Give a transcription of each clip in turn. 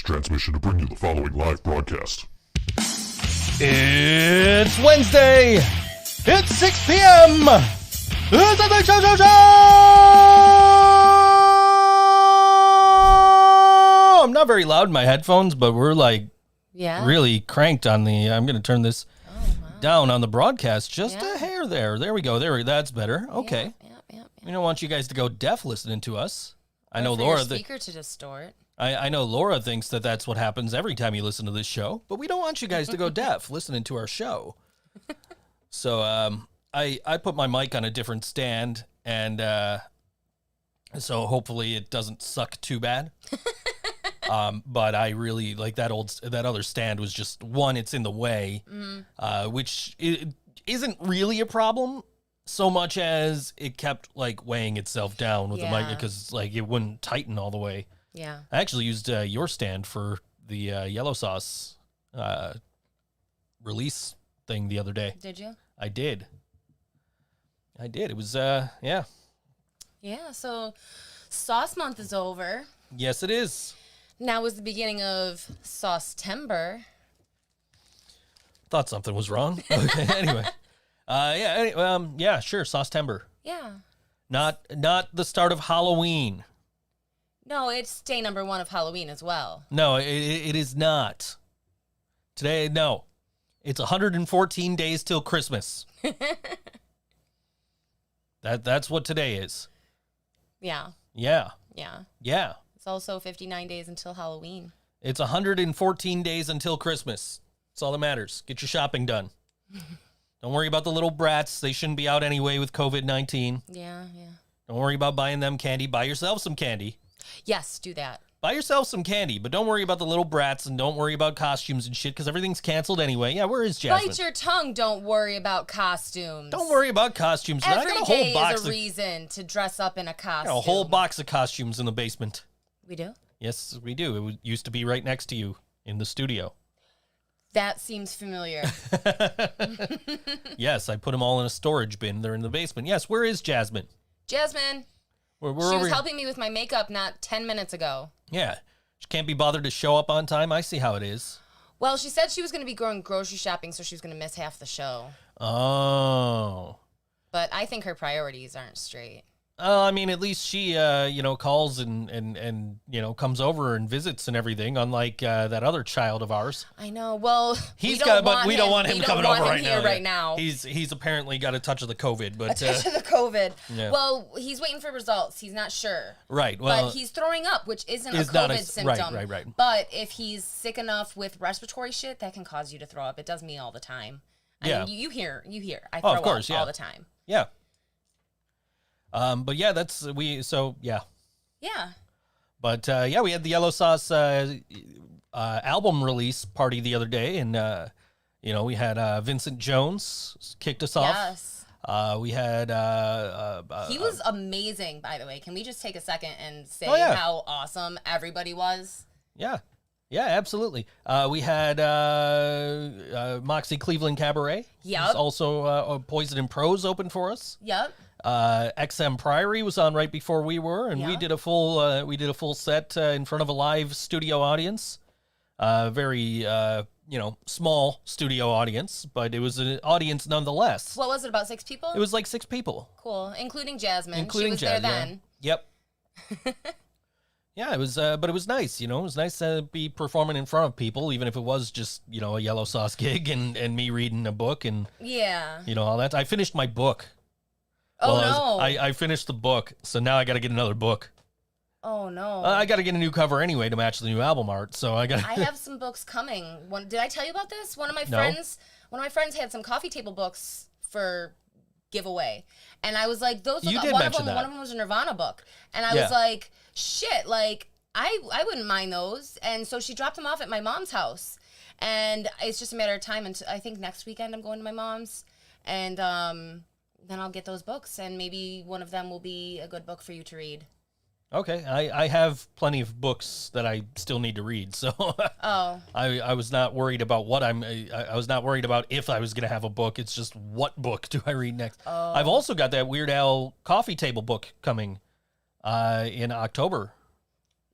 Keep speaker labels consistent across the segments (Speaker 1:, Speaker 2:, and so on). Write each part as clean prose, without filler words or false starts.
Speaker 1: transmission to bring you the following live broadcast.
Speaker 2: It's Wednesday. It's 6 p.m. It's the ThinkSoJoE Show. I'm not very loud in my headphones, but we're like really cranked on the. I'm going to turn this down on the broadcast just a hair there. There we go. That's better. Okay.
Speaker 3: Yeah.
Speaker 2: We don't want you guys to go deaf listening to us. I know
Speaker 3: for
Speaker 2: Laura.
Speaker 3: Your speaker to distort.
Speaker 2: I know Laura thinks that that's what happens every time you listen to this show, but we don't want you guys to go deaf listening to our show. So I put my mic on a different stand, and so hopefully it doesn't suck too bad. But I really like that other stand was just one. It's in the way, which isn't really a problem so much as it kept like weighing itself down with the mic because like it wouldn't tighten all the way.
Speaker 3: Yeah.
Speaker 2: I actually used your stand for the yellow sauce release thing the other day.
Speaker 3: Did you?
Speaker 2: I did. It was, yeah.
Speaker 3: Yeah, so Sauce Month is over.
Speaker 2: Yes, it is.
Speaker 3: Now is the beginning of Sauce-tember.
Speaker 2: Thought something was wrong. Okay, anyway. Yeah, sure, Sauce-tember.
Speaker 3: Yeah.
Speaker 2: Not the start of Halloween.
Speaker 3: No, it's day number 1 of Halloween as well.
Speaker 2: No, it is not. Today, no. It's 114 days till Christmas. That's what today is.
Speaker 3: Yeah.
Speaker 2: Yeah.
Speaker 3: Yeah.
Speaker 2: Yeah.
Speaker 3: It's also 59 days until Halloween.
Speaker 2: It's 114 days until Christmas. That's all that matters. Get your shopping done. Don't worry about the little brats. They shouldn't be out anyway with COVID-19.
Speaker 3: Yeah.
Speaker 2: Don't worry about buying them candy. Buy yourself some candy.
Speaker 3: Yes, do that.
Speaker 2: Buy yourself some candy, but don't worry about the little brats and don't worry about costumes and shit because everything's canceled anyway. Yeah, where is Jasmine?
Speaker 3: Bite your tongue. Don't worry about costumes.
Speaker 2: Don't worry about costumes.
Speaker 3: Every
Speaker 2: I got a whole
Speaker 3: day
Speaker 2: box
Speaker 3: is a reason to dress up in a
Speaker 2: I
Speaker 3: costume.
Speaker 2: got a whole box of costumes in the basement.
Speaker 3: We do?
Speaker 2: Yes, we do. It used to be right next to you in the studio.
Speaker 3: That seems familiar.
Speaker 2: Yes, I put them all in a storage bin. They're in the basement. Yes, where is Jasmine?
Speaker 3: Jasmine.
Speaker 2: We're
Speaker 3: She
Speaker 2: over
Speaker 3: was
Speaker 2: here.
Speaker 3: helping me with my makeup not 10 minutes ago.
Speaker 2: Yeah. She can't be bothered to show up on time. I see how it is.
Speaker 3: Well, she said she was going to be going grocery shopping, so she was going to miss half the show.
Speaker 2: Oh.
Speaker 3: But I think her priorities aren't straight.
Speaker 2: I mean, at least she, calls and comes over and visits and everything, unlike that other child of ours.
Speaker 3: I know. Well,
Speaker 2: we don't want him coming over
Speaker 3: right now.
Speaker 2: He's apparently got a touch of the COVID, but
Speaker 3: a touch of the COVID.
Speaker 2: Yeah.
Speaker 3: Well, he's waiting for results. He's not sure.
Speaker 2: Right. Well,
Speaker 3: but he's throwing up, which isn't a
Speaker 2: is not
Speaker 3: COVID
Speaker 2: a-
Speaker 3: symptom.
Speaker 2: right.
Speaker 3: But if he's sick enough with respiratory shit, that can cause you to throw up. It does me all the time.
Speaker 2: Yeah.
Speaker 3: I mean, you hear. I throw
Speaker 2: of course,
Speaker 3: up
Speaker 2: yeah.
Speaker 3: all the time.
Speaker 2: yeah. But yeah, yeah.
Speaker 3: Yeah.
Speaker 2: But we had the Yellow Sauce album release party the other day, and we had Vincent Jones kicked us off.
Speaker 3: Yes.
Speaker 2: We had
Speaker 3: He was amazing, by the way. Can we just take a second and say
Speaker 2: yeah.
Speaker 3: how awesome everybody was?
Speaker 2: Yeah, absolutely. We had Moxie Cleveland Cabaret.
Speaker 3: Yep.
Speaker 2: Who's also Poison and Prose open for us.
Speaker 3: Yep.
Speaker 2: XM Priory was on right before we were, and we
Speaker 3: Yeah.
Speaker 2: did a full set in front of a live studio audience. Very small studio audience, but it was an audience nonetheless.
Speaker 3: What was it, about 6 people?
Speaker 2: It was like 6 people,
Speaker 3: Cool, including Jasmine.
Speaker 2: including
Speaker 3: she was
Speaker 2: Jazz.
Speaker 3: there then.
Speaker 2: Yep. Yeah, it was, but it was nice. It was nice to be performing in front of people, even if it was just a Yellow Sauce gig and me reading a book and
Speaker 3: Yeah.
Speaker 2: all that. I finished my book.
Speaker 3: Oh,
Speaker 2: Well,
Speaker 3: no.
Speaker 2: I finised the book, so now I got to get another book.
Speaker 3: Oh, no.
Speaker 2: I got to get a new cover anyway to match the new album art, so I got.
Speaker 3: I have some books coming. Did I tell you about this? One of my
Speaker 2: No.
Speaker 3: friends had some coffee table books for giveaway, and I was like, "Those
Speaker 2: You
Speaker 3: look."
Speaker 2: did
Speaker 3: One
Speaker 2: mention that.
Speaker 3: of them was a Nirvana book, and I
Speaker 2: Yeah.
Speaker 3: was like, "Shit!" Like I wouldn't mind those. And so she dropped them off at my mom's house, and it's just a matter of time. And I think next weekend I'm going to my mom's, and then I'll get those books, and maybe one of them will be a good book for you to read.
Speaker 2: Okay, I have plenty of books that I still need to read, so
Speaker 3: Oh.
Speaker 2: I was not worried about what I was not worried about if I was going to have a book. It's just what book do I read next?
Speaker 3: Oh.
Speaker 2: I've also got that Weird Al coffee table book coming in October.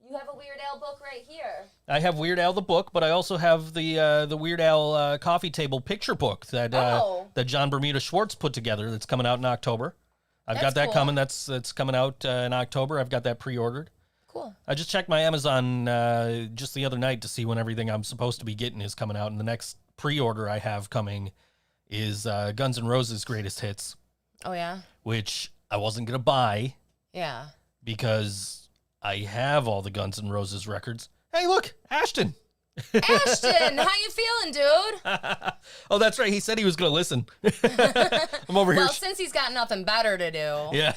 Speaker 3: You have a Weird Al Al book right here.
Speaker 2: I have Weird Al the book, but I also have the Weird Al coffee table picture book that that John Bermuda Schwartz put together. That's coming out in October. I've got that
Speaker 3: cool.
Speaker 2: coming. That's coming out in October. I've got that pre-ordered.
Speaker 3: Cool.
Speaker 2: I just checked my Amazon just the other night to see when everything I'm supposed to be getting is coming out, and the next pre-order I have coming is Guns N' Roses' Greatest Hits.
Speaker 3: Oh yeah.
Speaker 2: Which I wasn't gonna buy.
Speaker 3: Yeah.
Speaker 2: Because I have all the Guns N' Roses records. Hey, look, Ashton.
Speaker 3: Ashton, how you feeling, dude?
Speaker 2: Oh, that's right. He said he was going to listen. I'm over here.
Speaker 3: Well, since he's got nothing better to do.
Speaker 2: Yeah.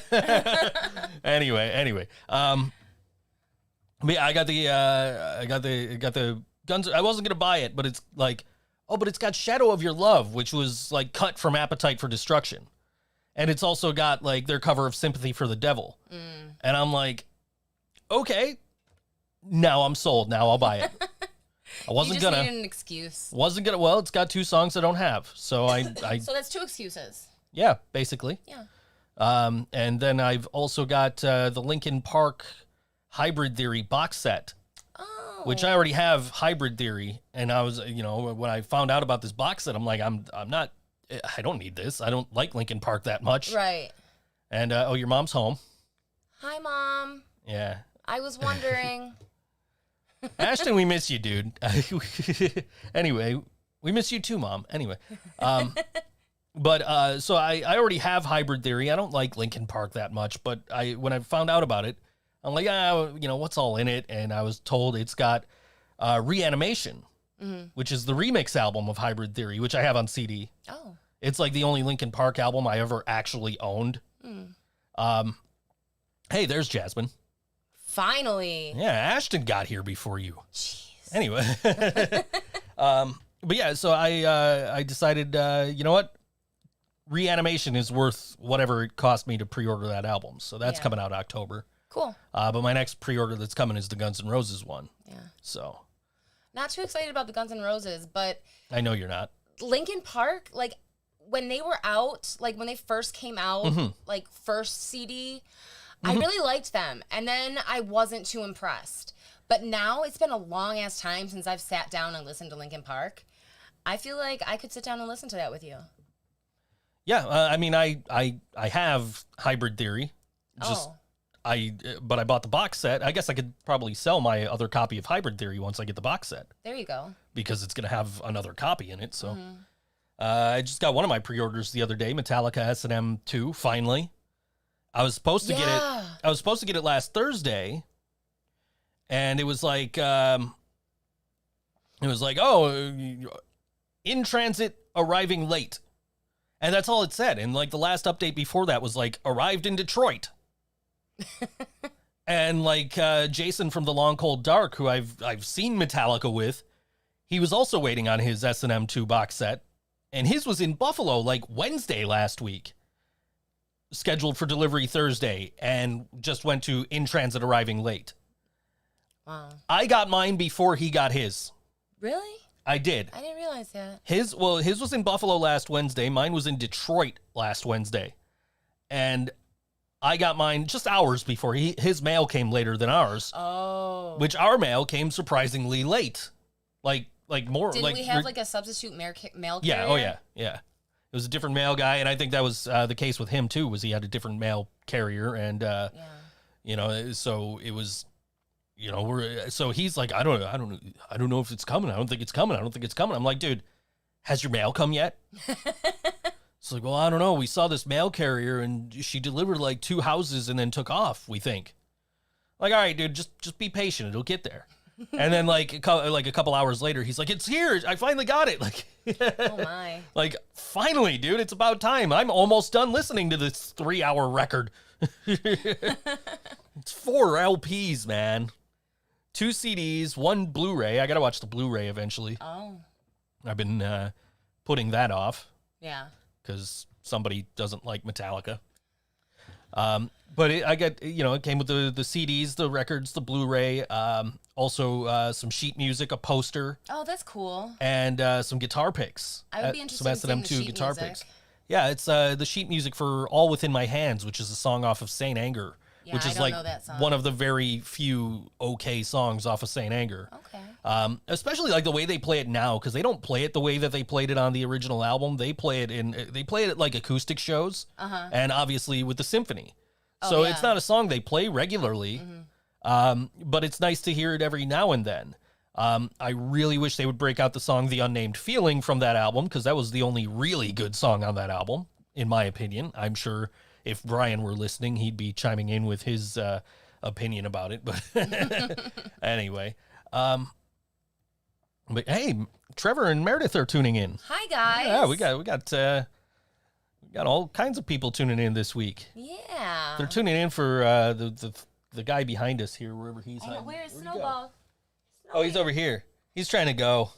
Speaker 2: Anyway. I got the Guns. I wasn't going to buy it, but it's like, but it's got Shadow of Your Love, which was like cut from Appetite for Destruction. And it's also got like their cover of Sympathy for the Devil. And I'm like, okay, now I'm sold. Now I'll buy it. I wasn't
Speaker 3: you just
Speaker 2: gonna.
Speaker 3: needed an excuse.
Speaker 2: Wasn't gonna. Well, it's got 2 songs I don't have, so I
Speaker 3: So that's 2 excuses.
Speaker 2: Yeah, basically.
Speaker 3: Yeah.
Speaker 2: And then I've also got the Linkin Park Hybrid Theory box set, which I already have Hybrid Theory, and I was, when I found out about this box set, I'm like, I don't need this. I don't like Linkin Park that much.
Speaker 3: Right.
Speaker 2: And your mom's home.
Speaker 3: Hi, Mom.
Speaker 2: Yeah.
Speaker 3: I was wondering.
Speaker 2: Ashton, we miss you, dude. Anyway, we miss you too, Mom. Anyway, but so I already have Hybrid Theory. I don't like Linkin Park that much, but when I found out about it, I'm like, what's all in it? And I was told it's got Reanimation, which is the remix album of Hybrid Theory, which I have on CD.
Speaker 3: Oh.
Speaker 2: It's like the only Linkin Park album I ever actually owned. Hey, there's Jasmine.
Speaker 3: Finally.
Speaker 2: Yeah, Ashton got here before you.
Speaker 3: Jeez.
Speaker 2: Anyway. But yeah, so I decided, you know what? Reanimation is worth whatever it cost me to pre-order that album. So that's coming out October.
Speaker 3: Cool.
Speaker 2: But my next pre-order that's coming is the Guns N' Roses one.
Speaker 3: Yeah.
Speaker 2: So.
Speaker 3: Not too excited about the Guns N' Roses, but.
Speaker 2: I know you're not.
Speaker 3: Linkin Park, like, when they were out, like, when they first came out, like, first CD, I really liked them. And then I wasn't too impressed. But now it's been a long-ass time since I've sat down and listened to Linkin Park. I feel like I could sit down and listen to that with you.
Speaker 2: Yeah, I mean, I have Hybrid Theory. But I bought the box set. I guess I could probably sell my other copy of Hybrid Theory once I get the box set.
Speaker 3: There you go. Because
Speaker 2: it's going to have another copy in it. So I just got one of my pre-orders the other day, Metallica S&M 2, finally. I was supposed to get it. I was supposed to get it last Thursday, and it was like, in transit, arriving late, and that's all it said. And like the last update before that was like arrived in Detroit, and like Jason from The Long Cold Dark, who I've seen Metallica with, he was also waiting on his S&M 2 box set, and his was in Buffalo like Wednesday last week. Scheduled for delivery Thursday, and just went to in transit arriving late.
Speaker 3: Wow.
Speaker 2: I got mine before he got his.
Speaker 3: Really?
Speaker 2: I did.
Speaker 3: I didn't realize that.
Speaker 2: His was in Buffalo last Wednesday. Mine was in Detroit last Wednesday. And I got mine just hours before his mail came later than ours.
Speaker 3: Oh.
Speaker 2: Which our mail came surprisingly late. Like more.
Speaker 3: Didn't we have like a substitute mail carrier?
Speaker 2: Yeah, oh yeah. It was a different mail guy, and I think that was the case with him too. Was he had a different mail carrier, and so it was, so he's like, I don't know if it's coming. I don't think it's coming. I'm like, dude, has your mail come yet? It's like, well, I don't know. We saw this mail carrier, and she delivered like 2 houses and then took off. We think, like, all right, dude, just be patient. It'll get there. And then like a couple hours later, he's like, it's here. I finally got it. Like,
Speaker 3: oh my.
Speaker 2: Like, finally, dude, it's about time. I'm almost done listening to this 3-hour record. It's 4 LPs, man. 2 CDs, 1 Blu-ray. I got to watch the Blu-ray eventually.
Speaker 3: Oh.
Speaker 2: I've been putting that off.
Speaker 3: Yeah.
Speaker 2: Because somebody doesn't like Metallica. But it came with the CDs, the records, the Blu-ray, also some sheet music, a poster.
Speaker 3: Oh, that's cool.
Speaker 2: And some guitar picks.
Speaker 3: I would be interested in seeing the sheet
Speaker 2: guitar
Speaker 3: music.
Speaker 2: picks. Yeah, it's the sheet music for All Within My Hands, which is a song off of Saint Anger,
Speaker 3: Yeah,
Speaker 2: which
Speaker 3: I
Speaker 2: is
Speaker 3: don't
Speaker 2: like
Speaker 3: know that song.
Speaker 2: one of the very few okay songs off of Saint Anger.
Speaker 3: Okay.
Speaker 2: Especially like the way they play it now, because they don't play it the way that they played it on the original album. They play it at like acoustic shows, and obviously with the symphony. So it's not a song they play regularly, but it's nice to hear it every now and then. I really wish they would break out the song "The Unnamed Feeling" from that album, because that was the only really good song on that album, in my opinion. I'm sure if Brian were listening, he'd be chiming in with his opinion about it. But anyway, but hey, Trevor and Meredith are tuning in.
Speaker 3: Hi guys.
Speaker 2: Yeah, we got all kinds of people tuning in this week.
Speaker 3: Yeah.
Speaker 2: They're tuning in for the guy behind us here, wherever he's hiding.
Speaker 3: Where's
Speaker 2: Where'd he
Speaker 3: Snowball?
Speaker 2: go? Oh, he's over here. He's trying to go.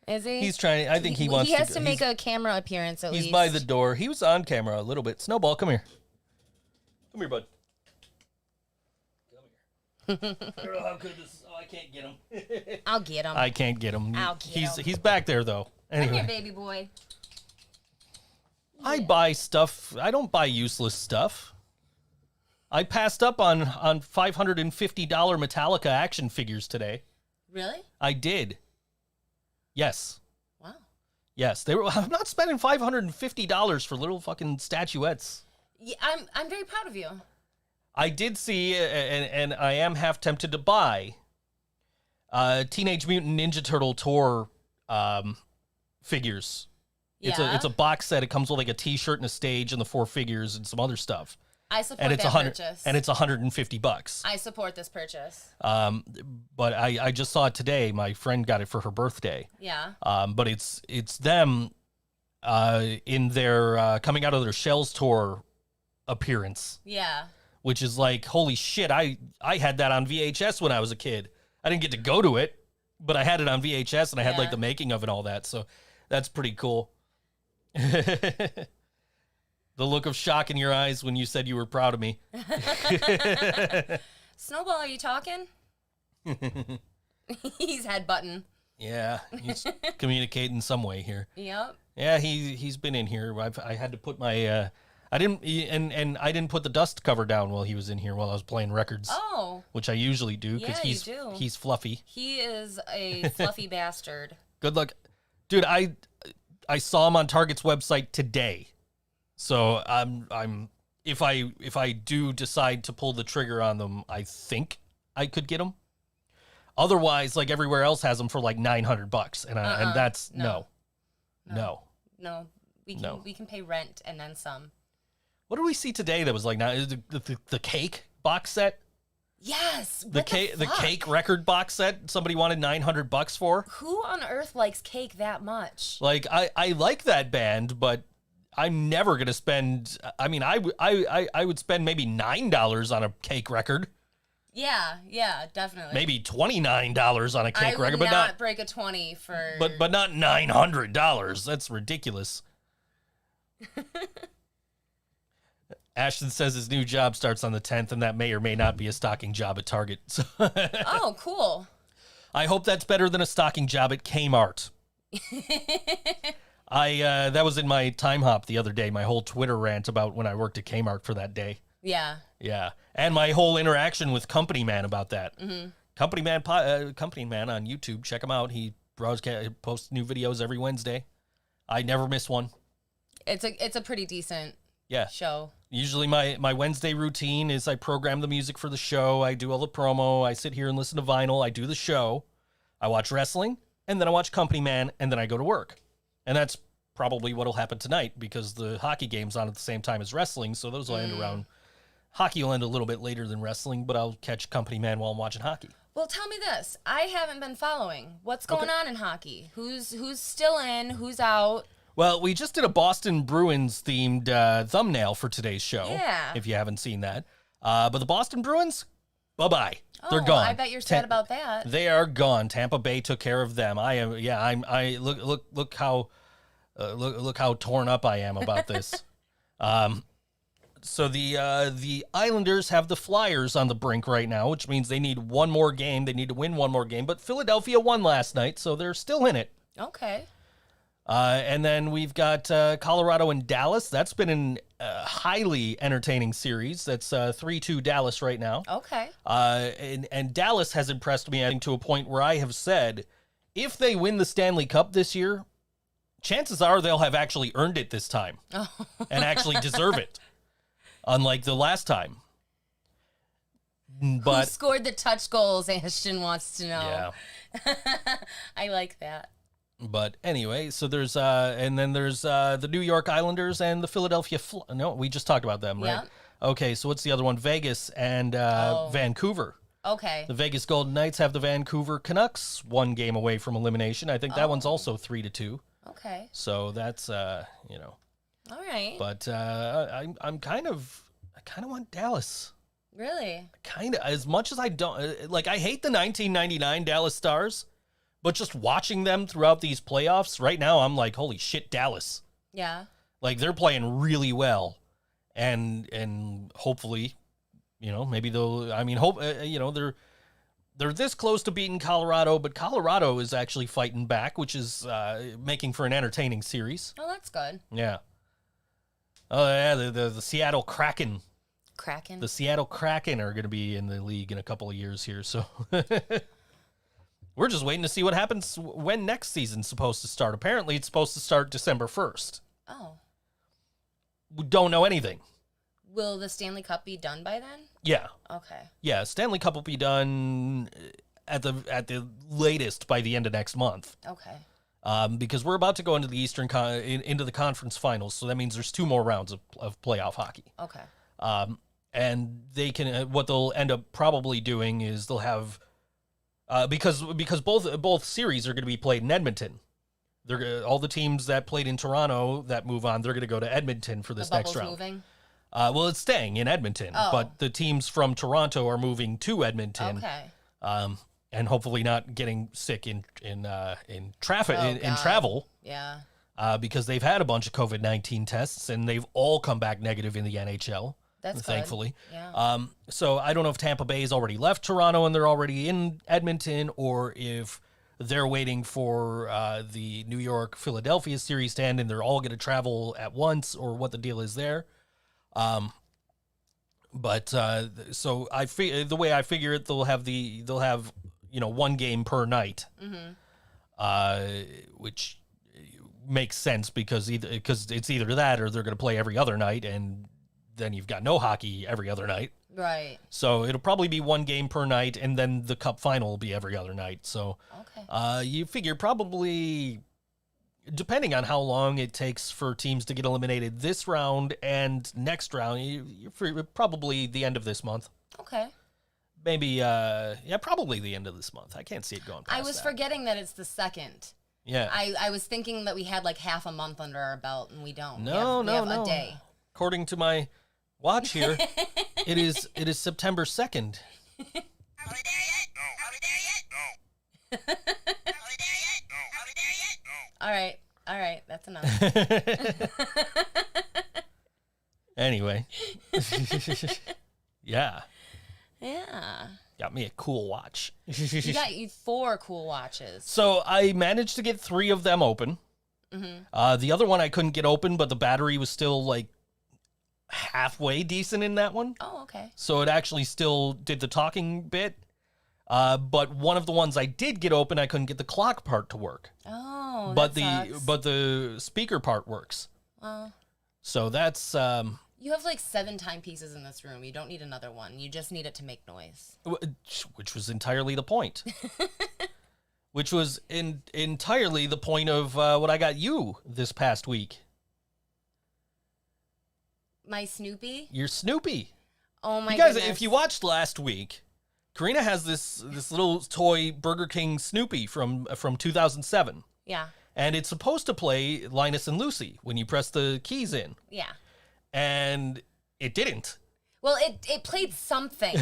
Speaker 3: Is he?
Speaker 2: He's trying. I think he wants to.
Speaker 3: He has to make a camera appearance at least.
Speaker 2: He's by the door. He was on camera a little bit. Snowball, come here. Come here, bud. Come here. I don't know how good this is. Oh, I can't get him.
Speaker 3: I'll get him.
Speaker 2: I can't get him.
Speaker 3: I'll get him.
Speaker 2: He's back there though. Anyway.
Speaker 3: Come here, baby boy.
Speaker 2: I buy stuff. I don't buy useless stuff. I passed up on $550 Metallica action figures today.
Speaker 3: Really?
Speaker 2: I did. Yes.
Speaker 3: Wow.
Speaker 2: Yes. I'm not spending $550 for little fucking statuettes.
Speaker 3: Yeah, I'm very proud of you.
Speaker 2: I did see, and I am half tempted to buy, Teenage Mutant Ninja Turtle tour figures.
Speaker 3: Yeah.
Speaker 2: It's a box set. It comes with like a T-shirt and a stage and the 4 figures and some other stuff.
Speaker 3: I support
Speaker 2: And it's
Speaker 3: that purchase.
Speaker 2: and it's $150.
Speaker 3: I support this purchase.
Speaker 2: But I just saw it today. My friend got it for her birthday.
Speaker 3: Yeah.
Speaker 2: But it's them in their coming out of their Shells tour appearance.
Speaker 3: Yeah.
Speaker 2: Which is like, holy shit, I had that on VHS when I was a kid. I didn't get to go to it, but I had it on VHS and I had like the making of it and all that. So that's pretty cool. The look of shock in your eyes when you said you were proud of me.
Speaker 3: Snowball, are you talking? He's headbutting.
Speaker 2: Yeah, he's communicating some way here.
Speaker 3: Yep.
Speaker 2: Yeah, he's been in here. I had to put my I didn't put the dust cover down while he was in here while I was playing records.
Speaker 3: Oh.
Speaker 2: Which I usually do because
Speaker 3: Yeah,
Speaker 2: he's fluffy.
Speaker 3: He is a fluffy bastard.
Speaker 2: Good luck. Dude, I saw him on Target's website today. So I'm if I do decide to pull the trigger on them, I think I could get them. Otherwise, like everywhere else has them for like $900, and that's no.
Speaker 3: We can pay rent and then some.
Speaker 2: What did we see today that was like the cake box set?
Speaker 3: Yes.
Speaker 2: The cake record box set somebody wanted $900 for.
Speaker 3: Who on earth likes cake that much?
Speaker 2: Like I like that band, but I'm never gonna spend. I mean, I would spend maybe $9 on a cake record.
Speaker 3: Yeah, definitely.
Speaker 2: Maybe $29 on a cake record, but not
Speaker 3: break a 20 for.
Speaker 2: But not $900. That's ridiculous. Ashton says his new job starts on the 10th, and that may or may not be a stocking job at Target. So
Speaker 3: Oh, cool.
Speaker 2: I hope that's better than a stocking job at Kmart. That was in my time hop the other day, my whole Twitter rant about when I worked at Kmart for that day.
Speaker 3: Yeah.
Speaker 2: Yeah. And my whole interaction with Company Man about that.
Speaker 3: Mm-hmm.
Speaker 2: Company Man on YouTube. Check him out. He posts new videos every Wednesday. I never miss one.
Speaker 3: It's a pretty decent show.
Speaker 2: Usually my Wednesday routine is I program the music for the show. I do all the promo. I sit here and listen to vinyl. I do the show. I watch wrestling. And then I watch Company Man. And then I go to work. And that's probably what will happen tonight because the hockey game's on at the same time as wrestling. So those will end around. Hockey will end a little bit later than wrestling, but I'll catch Company Man while I'm watching hockey.
Speaker 3: Well, tell me this. I haven't been following. What's going on in hockey? Who's still in? Who's out?
Speaker 2: Well, we just did a Boston Bruins themed thumbnail for today's show.
Speaker 3: Yeah.
Speaker 2: If you haven't seen that. But the Boston Bruins, bye-bye. They're gone.
Speaker 3: I bet you're sad about that.
Speaker 2: They are gone. Tampa Bay took care of them. Look how torn up I am about this. So the Islanders have the Flyers on the brink right now, which means they need one more game. They need to win one more game. But Philadelphia won last night, so they're still in it.
Speaker 3: Okay.
Speaker 2: And then we've got Colorado and Dallas. That's been a highly entertaining series. That's 3-2 Dallas right now.
Speaker 3: Okay.
Speaker 2: And Dallas has impressed me, I think, to a point where I have said, if they win the Stanley Cup this year, chances are they'll have actually earned it this time and actually deserve it, unlike the last time. But
Speaker 3: who scored the touch goals? Ashton wants to know.
Speaker 2: Yeah.
Speaker 3: I like that.
Speaker 2: But anyway, so there's and then there's the New York Islanders and the Philadelphia. No, we just talked about them, right?
Speaker 3: Yeah.
Speaker 2: Okay, so what's the other one? Vegas and Vancouver.
Speaker 3: Okay.
Speaker 2: The Vegas Golden Knights have the Vancouver Canucks, 1 game away from elimination. I think that one's also 3-2.
Speaker 3: Okay.
Speaker 2: So that's
Speaker 3: All right.
Speaker 2: But I kind of want Dallas.
Speaker 3: Really?
Speaker 2: Kind of, as much as I don't like. I hate the 1999 Dallas Stars, but just watching them throughout these playoffs right now, I'm like, holy shit, Dallas!
Speaker 3: Yeah.
Speaker 2: Like they're playing really well, and hopefully, maybe they'll. I mean, they're this close to beating Colorado, but Colorado is actually fighting back, which is making for an entertaining series.
Speaker 3: Oh, that's good.
Speaker 2: Yeah. Oh yeah, the Seattle Kraken. The Seattle Kraken are going to be in the league in a couple of years here, so we're just waiting to see what happens when next season's supposed to start. Apparently, it's supposed to start December 1st.
Speaker 3: Oh.
Speaker 2: We don't know anything.
Speaker 3: Will the Stanley Cup be done by then?
Speaker 2: Yeah.
Speaker 3: Okay.
Speaker 2: Yeah, Stanley Cup will be done at the latest by the end of next month.
Speaker 3: Okay.
Speaker 2: Because we're about to go into the into the conference finals, so that means there's 2 more rounds of playoff hockey.
Speaker 3: Okay.
Speaker 2: And they can what they'll end up probably doing is they'll have because both series are going to be played in Edmonton. All the teams that played in Toronto that move on, they're going to go to Edmonton for this next round.
Speaker 3: Moving?
Speaker 2: Well, it's staying in Edmonton, but the teams from Toronto are moving to Edmonton.
Speaker 3: Okay.
Speaker 2: And hopefully not getting sick in traffic in travel.
Speaker 3: Yeah.
Speaker 2: Because they've had a bunch of COVID-19 tests and they've all come back negative in the NHL.
Speaker 3: That's
Speaker 2: thankfully.
Speaker 3: Good. Yeah.
Speaker 2: So I don't know if Tampa Bay's already left Toronto and they're already in Edmonton, or if they're waiting for the New York Philadelphia series to end and they're all going to travel at once, or what the deal is there. But so the way I figure it, they'll have 1 game per night, which makes sense because it's either that or they're going to play every other night, and then you've got no hockey every other night.
Speaker 3: Right.
Speaker 2: So it'll probably be 1 game per night, and then the Cup final will be every other night. So you figure probably, depending on how long it takes for teams to get eliminated this round and next round, you're probably the end of this month.
Speaker 3: Okay.
Speaker 2: Maybe, probably the end of this month. I can't see it going past
Speaker 3: I was forgetting that it's the 2nd.
Speaker 2: Yeah.
Speaker 3: I was thinking that we had like half a month under our belt, and we don't.
Speaker 2: No,
Speaker 3: we have a day.
Speaker 2: According to my watch here, it is September 2nd.
Speaker 4: Are we there yet? No. Are we there yet? No. Are we there yet? No. Are we there yet? No.
Speaker 3: All right, that's enough.
Speaker 2: Anyway. Yeah.
Speaker 3: Yeah.
Speaker 2: Got me a cool watch.
Speaker 3: You got 4 cool watches.
Speaker 2: So I managed to get 3 of them open. Mm-hmm. The other one I couldn't get open, but the battery was still like halfway decent in that one.
Speaker 3: Oh, okay.
Speaker 2: So it actually still did the talking bit. But one of the ones I did get open, I couldn't get the clock part to work.
Speaker 3: Oh,
Speaker 2: but
Speaker 3: that sucks.
Speaker 2: But the speaker part works. So that's
Speaker 3: you have like 7 timepieces in this room. You don't need another one. You just need it to make noise.
Speaker 2: Which was entirely the point. Which was entirely the point of what I got you this past week.
Speaker 3: My Snoopy?
Speaker 2: Your Snoopy.
Speaker 3: Oh my
Speaker 2: goodness.
Speaker 3: If
Speaker 2: you watched last week, Karina has this little toy Burger King Snoopy from 2007.
Speaker 3: Yeah.
Speaker 2: And it's supposed to play Linus and Lucy when you press the keys in.
Speaker 3: Yeah.
Speaker 2: And it didn't.
Speaker 3: Well, it played something.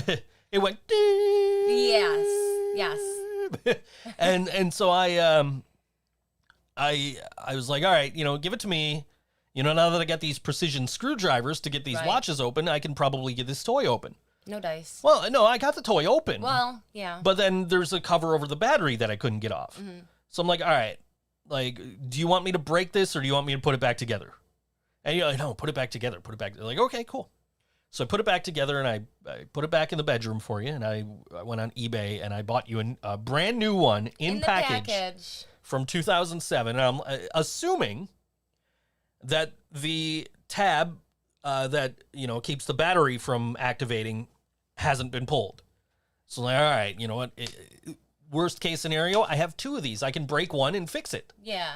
Speaker 2: It went.
Speaker 3: Yes.
Speaker 2: and so I was like, all right, give it to me. Now that I got these precision screwdrivers to get these watches open, I can probably get this toy open.
Speaker 3: No dice.
Speaker 2: Well, no, I got the toy open.
Speaker 3: Well, yeah.
Speaker 2: But then there's a cover over the battery that I couldn't get off. Mm-hmm. So I'm like, all right, like, do you want me to break this or do you want me to put it back together? And you're like, no, put it back together. Put it back. They're like, okay, cool. So I put it back together and I put it back in the bedroom for you. And I went on eBay and I bought you a brand new one in package from 2007. And I'm assuming that the tab that, you know, keeps the battery from activating hasn't been pulled. So like, all right, you know what? Worst case scenario, I have two of these. I can break one and fix it.
Speaker 3: Yeah.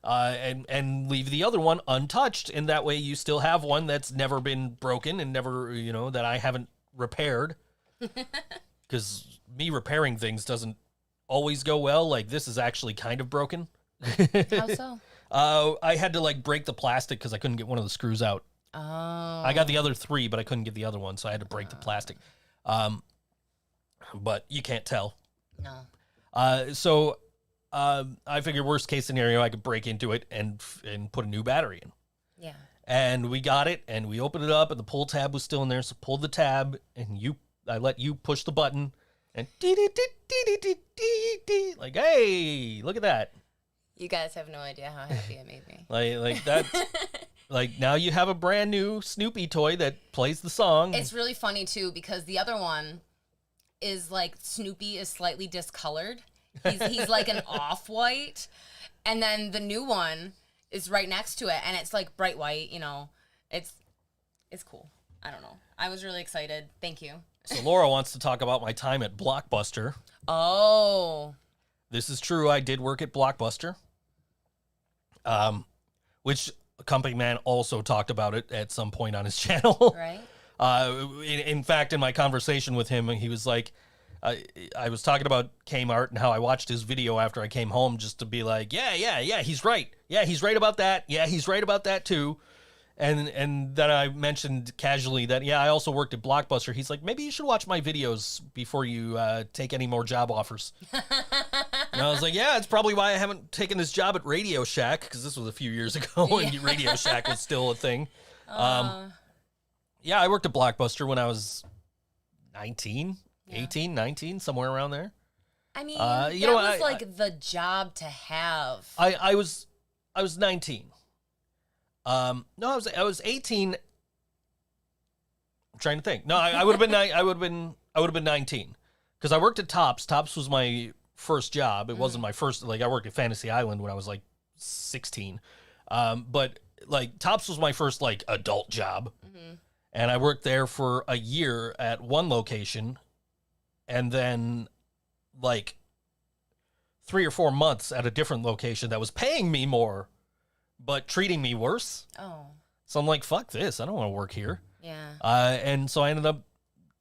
Speaker 2: And leave the other one untouched, and that way you still have one that's never been broken and never, you know, that I haven't repaired. Because me repairing things doesn't always go well. Like, this is actually kind of broken.
Speaker 3: How so?
Speaker 2: I had to, like, break the plastic because I couldn't get one of the screws out.
Speaker 3: Oh.
Speaker 2: I got the other three, but I couldn't get the other one, so I had to break the plastic. But you can't tell.
Speaker 3: No.
Speaker 2: So I figured worst case scenario, I could break into it and put a new battery in.
Speaker 3: Yeah.
Speaker 2: And we got it, and we opened it up, and the pull tab was still in there. So pulled the tab, and I let you push the button, and like, hey, look at that.
Speaker 3: You guys have no idea how happy it made me.
Speaker 2: Like that. Like, now you have a brand new Snoopy toy that plays the song.
Speaker 3: It's really funny too because the other one is like Snoopy is slightly discolored. He's like an off-white, and then the new one is right next to it, and it's like bright white. You know, it's cool. I don't know. I was really excited. Thank you.
Speaker 2: So Laura wants to talk about my time at Blockbuster.
Speaker 3: Oh.
Speaker 2: This is true. I did work at Blockbuster, which Company Man also talked about it at some point on his channel.
Speaker 3: Right.
Speaker 2: In fact, in my conversation with him, he was like, I was talking about Kmart and how I watched his video after I came home just to be like, yeah, he's right. Yeah, he's right about that. Yeah, he's right about that too. And then I mentioned casually that, yeah, I also worked at Blockbuster. He's like, maybe you should watch my videos before you take any more job offers. And I was like, yeah, it's probably why I haven't taken this job at Radio Shack, because this was a few years ago when Radio Shack was still a thing. Yeah, I worked at Blockbuster when I was 19, 18, 19, somewhere around there.
Speaker 3: I mean,
Speaker 2: you
Speaker 3: that
Speaker 2: know,
Speaker 3: was like the job to have.
Speaker 2: I was 19. No, I was 18. I'm trying to think. No, I would have been I would have been 19 because I worked at Tops. Tops was my first job. It wasn't my first. Like, I worked at Fantasy Island when I was like 16. But like Tops was my first like adult job, and I worked there for a year at one location, and then like 3 or 4 months at a different location that was paying me more but treating me worse.
Speaker 3: Oh.
Speaker 2: So I'm like, fuck this. I don't want to work here.
Speaker 3: Yeah.
Speaker 2: And so I ended up,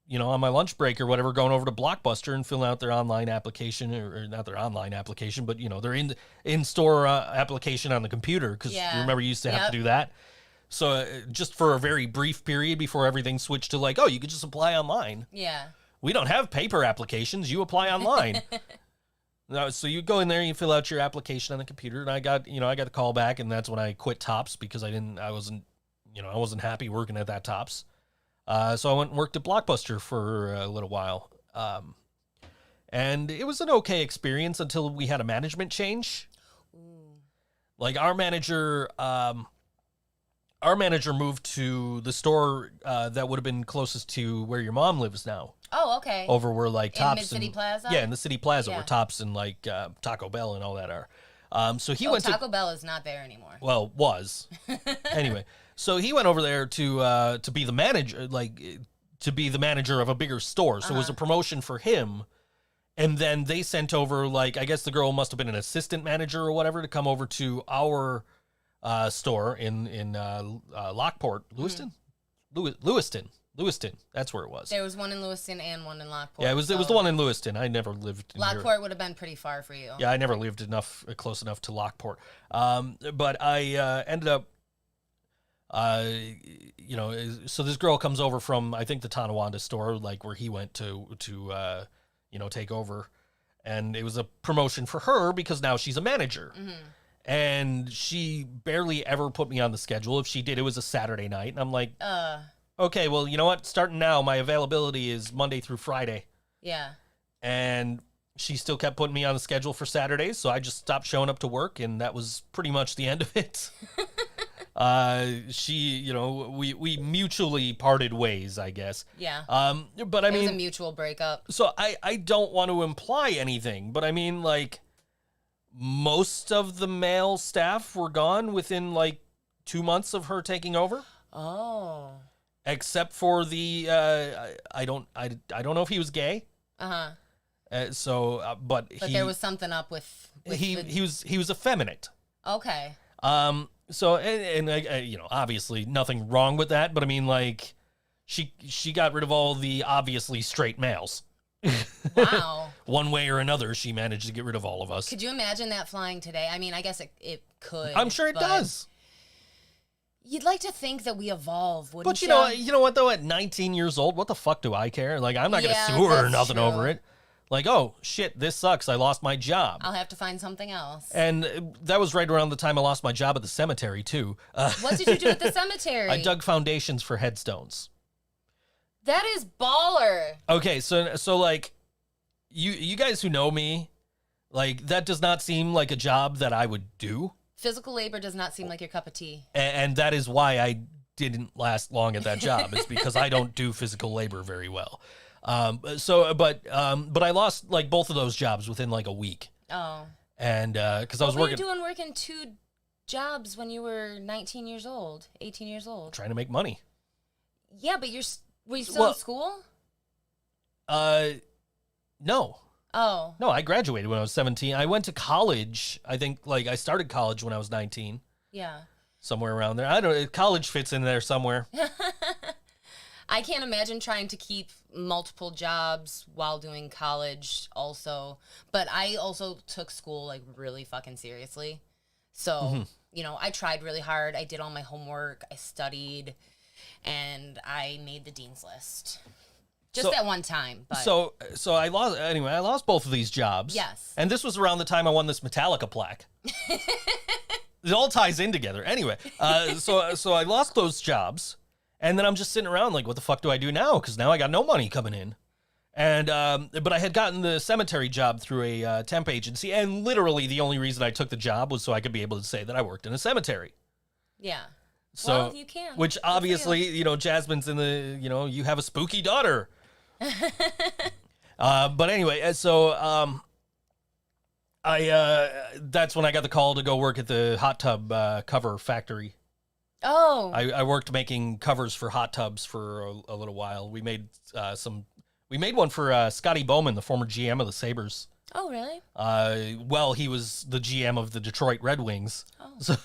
Speaker 2: you know, on my lunch break or whatever, going over to Blockbuster and filling out their online application, or not their online application, but, you know, their in-store application on the computer, because you remember you used to have to do that. So just for a very brief period before everything switched to like, oh, you could just apply online.
Speaker 3: Yeah.
Speaker 2: We don't have paper applications. You apply online. So you go in there, you fill out your application on the computer, and I got the call back, and that's when I quit Tops because I wasn't happy working at that Tops. So I went and worked at Blockbuster for a little while. And it was an okay experience until we had a management change. Like, our manager moved to the store that would have been closest to where your mom lives now.
Speaker 3: Oh, okay.
Speaker 2: Over where like Tops
Speaker 3: in Mid-City Plaza?
Speaker 2: Yeah, in the City Plaza where Tops and like Taco Bell and all that are. So he went
Speaker 3: Taco Bell is not there anymore.
Speaker 2: Well, was. Anyway, so he went over there to be the manager, of a bigger store. So it was a promotion for him. And then they sent over, like, I guess the girl must have been an assistant manager or whatever to come over to our store in Lockport, Lewiston. Lewiston, that's where it was.
Speaker 3: There was one in Lewiston and one in Lockport.
Speaker 2: Yeah, it was the one in Lewiston. I never lived in
Speaker 3: Lockport would have been pretty far for you.
Speaker 2: Yeah, I never lived close enough to Lockport. But I ended up, so this girl comes over from, I think, the Tonawanda store, like where he went to take over. And it was a promotion for her because now she's a manager. Mm-hmm. And she barely ever put me on the schedule. If she did, it was a Saturday night. And I'm like, okay, well, you know what? Starting now, my availability is Monday through Friday.
Speaker 3: Yeah.
Speaker 2: And she still kept putting me on the schedule for Saturdays, so I just stopped showing up to work, and that was pretty much the end of it. We mutually parted ways, I guess.
Speaker 3: Yeah.
Speaker 2: But I
Speaker 3: It was a
Speaker 2: mean,
Speaker 3: mutual breakup.
Speaker 2: so I don't want to imply anything, but I mean, like, most of the male staff were gone within like 2 months of her taking over.
Speaker 3: Oh.
Speaker 2: Except for the I don't know if he was gay.
Speaker 3: Uh-huh.
Speaker 2: But
Speaker 3: there was something up with
Speaker 2: he was effeminate.
Speaker 3: Okay.
Speaker 2: So obviously nothing wrong with that, but I mean, like, she got rid of all the obviously straight males.
Speaker 3: Wow.
Speaker 2: One way or another, she managed to get rid of all of us.
Speaker 3: Could you imagine that flying today? I mean, I guess it could.
Speaker 2: I'm sure it does.
Speaker 3: You'd like to think that we evolve, wouldn't
Speaker 2: But you know what though? At 19 years old, what the fuck do I care? Like, I'm not gonna sue her or
Speaker 3: that's
Speaker 2: nothing
Speaker 3: true.
Speaker 2: over it. Like, oh shit, this sucks. I lost my job.
Speaker 3: I'll have to find something else.
Speaker 2: And that was right around the time I lost my job at the cemetery too.
Speaker 3: What did you do at the cemetery?
Speaker 2: I dug foundations for headstones.
Speaker 3: That is baller.
Speaker 2: Okay, so like, you guys who know me, like, that does not seem like a job that I would do.
Speaker 3: Physical labor does not seem like your cup of tea.
Speaker 2: And that is why I didn't last long at that job. It's because I don't do physical labor very well. But I lost like both of those jobs within like a week.
Speaker 3: Oh.
Speaker 2: And because I was
Speaker 3: working 2 jobs when you were 19 years old, 18 years old?
Speaker 2: trying to make money.
Speaker 3: Yeah, but were you still in school?
Speaker 2: No.
Speaker 3: Oh.
Speaker 2: No, I graduated when I was 17. I went to college. I think like I started college when I was 19.
Speaker 3: Yeah.
Speaker 2: Somewhere around there. I don't know. College fits in there somewhere.
Speaker 3: I can't imagine trying to keep multiple jobs while doing college also. But I also took school like really fucking seriously. So, I tried really hard. I did all my homework. I studied. And I made the dean's list. Just at one time. But.
Speaker 2: So I lost both of these jobs.
Speaker 3: Yes.
Speaker 2: And this was around the time I won this Metallica plaque. It all ties in together. Anyway, so I lost those jobs, and then I'm just sitting around like, what the fuck do I do now? Because now I got no money coming in. And but I had gotten the cemetery job through a temp agency, and literally the only reason I took the job was so I could be able to say that I worked in a cemetery.
Speaker 3: Yeah.
Speaker 2: So,
Speaker 3: well, you can.
Speaker 2: Which obviously, Jasmine's in the, you have a spooky daughter. But anyway, so that's when I got the call to go work at the hot tub cover factory.
Speaker 3: Oh.
Speaker 2: I worked making covers for hot tubs for a little while. We made one for Scotty Bowman, the former GM of the Sabres.
Speaker 3: Oh, really?
Speaker 2: Well, he was the GM of the Detroit Red Wings. Oh. So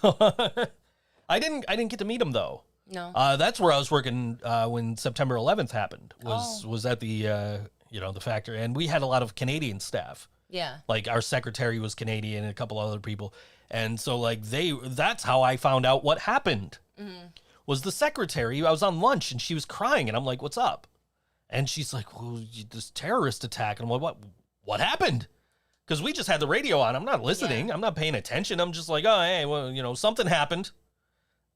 Speaker 2: I didn't get to meet him though.
Speaker 3: No.
Speaker 2: That's where I was working when September 11th happened. Was at the the factory, and we had a lot of Canadian staff.
Speaker 3: Yeah.
Speaker 2: Like our secretary was Canadian and a couple other people, and so like that's how I found out what happened. Mm-hmm. Was the secretary? I was on lunch and she was crying, and I'm like, "What's up?" And she's like, "Well, this terrorist attack." And I'm like, "What happened?" Because we just had the radio on. I'm not listening. Yeah. I'm not paying attention. I'm just like, "Oh, hey, well, something happened."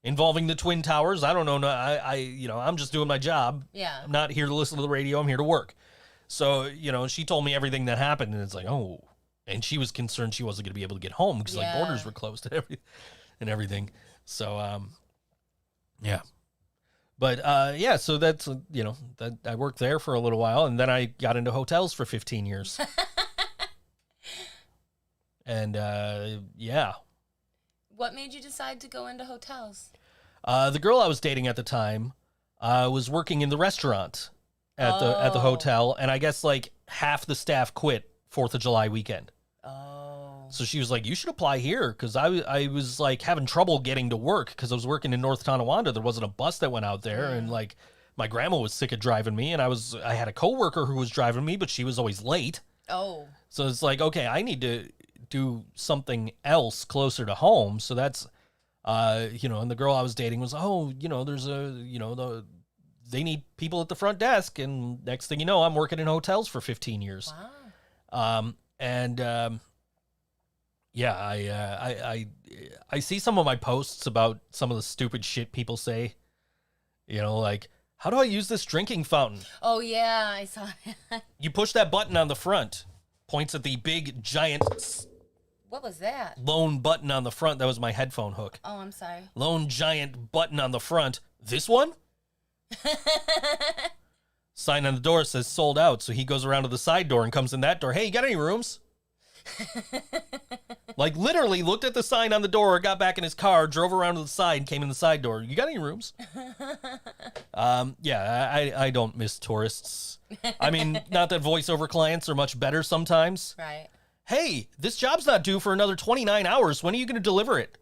Speaker 2: Involving the Twin Towers. I don't know. I'm just doing my job.
Speaker 3: Yeah.
Speaker 2: I'm not here to listen to the radio. I'm here to work. So, she told me everything that happened, and it's like, oh. And she was concerned she wasn't going to be able to get home because like borders were closed and everything. So, yeah. But so that's that I worked there for a little while, and then I got into hotels for 15 years. And yeah.
Speaker 3: What made you decide to go into hotels?
Speaker 2: The girl I was dating at the time was working in the restaurant at the hotel, and I guess like half the staff quit 4th of July weekend.
Speaker 3: Oh.
Speaker 2: So she was like, "You should apply here," because I was like having trouble getting to work because I was working in North Tonawanda. There wasn't a bus that went out there, and like my grandma was sick of driving me, and I had a coworker who was driving me, but she was always late.
Speaker 3: Oh. So
Speaker 2: it's like, okay, I need to do something else closer to home. So that's, and the girl I was dating was, there's they need people at the front desk. And next thing you know, I'm working in hotels for 15 years.
Speaker 3: Wow.
Speaker 2: I see some of my posts about some of the stupid shit people say, like, how do I use this drinking fountain?
Speaker 3: Oh yeah, I saw that.
Speaker 2: You push that button on the front. points at the big, giant
Speaker 3: What was that?
Speaker 2: lone button on the front. That was my headphone hook.
Speaker 3: Oh, I'm sorry.
Speaker 2: Lone giant button on the front. This one? Sign on the door says sold out. So he goes around to the side door and comes in that door. Hey, you got any rooms? Like literally looked at the sign on the door, got back in his car, drove around to the side, came in the side door. You got any rooms? Yeah, I don't miss tourists. I mean, not that voiceover clients are much better sometimes.
Speaker 3: Right.
Speaker 2: Hey, this job's not due for another 29 hours. When are you going to deliver it?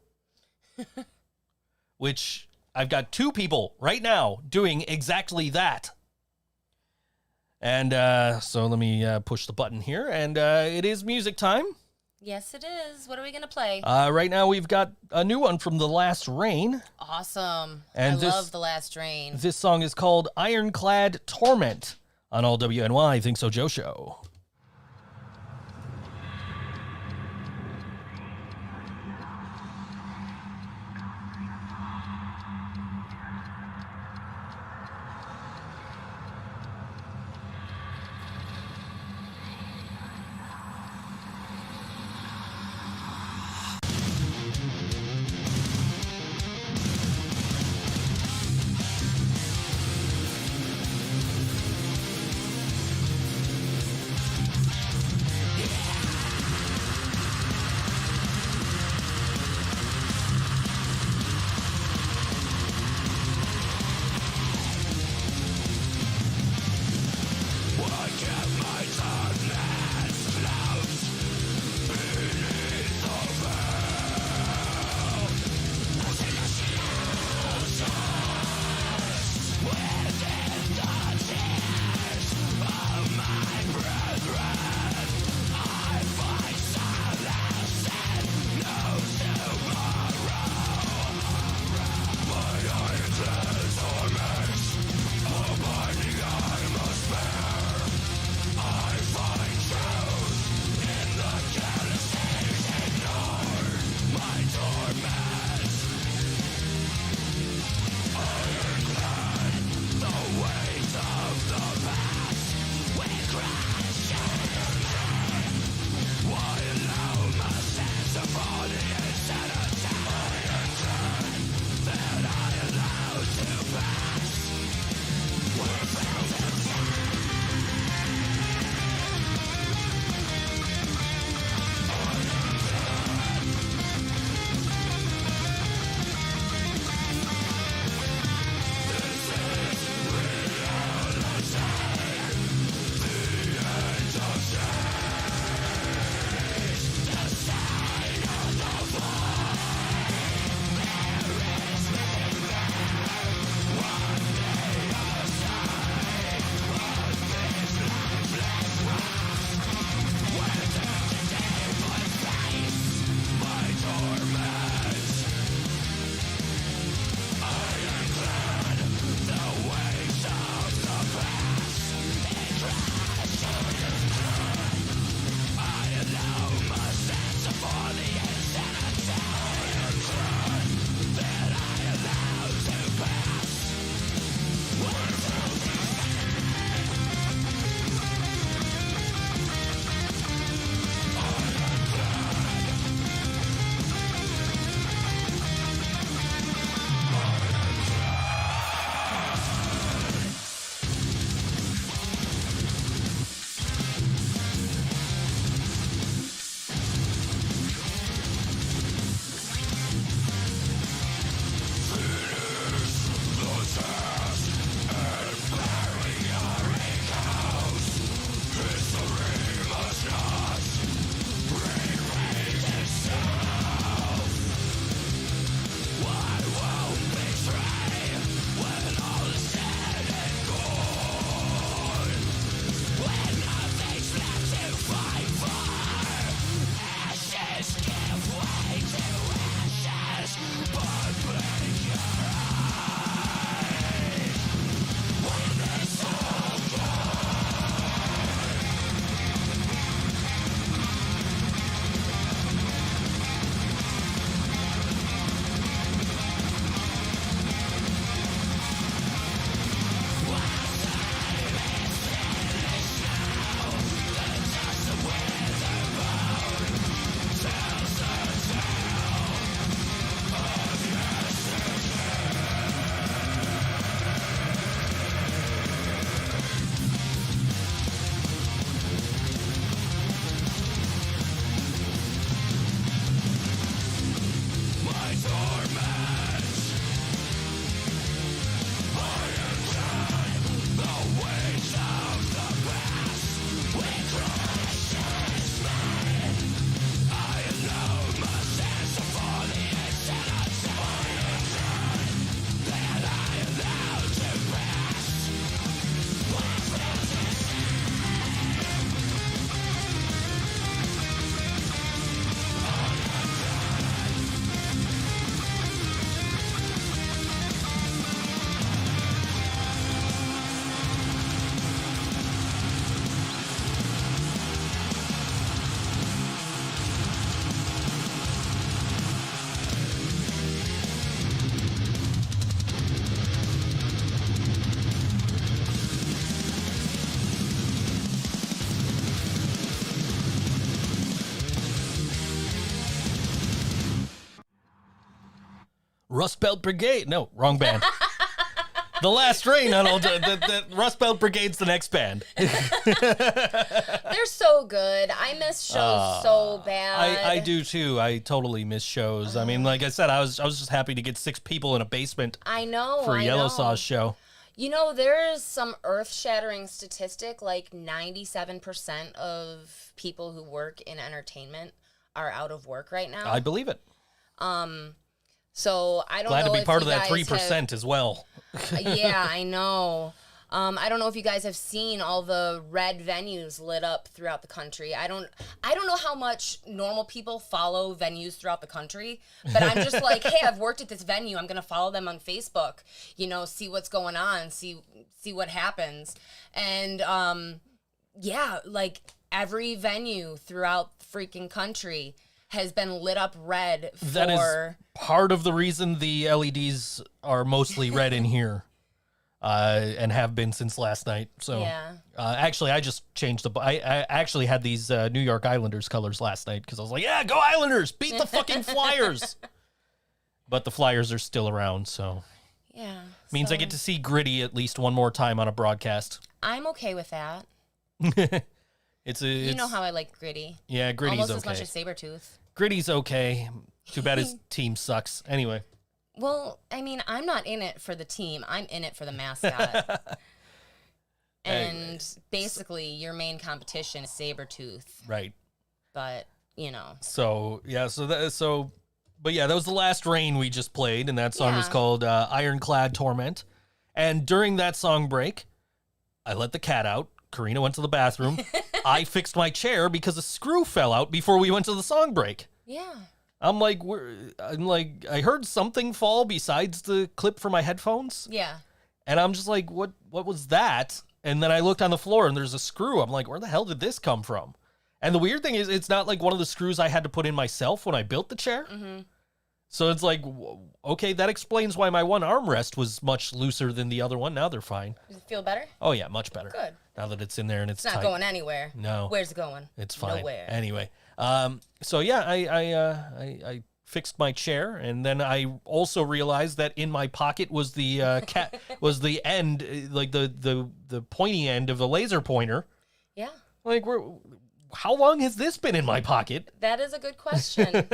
Speaker 2: Which I've got 2 people right now doing exactly that. And so let me push the button here. And it is music time.
Speaker 3: Yes, it is. What are we going to play?
Speaker 2: Right now we've got a new one from The Last Rain.
Speaker 3: Awesome.
Speaker 2: And
Speaker 3: I love The Last Rain.
Speaker 2: This song is called Ironclad Torment on all WNY ThinkSoJoE Show. Rust Belt Brigade. No, wrong band. The Last Rain on old. The Rust Belt Brigade's the next band.
Speaker 3: They're so good. I miss shows so bad.
Speaker 2: I do too. I totally miss shows. I mean, like I said, I was just happy to get 6 people in a basement.
Speaker 3: I know.
Speaker 2: For a Yellow Sauce show.
Speaker 3: You know, there's some earth-shattering statistic, like 97% of people who work in entertainment are out of work right now.
Speaker 2: I believe it.
Speaker 3: So I don't
Speaker 2: Glad
Speaker 3: know
Speaker 2: to be
Speaker 3: if
Speaker 2: part
Speaker 3: you
Speaker 2: of that
Speaker 3: guys
Speaker 2: 3% as well.
Speaker 3: Yeah, I know. I don't know if you guys have seen all the red venues lit up throughout the country. I don't know how much normal people follow venues throughout the country, but I'm just like, hey, I've worked at this venue. I'm gonna follow them on Facebook. You know, see what's going on, see what happens, and yeah, like every venue throughout the freaking country has been lit up red for...
Speaker 2: That is part of the reason the LEDs are mostly red in here, and have been since last night. So,
Speaker 3: yeah.
Speaker 2: Actually, I just changed I actually had these New York Islanders colors last night because I was like, yeah, go Islanders, beat the fucking Flyers. But the Flyers are still around, so...
Speaker 3: Yeah.
Speaker 2: Means I get to see Gritty at least one more time on a broadcast.
Speaker 3: I'm okay with that. You know how I like Gritty.
Speaker 2: Yeah, Gritty's
Speaker 3: almost
Speaker 2: okay.
Speaker 3: as much as Sabretooth.
Speaker 2: Gritty's okay. Too bad his team sucks. Anyway.
Speaker 3: Well, I mean, I'm not in it for the team. I'm in it for the mascot. And basically, your main competition is Sabretooth.
Speaker 2: Right.
Speaker 3: But, you know.
Speaker 2: So, yeah, but yeah, that was The Last Rain we just played, and that song was called Ironclad Torment. And during that song break, I let the cat out. Karina went to the bathroom. I fixed my chair because a screw fell out before we went to the song break.
Speaker 3: Yeah.
Speaker 2: I'm like, I heard something fall besides the clip for my headphones.
Speaker 3: Yeah.
Speaker 2: And I'm just like, what was that? And then I looked on the floor and there's a screw. I'm like, where the hell did this come from? And the weird thing is, it's not like one of the screws I had to put in myself when I built the chair. Mm-hmm. So it's like, okay, that explains why my one armrest was much looser than the other one. Now they're fine.
Speaker 3: Does it feel better?
Speaker 2: Oh, yeah, much better.
Speaker 3: Good.
Speaker 2: Now that it's in there and it's
Speaker 3: not
Speaker 2: tight.
Speaker 3: Going anywhere.
Speaker 2: No.
Speaker 3: Where's it going?
Speaker 2: It's fine.
Speaker 3: Nowhere.
Speaker 2: Anyway, so yeah, I fixed my chair, and then I also realized that in my pocket was the was the end, like the pointy end of the laser pointer.
Speaker 3: Yeah.
Speaker 2: Like, how long has this been in my pocket?
Speaker 3: That is a good question.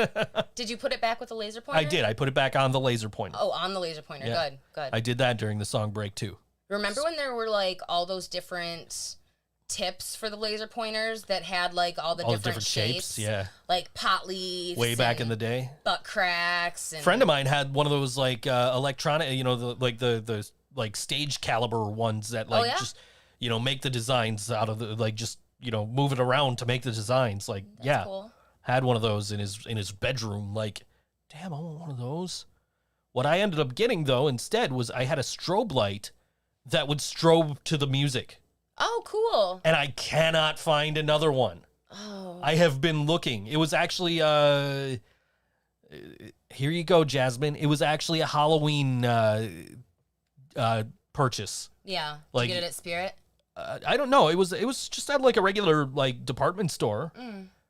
Speaker 3: Did you put it back with the laser pointer?
Speaker 2: I did. I put it back on the laser pointer.
Speaker 3: Oh, on the laser pointer.
Speaker 2: Yeah.
Speaker 3: Good.
Speaker 2: I did that during the song break too.
Speaker 3: Remember when there were like all those different tips for the laser pointers that had like all the different shapes?
Speaker 2: Yeah.
Speaker 3: Like pot leaves.
Speaker 2: Way back in the day.
Speaker 3: Butt cracks. And...
Speaker 2: A friend of mine had one of those like electronic, the like stage caliber ones that like just, make the designs out of the, like just, move it around to make the designs. Like,
Speaker 3: That's cool.
Speaker 2: Had one of those in his bedroom. Like, damn, I want one of those. What I ended up getting though instead was I had a strobe light that would strobe to the music.
Speaker 3: Oh, cool.
Speaker 2: And I cannot find another one.
Speaker 3: Oh.
Speaker 2: I have been looking. It was actually here you go, Jasmine. It was actually a Halloween purchase.
Speaker 3: Yeah. Did
Speaker 2: like,
Speaker 3: you get it at Spirit?
Speaker 2: I don't know. It was just at like a regular like department store.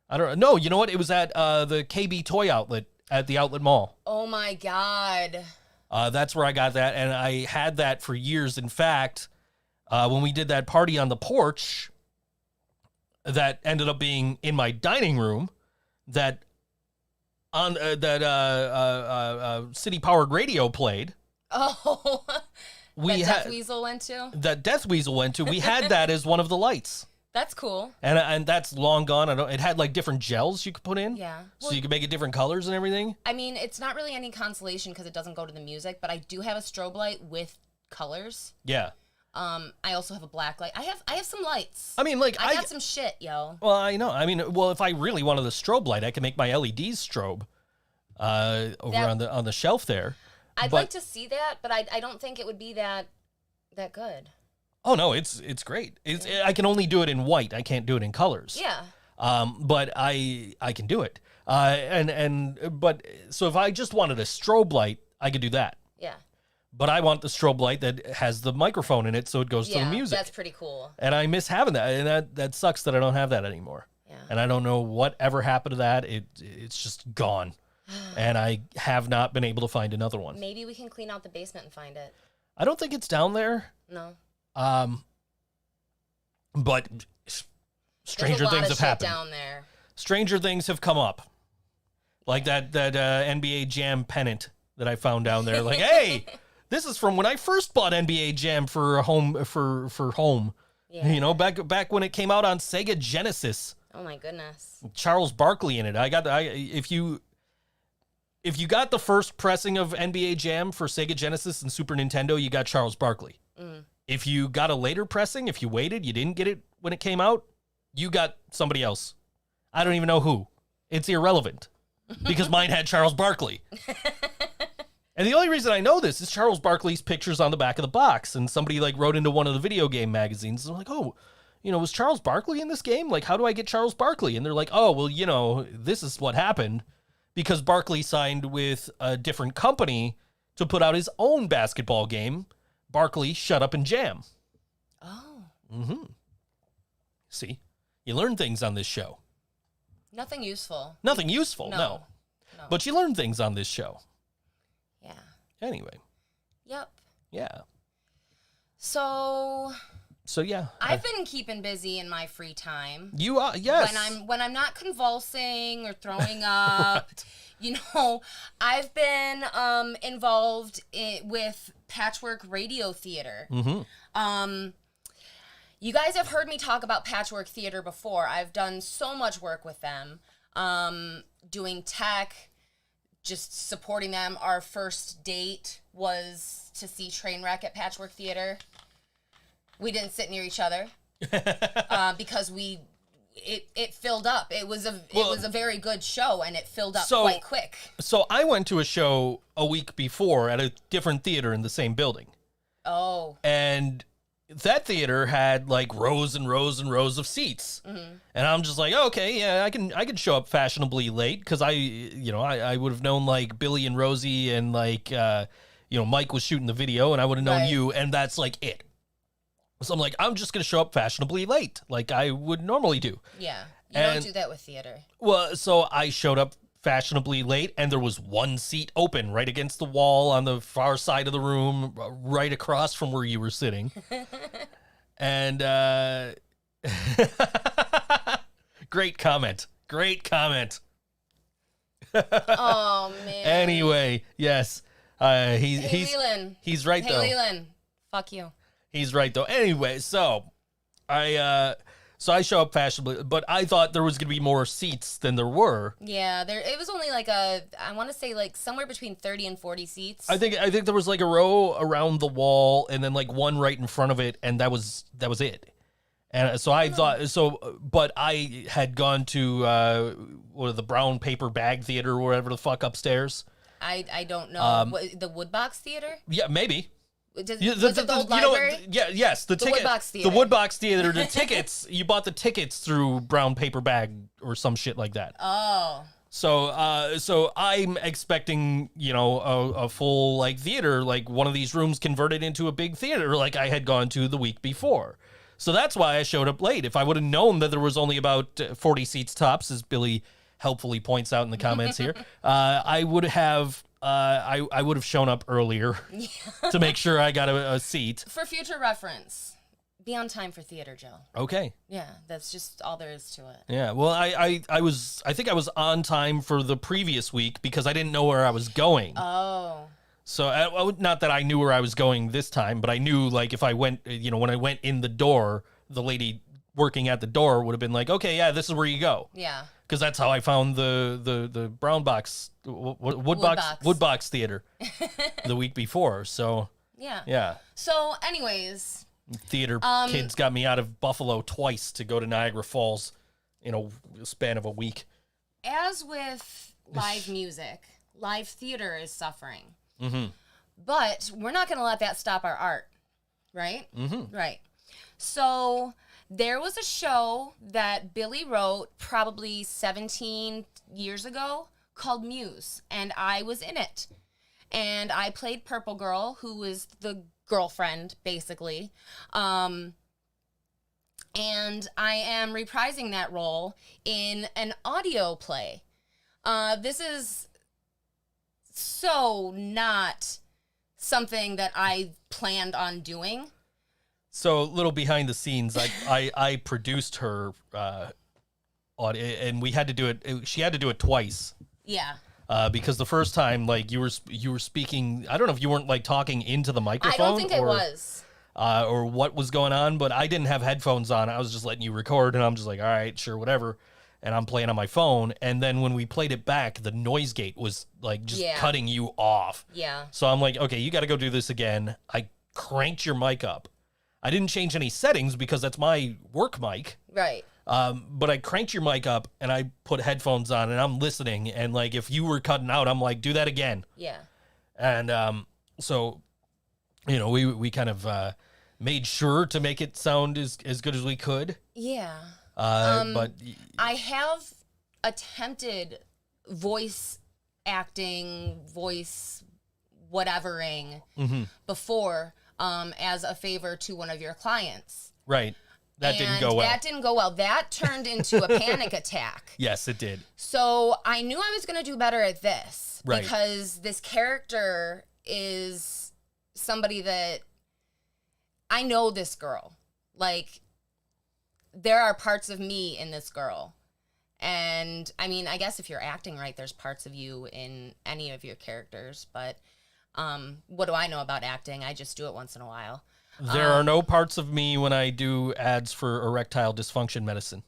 Speaker 2: I don't know. You know what? It was at the KB Toy Outlet at the Outlet Mall.
Speaker 3: Oh my God.
Speaker 2: That's where I got that, and I had that for years. In fact, when we did that party on the porch, that ended up being in my dining room, that on city powered radio played.
Speaker 3: Oh.
Speaker 2: That
Speaker 3: Death Weasel went to?
Speaker 2: That Death Weasel went to. We had that as one of the lights.
Speaker 3: That's cool.
Speaker 2: And that's long gone. It had like different gels you could put in.
Speaker 3: Yeah.
Speaker 2: So you could make it different colors and everything.
Speaker 3: I mean, it's not really any consolation because it doesn't go to the music, but I do have a strobe light with colors.
Speaker 2: Yeah.
Speaker 3: I also have a black light. I have some lights.
Speaker 2: I mean, like
Speaker 3: I got some shit, yo.
Speaker 2: Well, I know. I mean, if I really wanted the strobe light, I could make my LEDs strobe over on the shelf there.
Speaker 3: I'd like to see that, but I don't think it would be that good.
Speaker 2: Oh no, it's great. I can only do it in white. I can't do it in colors.
Speaker 3: Yeah.
Speaker 2: But I can do it. But so if I just wanted a strobe light, I could do that.
Speaker 3: Yeah.
Speaker 2: But I want the strobe light that has the microphone in it, so it goes to the music.
Speaker 3: That's pretty cool.
Speaker 2: And I miss having that, and that sucks that I don't have that anymore.
Speaker 3: Yeah.
Speaker 2: And I don't know what ever happened to that. It's just gone. and I have not been able to find another one.
Speaker 3: Maybe we can clean out the basement and find it.
Speaker 2: I don't think it's down there.
Speaker 3: No.
Speaker 2: But stranger things have happened.
Speaker 3: Down there.
Speaker 2: Stranger things have come up, like that NBA Jam pennant that I found down there. Like, hey, this is from when I first bought NBA Jam for home. Yeah. You know, back when it came out on Sega Genesis.
Speaker 3: Oh my goodness.
Speaker 2: Charles Barkley in it. If you got the first pressing of NBA Jam for Sega Genesis and Super Nintendo, you got Charles Barkley. If you got a later pressing, if you waited, you didn't get it when it came out, you got somebody else. I don't even know who. It's irrelevant because mine had Charles Barkley. And the only reason I know this is Charles Barkley's pictures on the back of the box. And somebody like wrote into one of the video game magazines. And they're like, oh, you know, was Charles Barkley in this game? Like, how do I get Charles Barkley? And they're like, oh, well, you know, this is what happened because Barkley signed with a different company to put out his own basketball game. Barkley, Shut Up and Jam.
Speaker 3: Oh.
Speaker 2: Mm-hmm. See, you learn things on this show.
Speaker 3: Nothing useful.
Speaker 2: Nothing useful, no. But you learn things on this show.
Speaker 3: Yeah.
Speaker 2: Anyway.
Speaker 3: Yep.
Speaker 2: Yeah.
Speaker 3: So
Speaker 2: yeah.
Speaker 3: I've been keeping busy in my free time.
Speaker 2: You are, yes.
Speaker 3: When I'm not convulsing or throwing up, you know, I've been involved with Patchwork Radio Theater.
Speaker 2: Mm-hmm.
Speaker 3: You guys have heard me talk about Patchwork Theater before. I've done so much work with them, doing tech, just supporting them. Our first date was to see Trainwreck at Patchwork Theater. We didn't sit near each other because it filled up. It was a very good show, and it filled up quite quick.
Speaker 2: So I went to a show a week before at a different theater in the same building.
Speaker 3: Oh.
Speaker 2: And that theater had like rows and rows and rows of seats. Mm-hmm. And I'm just like, okay, yeah, I can show up fashionably late because I would have known like Billy and Rosie and like Mike was shooting the video and I would have known you, and that's like it. So I'm like, I'm just going to show up fashionably late like I would normally do.
Speaker 3: Yeah. You don't do that with theater.
Speaker 2: Well, so I showed up fashionably late and there was one seat open right against the wall on the far side of the room, right across from where you were sitting. And great comment.
Speaker 3: Oh, man.
Speaker 2: Anyway, yes. He's right, though.
Speaker 3: Hey, Leland. Fuck you.
Speaker 2: He's right, though. Anyway, so I show up fashionably, but I thought there was going to be more seats than there were.
Speaker 3: Yeah, it was only like I want to say like somewhere between 30 and 40 seats.
Speaker 2: I think there was like a row around the wall and then like one right in front of it, and that was it. And so I thought but I had gone to the brown paper bag theater or whatever the fuck upstairs.
Speaker 3: I don't know. The Woodbox Theater?
Speaker 2: Yeah, maybe.
Speaker 3: Was it the old library?
Speaker 2: Yes, the ticket.
Speaker 3: Woodbox Theater.
Speaker 2: The Woodbox Theater. The tickets. You bought the tickets through brown paper bag or some shit like that.
Speaker 3: Oh.
Speaker 2: So I'm expecting a full like theater, like one of these rooms converted into a big theater, like I had gone to the week before. So that's why I showed up late. If I would have known that there was only about 40 seats tops, as Billy helpfully points out in the comments here, I would have. I would have shown up earlier to make sure I got a seat.
Speaker 3: For future reference, be on time for theater, Joe.
Speaker 2: Okay.
Speaker 3: Yeah, that's just all there is to it.
Speaker 2: Yeah, well, I think I was on time for the previous week because I didn't know where I was going.
Speaker 3: Oh.
Speaker 2: So, not that I knew where I was going this time, but I knew, like, if I went, when I went in the door, the lady working at the door would have been like, okay, yeah, this is where you go.
Speaker 3: Yeah.
Speaker 2: Because that's how I found the brown box, Woodbox Theater the week before. So yeah. So
Speaker 3: anyways,
Speaker 2: theater kids got me out of Buffalo twice to go to Niagara Falls in a span of a week.
Speaker 3: As with live music, live theater is suffering.
Speaker 2: Mm-hmm.
Speaker 3: But we're not going to let that stop our art, right?
Speaker 2: Mm-hmm.
Speaker 3: Right. So there was a show that Billy wrote probably 17 years ago called Muse, and I was in it. And I played Purple Girl, who was the girlfriend, basically. And I am reprising that role in an audio play. This is so not something that I planned on doing.
Speaker 2: So, little behind the scenes, I produced her audio, and we had to do it. She had to do it twice.
Speaker 3: Yeah.
Speaker 2: Because the first time, like you were speaking, I don't know if you weren't like talking into the microphone.
Speaker 3: I don't think I was.
Speaker 2: Or what was going on, but I didn't have headphones on. I was just letting you record, and I'm just like, all right, sure, whatever. And I'm playing on my phone. And then when we played it back, the noise gate was like just cutting you off.
Speaker 3: Yeah.
Speaker 2: So I'm like, okay, you got to go do this again. I cranked your mic up. I didn't change any settings because that's my work mic.
Speaker 3: Right.
Speaker 2: But I cranked your mic up and I put headphones on and I'm listening. And like, if you were cutting out, I'm like, do that again.
Speaker 3: Yeah.
Speaker 2: And so, you know, we kind of made sure to make it sound as good as we could.
Speaker 3: Yeah.
Speaker 2: But
Speaker 3: I have attempted voice acting, voice whatevering before as a favor to one of your clients.
Speaker 2: right. That didn't go well.
Speaker 3: That didn't go well. That turned into a panic attack.
Speaker 2: Yes, it did.
Speaker 3: So I knew I was going to do better at this.
Speaker 2: Right.
Speaker 3: Because this character is somebody that I know this girl. Like, there are parts of me in this girl. And I mean, I guess if you're acting right, there's parts of you in any of your characters. But what do I know about acting? I just do it once in a while.
Speaker 2: There are no parts of me when I do ads for erectile dysfunction medicine.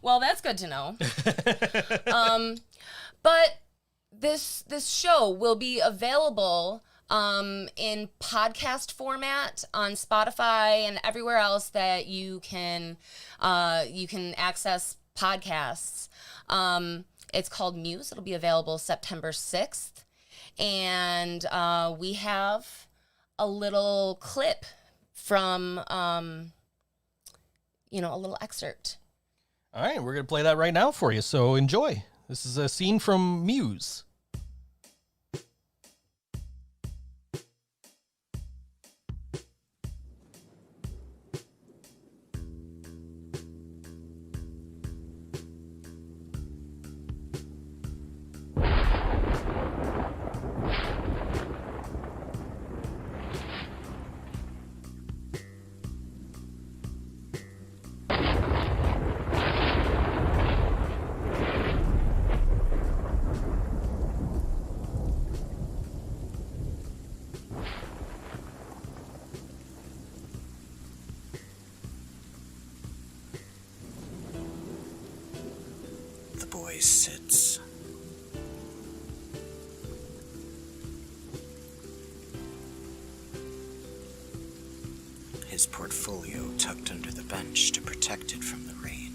Speaker 3: Well, that's good to know. But this show will be available in podcast format on Spotify and everywhere else that you can access podcasts. It's called Muse. It'll be available September 6th. And we have a little clip from, a little excerpt.
Speaker 2: All right, we're going to play that right now for you, so enjoy. This is a scene from Muse.
Speaker 5: Sits. His portfolio tucked under the bench to protect it from the rain.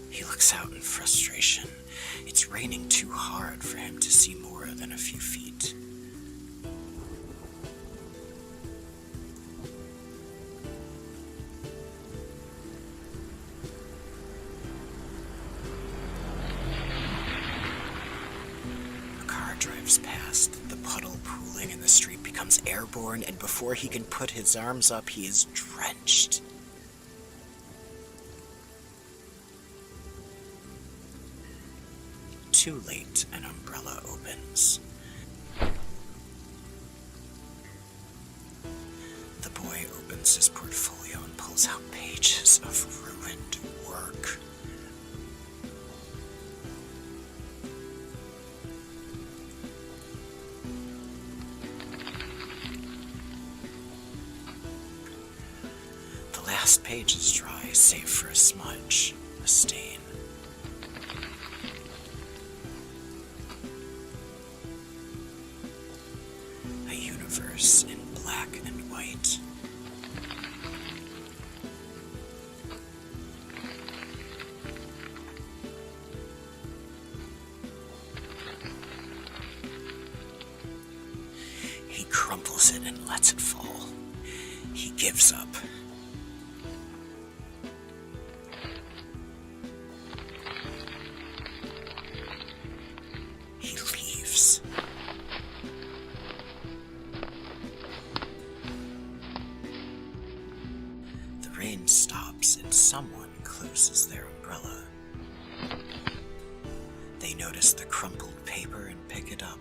Speaker 5: He looks out in frustration. It's raining too hard for him to see more than a few feet. Drives past, the puddle pooling in the street becomes airborne, and before he can put his arms up, he is drenched. Too late, an umbrella opens. The boy opens his portfolio and pulls out pages of ruined work. The last page is dry, save for a smudge, a stain. A universe in black and white. He crumples it and lets it fall. He gives up. He leaves. uses their umbrella. They notice the crumpled paper and pick it up.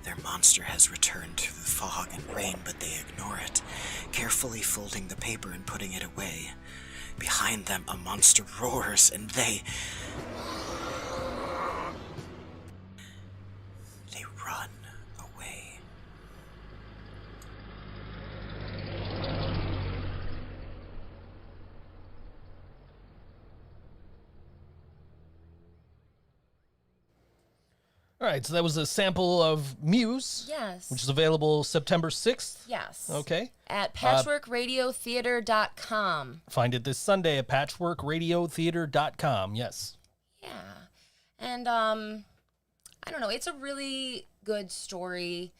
Speaker 5: Their monster has returned through the fog and rain, but they ignore it, carefully folding the paper and putting it away. Behind them, a monster roars, and they run away.
Speaker 2: All right, so that was a sample of Muse.
Speaker 3: Yes.
Speaker 2: Which is available September 6th.
Speaker 3: Yes.
Speaker 2: Okay.
Speaker 3: At patchworkradiotheater.com.
Speaker 2: Find it this Sunday at patchworkradiotheater.com. Yes.
Speaker 3: Yeah. And I don't know, it's a really good story.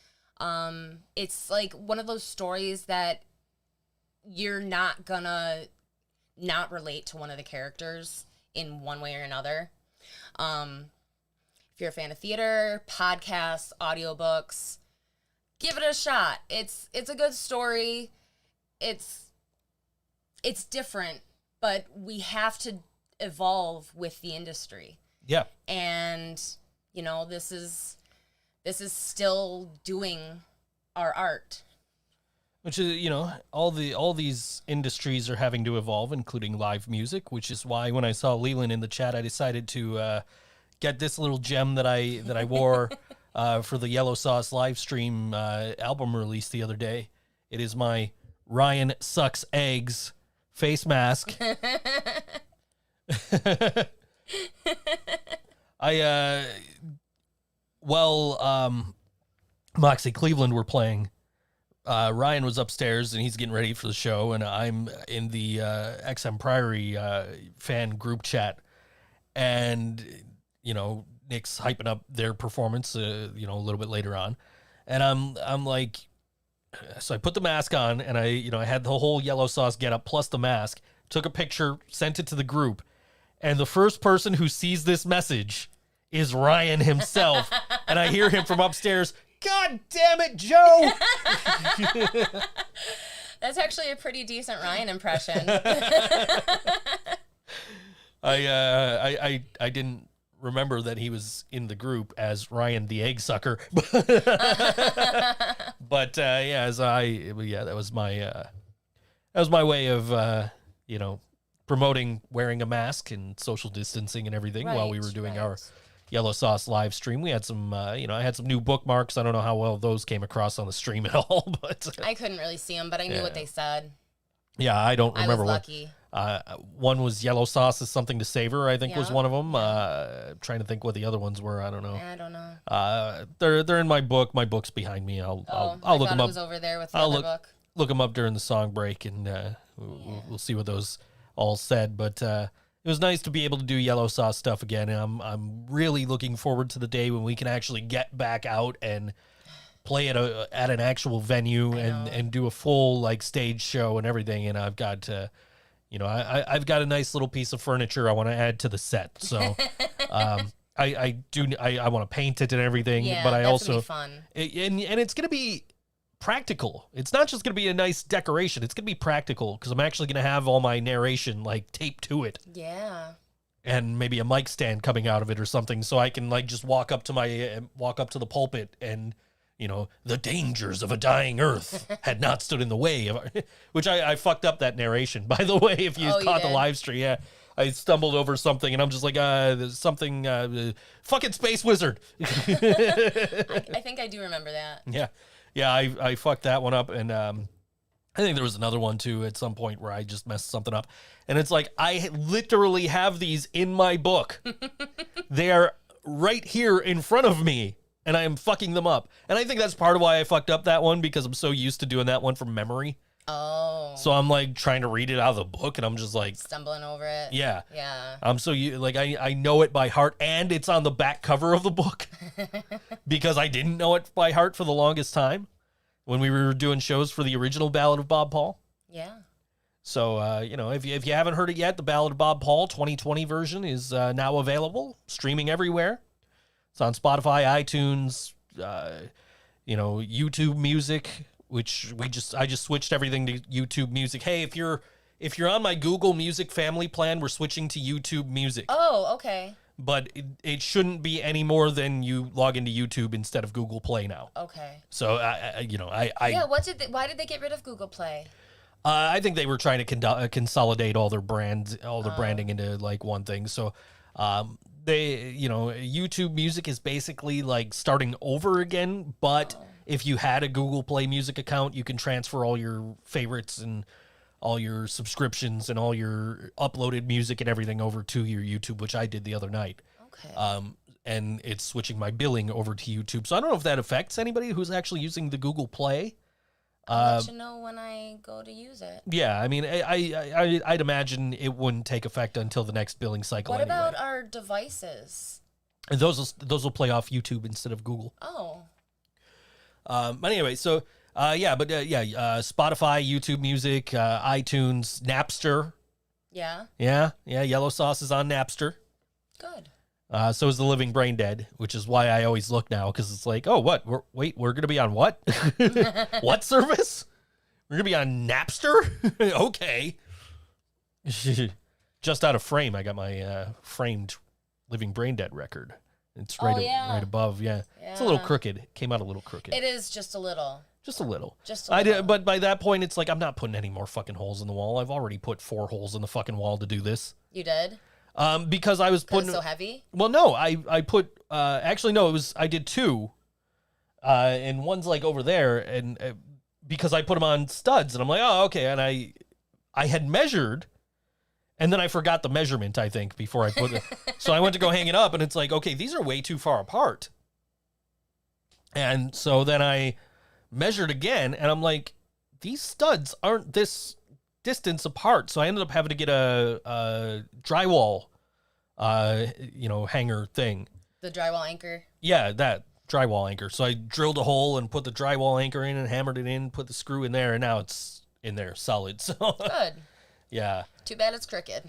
Speaker 3: It's like one of those stories that you're not gonna not relate to one of the characters in one way or another. If you're a fan of theater, podcasts, audiobooks, give it a shot. It's a good story. It's different, but we have to evolve with the industry.
Speaker 2: Yeah.
Speaker 3: And you know, this is still doing our art.
Speaker 2: Which is, you know, all these industries are having to evolve, including live music, which is why when I saw Leland in the chat, I decided to get this little gem that I wore for the Yellow Sauce live stream album release the other day. It is my Ryan Sucks Eggs face mask. Moxie Cleveland were playing, Ryan was upstairs and he's getting ready for the show, and I'm in the XM Priory fan group chat, and you know, Nick's hyping up their performance you know, a little bit later on, and I'm like, so I put the mask on, and I had the whole Yellow Sauce get up plus the mask, took a picture, sent it to the group, and the first person who sees this message is Ryan himself. And I hear him from upstairs, "God damn it, Joe!"
Speaker 3: That's actually a pretty decent Ryan impression.
Speaker 2: I didn't remember that he was in the group as Ryan the Egg Sucker. But that was my way of you know, promoting wearing a mask and social distancing and everything while we were doing our Yellow Sauce live stream. We had some, I had some new bookmarks. I don't know how well those came across on the stream at all, but
Speaker 3: I couldn't really see them, but I knew what they said.
Speaker 2: Yeah, I don't remember
Speaker 3: I was lucky.
Speaker 2: One was Yellow Sauce is something to savor, I think was one of them. Trying to think what the other ones were. I don't know.
Speaker 3: I don't know.
Speaker 2: They're in my book. My book's behind me. I'll look them up.
Speaker 3: It was over there with the other book.
Speaker 2: Look them up during the song break, and we'll see what those all said. But it was nice to be able to do Yellow Sauce stuff again. And I'm really looking forward to the day when we can actually get back out and play at an actual venue and do a full like stage show and everything. And I've got I've got a nice little piece of furniture I want to add to the set. So I want to paint it and everything.
Speaker 3: Yeah,
Speaker 2: but I
Speaker 3: that's
Speaker 2: also
Speaker 3: gonna be fun.
Speaker 2: And it's gonna be practical. It's not just going to be a nice decoration. It's going to be practical because I'm actually going to have all my narration like taped to it.
Speaker 3: Yeah.
Speaker 2: And maybe a mic stand coming out of it or something, so I can like just walk up to the pulpit and, you know, the dangers of a dying earth had not stood in the way of, which I fucked up that narration, by the way, if you caught the live stream. Yeah. I stumbled over something and I'm just like, there's something, fucking Space Wizard.
Speaker 3: I think I do remember that.
Speaker 2: Yeah. Yeah, I fucked that one up, and I think there was another one, too, at some point where I just messed something up. And it's like, I literally have these in my book. They are right here in front of me, and I am fucking them up. And I think that's part of why I fucked up that one, because I'm so used to doing that one from memory.
Speaker 3: Oh.
Speaker 2: So I'm, like, trying to read it out of the book, and I'm just, like...
Speaker 3: stumbling over it.
Speaker 2: Yeah.
Speaker 3: Yeah.
Speaker 2: I'm so, I know it by heart, and it's on the back cover of the book. Because I didn't know it by heart for the longest time when we were doing shows for the original Ballad of Bob Paul.
Speaker 3: Yeah.
Speaker 2: So, if you haven't heard it yet, the Ballad of Bob Paul 2020 version is now available, streaming everywhere. It's on Spotify, iTunes, YouTube Music, which I just switched everything to YouTube Music. Hey, if you're on my Google Music family plan, we're switching to YouTube Music.
Speaker 3: Oh, okay.
Speaker 2: But it shouldn't be any more than you log into YouTube instead of Google Play now.
Speaker 3: Okay.
Speaker 2: So
Speaker 3: Why did they get rid of Google Play?
Speaker 2: I think they were trying to consolidate all their branding into like one thing. So, YouTube Music is basically like starting over again. But if you had a Google Play Music account, you can transfer all your favorites and all your subscriptions and all your uploaded music and everything over to your YouTube, which I did the other night.
Speaker 3: Okay.
Speaker 2: And it's switching my billing over to YouTube. So I don't know if that affects anybody who's actually using the Google Play.
Speaker 3: I'll let you know when I go to use it.
Speaker 2: Yeah, I mean, I'd imagine it wouldn't take effect until the next billing cycle.
Speaker 3: What
Speaker 2: anyway.
Speaker 3: about our devices?
Speaker 2: And those will play off YouTube instead of Google.
Speaker 3: Oh.
Speaker 2: But anyway, so Spotify, YouTube Music, iTunes, Napster.
Speaker 3: Yeah.
Speaker 2: Yeah, Yellow Sauce is on Napster.
Speaker 3: Good.
Speaker 2: So is The Living Brain Dead, which is why I always look now, because it's like, oh, what? We're going to be on what? What service? We're going to be on Napster? Okay. Just out of frame, I got my framed Living Brain Dead record. It's right above, yeah. It's a little crooked. It came out a little crooked.
Speaker 3: It is just a little.
Speaker 2: Just a little.
Speaker 3: Just a little.
Speaker 2: But by that point, it's like, I'm not putting any more fucking holes in the wall. I've already put 4 holes in the fucking wall to do this.
Speaker 3: You did?
Speaker 2: Because I was putting...
Speaker 3: It's so heavy?
Speaker 2: Well, no, I put... actually, no, I did 2. And one's like over there, and because I put them on studs, and I'm like, oh, okay. And I had measured, and then I forgot the measurement, I think, before I put it. So I went to go hang it up, and it's like, okay, these are way too far apart. And so then I measured again, and I'm like, these studs aren't this distance apart. So I ended up having to get a drywall, hanger thing.
Speaker 3: The drywall anchor?
Speaker 2: Yeah, that drywall anchor. So I drilled a hole and put the drywall anchor in and hammered it in, put the screw in there, and now it's in there solid. So
Speaker 3: good.
Speaker 2: Yeah.
Speaker 3: Too bad it's crooked.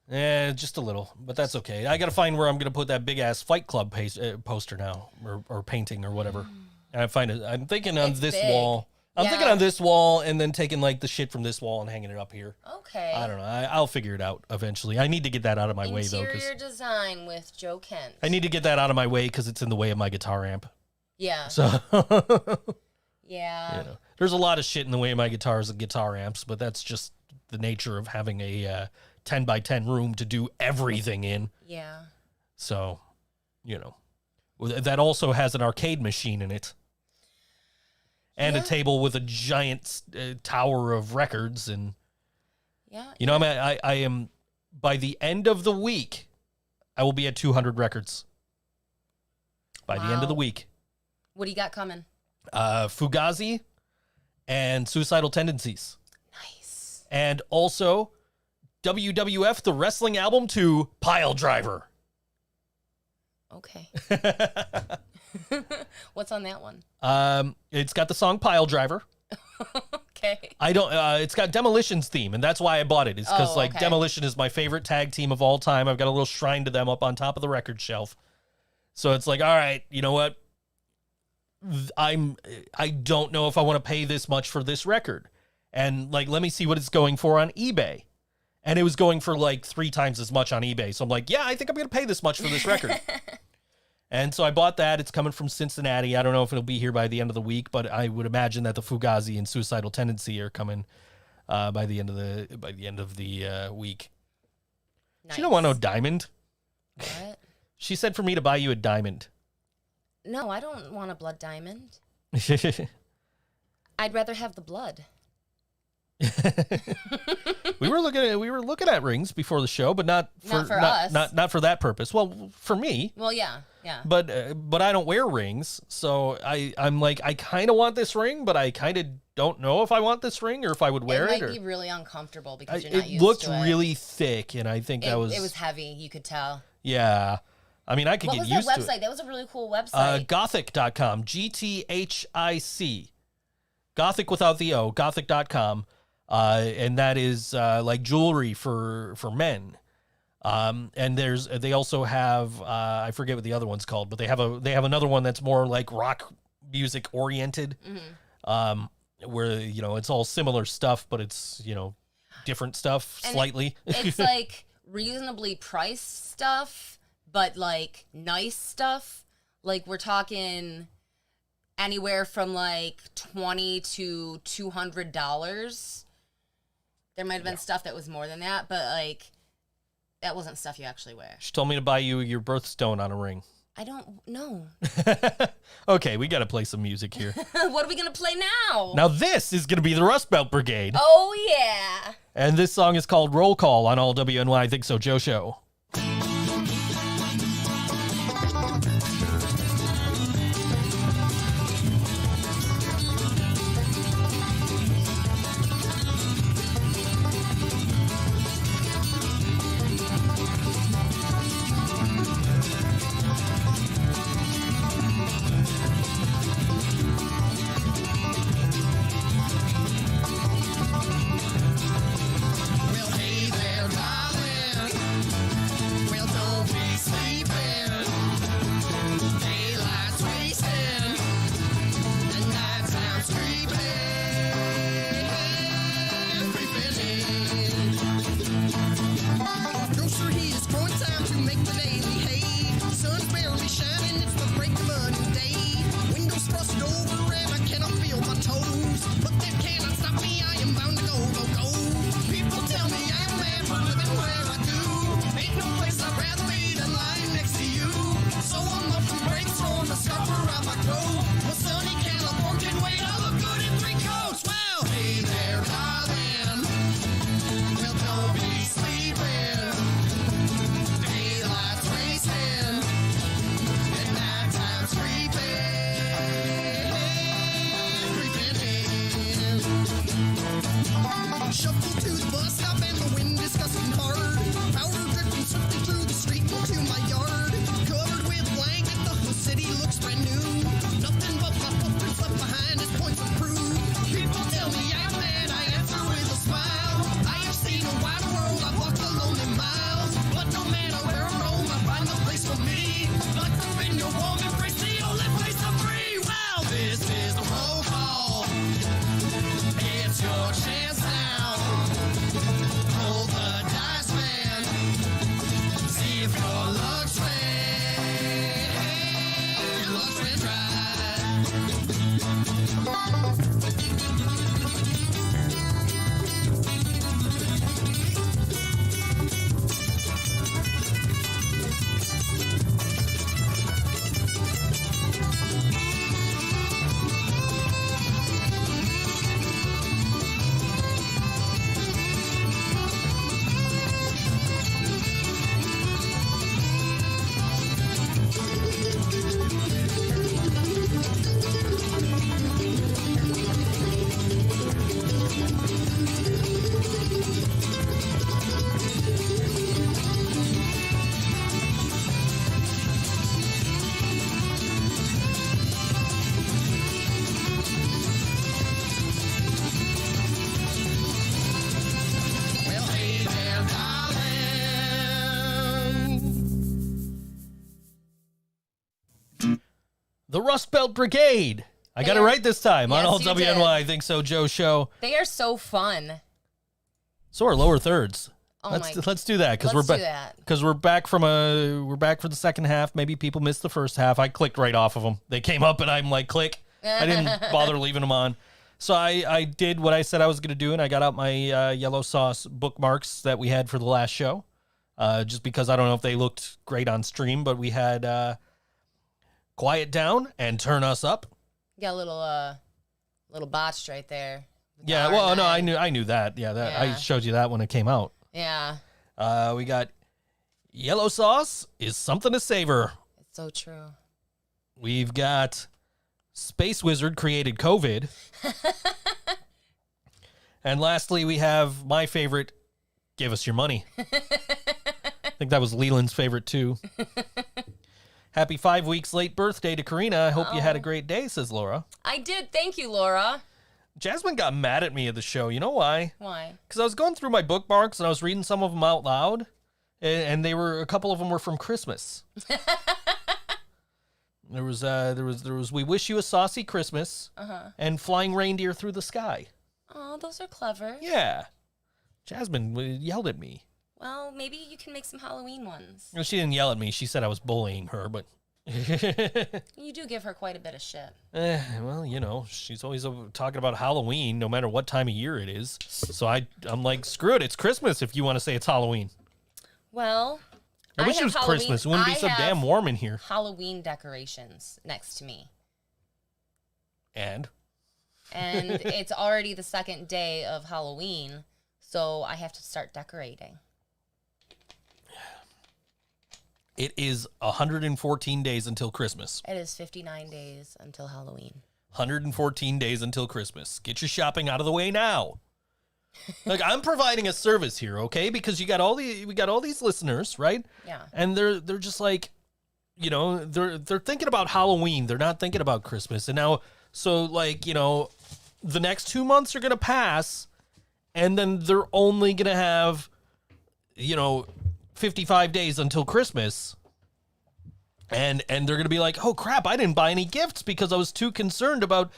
Speaker 2: Just a little, but that's okay. I got to find where I'm going to put that big ass Fight Club poster now, or painting or whatever. And I'm thinking on this wall. I'm thinking on this wall, and then taking like the shit from this wall and hanging it up here.
Speaker 3: Okay.
Speaker 2: I don't know. I'll figure it out eventually. I need to get that out of my way though.
Speaker 3: Interior design with Joe Kent.
Speaker 2: I need to get that out of my way because it's in the way of my guitar amp.
Speaker 3: Yeah.
Speaker 2: So.
Speaker 3: Yeah.
Speaker 2: There's a lot of shit in the way of my guitars and guitar amps, but that's just the nature of having a 10 by 10 room to do everything in.
Speaker 3: Yeah.
Speaker 2: So, that also has an arcade machine in it. And a table with a giant tower of records. And, I am, by the end of the week, I will be at 200 records. By the end of the week.
Speaker 3: What do you got coming?
Speaker 2: Fugazi and Suicidal Tendencies.
Speaker 3: Nice.
Speaker 2: And also WWF, the Wrestling Album 2, Pile Driver.
Speaker 3: Okay. What's on that one?
Speaker 2: It's got the song Pile Driver.
Speaker 3: Okay.
Speaker 2: It's got Demolition's theme, and that's why I bought it. It's because Demolition is my favorite tag team of all time. I've got a little shrine to them up on top of the record shelf. So it's like, all right, you know what? I don't know if I want to pay this much for this record. And like, let me see what it's going for on eBay. And it was going for like 3 times as much on eBay. So I'm like, yeah, I think I'm going to pay this much for this record. And so I bought that. It's coming from Cincinnati. I don't know if it'll be here by the end of the week, but I would imagine that the Fugazi and Suicidal Tendency are coming by the end of the week.
Speaker 3: Nice.
Speaker 2: She don't want no diamond.
Speaker 3: What?
Speaker 2: She said for me to buy you a diamond.
Speaker 3: No, I don't want a blood diamond. I'd rather have the blood.
Speaker 2: we were looking at rings before the show, but not for us. Not for that purpose. Well, for me.
Speaker 3: Well, yeah.
Speaker 2: But I don't wear rings, so I'm like, I kind of want this ring, but I kind of don't know if I want this ring or if I would wear it.
Speaker 3: It might be really uncomfortable because you're not used to it.
Speaker 2: It looked really thick, and I think it was
Speaker 3: heavy. You could tell.
Speaker 2: Yeah. I mean, I could get used to it.
Speaker 3: What was that website? That was a really cool website.
Speaker 2: Gothic.com. GTHIC. Gothic without the O. Gothic.com. and that is like jewelry for men. And they also have I forget what the other one's called, but they have another one that's more like rock music oriented, where it's all similar stuff, but it's different stuff
Speaker 3: And
Speaker 2: slightly.
Speaker 3: It's like reasonably priced stuff, but like nice stuff. Like we're talking anywhere from like $20 to $200. There might have been stuff that was more than that, but like that wasn't stuff you actually wear.
Speaker 2: She told me to buy you your birthstone on a ring.
Speaker 3: I don't know.
Speaker 2: Okay, we got to play some music here.
Speaker 3: What are we gonna play now?
Speaker 2: Now this is going to be the Rust Belt Brigade.
Speaker 3: Oh yeah.
Speaker 2: And this song is called Roll Call on all WNY Think So Joe Show.
Speaker 6: Well, hey there, darling. Well, don't be sleeping. Daylight's wasting, and night time's creeping in. Grocer, it's going time to make the daily hay. Sun's barely shining, it's the break of a new day. Windows frosted over and I cannot feel my toes, but that cannot stop me. I am bound to go, go, go. People tell me I'm mad for living where I do. Ain't no place I'd rather be than lying next to you. So I'm up to breaks on the scarper around my coat. Well, sunny California, wait, I look good in 3 coats. Well, hey there, darling. Well, don't be sleeping. Daylight's racing, and night time's creeping in. Shuffle to the bus stop and the wind is gusting hard. Powder drifting swiftly through the street into my yard. Covered with blanket, the whole city looks brand new. Nothing but my footprints left behind as points of proof. People tell me I'm mad, I answer with a smile. I have seen a wide world, I've walked a lonely miles. But no matter where I roam, I find a place for me. Like the in your warm embrace, the only place I'm free. Well, this is the roll call. It's your chance now. Roll the dice, man. See if your luck's been Well, hey there, darling.
Speaker 2: The Rust Belt Brigade. I got it right this time on
Speaker 3: Yes,
Speaker 2: all
Speaker 3: you
Speaker 2: WNY Think So Joe Show.
Speaker 3: They are so fun.
Speaker 2: So are lower thirds.
Speaker 3: Oh
Speaker 2: Let's do that because
Speaker 3: Let's
Speaker 2: we're
Speaker 3: do that.
Speaker 2: because we're back for the second half. Maybe people missed the first half. I clicked right off of them. They came up and I'm like, click. I didn't bother leaving them on. So I did what I said I was going to do, and I got out my yellow sauce bookmarks that we had for the last show. Just because I don't know if they looked great on stream, but we had Quiet Down and Turn Us Up.
Speaker 3: You got a little botched right there. with the
Speaker 2: Yeah, well, no,
Speaker 3: R9.
Speaker 2: I knew that. Yeah, I
Speaker 3: Yeah.
Speaker 2: showed you that when it came out.
Speaker 3: Yeah,
Speaker 2: We got Yellow Sauce is Something to Savor.
Speaker 3: it's so true.
Speaker 2: We've got Space Wizard created COVID. And lastly, we have my favorite, Give Us Your Money. I think that was Leland's favorite too. Happy 5 weeks late birthday to Karina. I hope you had a great day, says Laura.
Speaker 3: I did. Thank you, Laura.
Speaker 2: Jasmine got mad at me at the show. You know why?
Speaker 3: Why?
Speaker 2: Because I was going through my bookmarks and I was reading some of them out loud, and they were a couple of them were from Christmas. There was "We Wish You a Saucy Christmas" and "Flying Reindeer Through the Sky."
Speaker 3: Oh, those are clever.
Speaker 2: Yeah, Jasmine yelled at me.
Speaker 3: Well, maybe you can make some Halloween ones.
Speaker 2: Well, she didn't yell at me. She said I was bullying her, but.
Speaker 3: You do give her quite a bit of shit.
Speaker 2: Well, you know, she's always talking about Halloween, no matter what time of year it is. So I'm like, screw it, it's Christmas if you want to say it's Halloween.
Speaker 3: Well,
Speaker 2: I wish it was Christmas. It wouldn't be so damn warm in here.
Speaker 3: Halloween decorations next to me.
Speaker 2: And
Speaker 3: It's already the second day of Halloween, so I have to start decorating.
Speaker 2: it is 114 days until Christmas.
Speaker 3: It is 59 days until Halloween.
Speaker 2: 114 days until Christmas. Get your shopping out of the way now. Like, I'm providing a service here, okay? Because we got all these listeners, right?
Speaker 3: Yeah.
Speaker 2: And they're just like, you know, they're thinking about Halloween. They're not thinking about Christmas. And now, so like, you know, the next 2 months are gonna pass, and then they're only gonna have, you know, 55 days until Christmas. And they're going to be like, "Oh crap, I didn't buy any gifts because I was too concerned about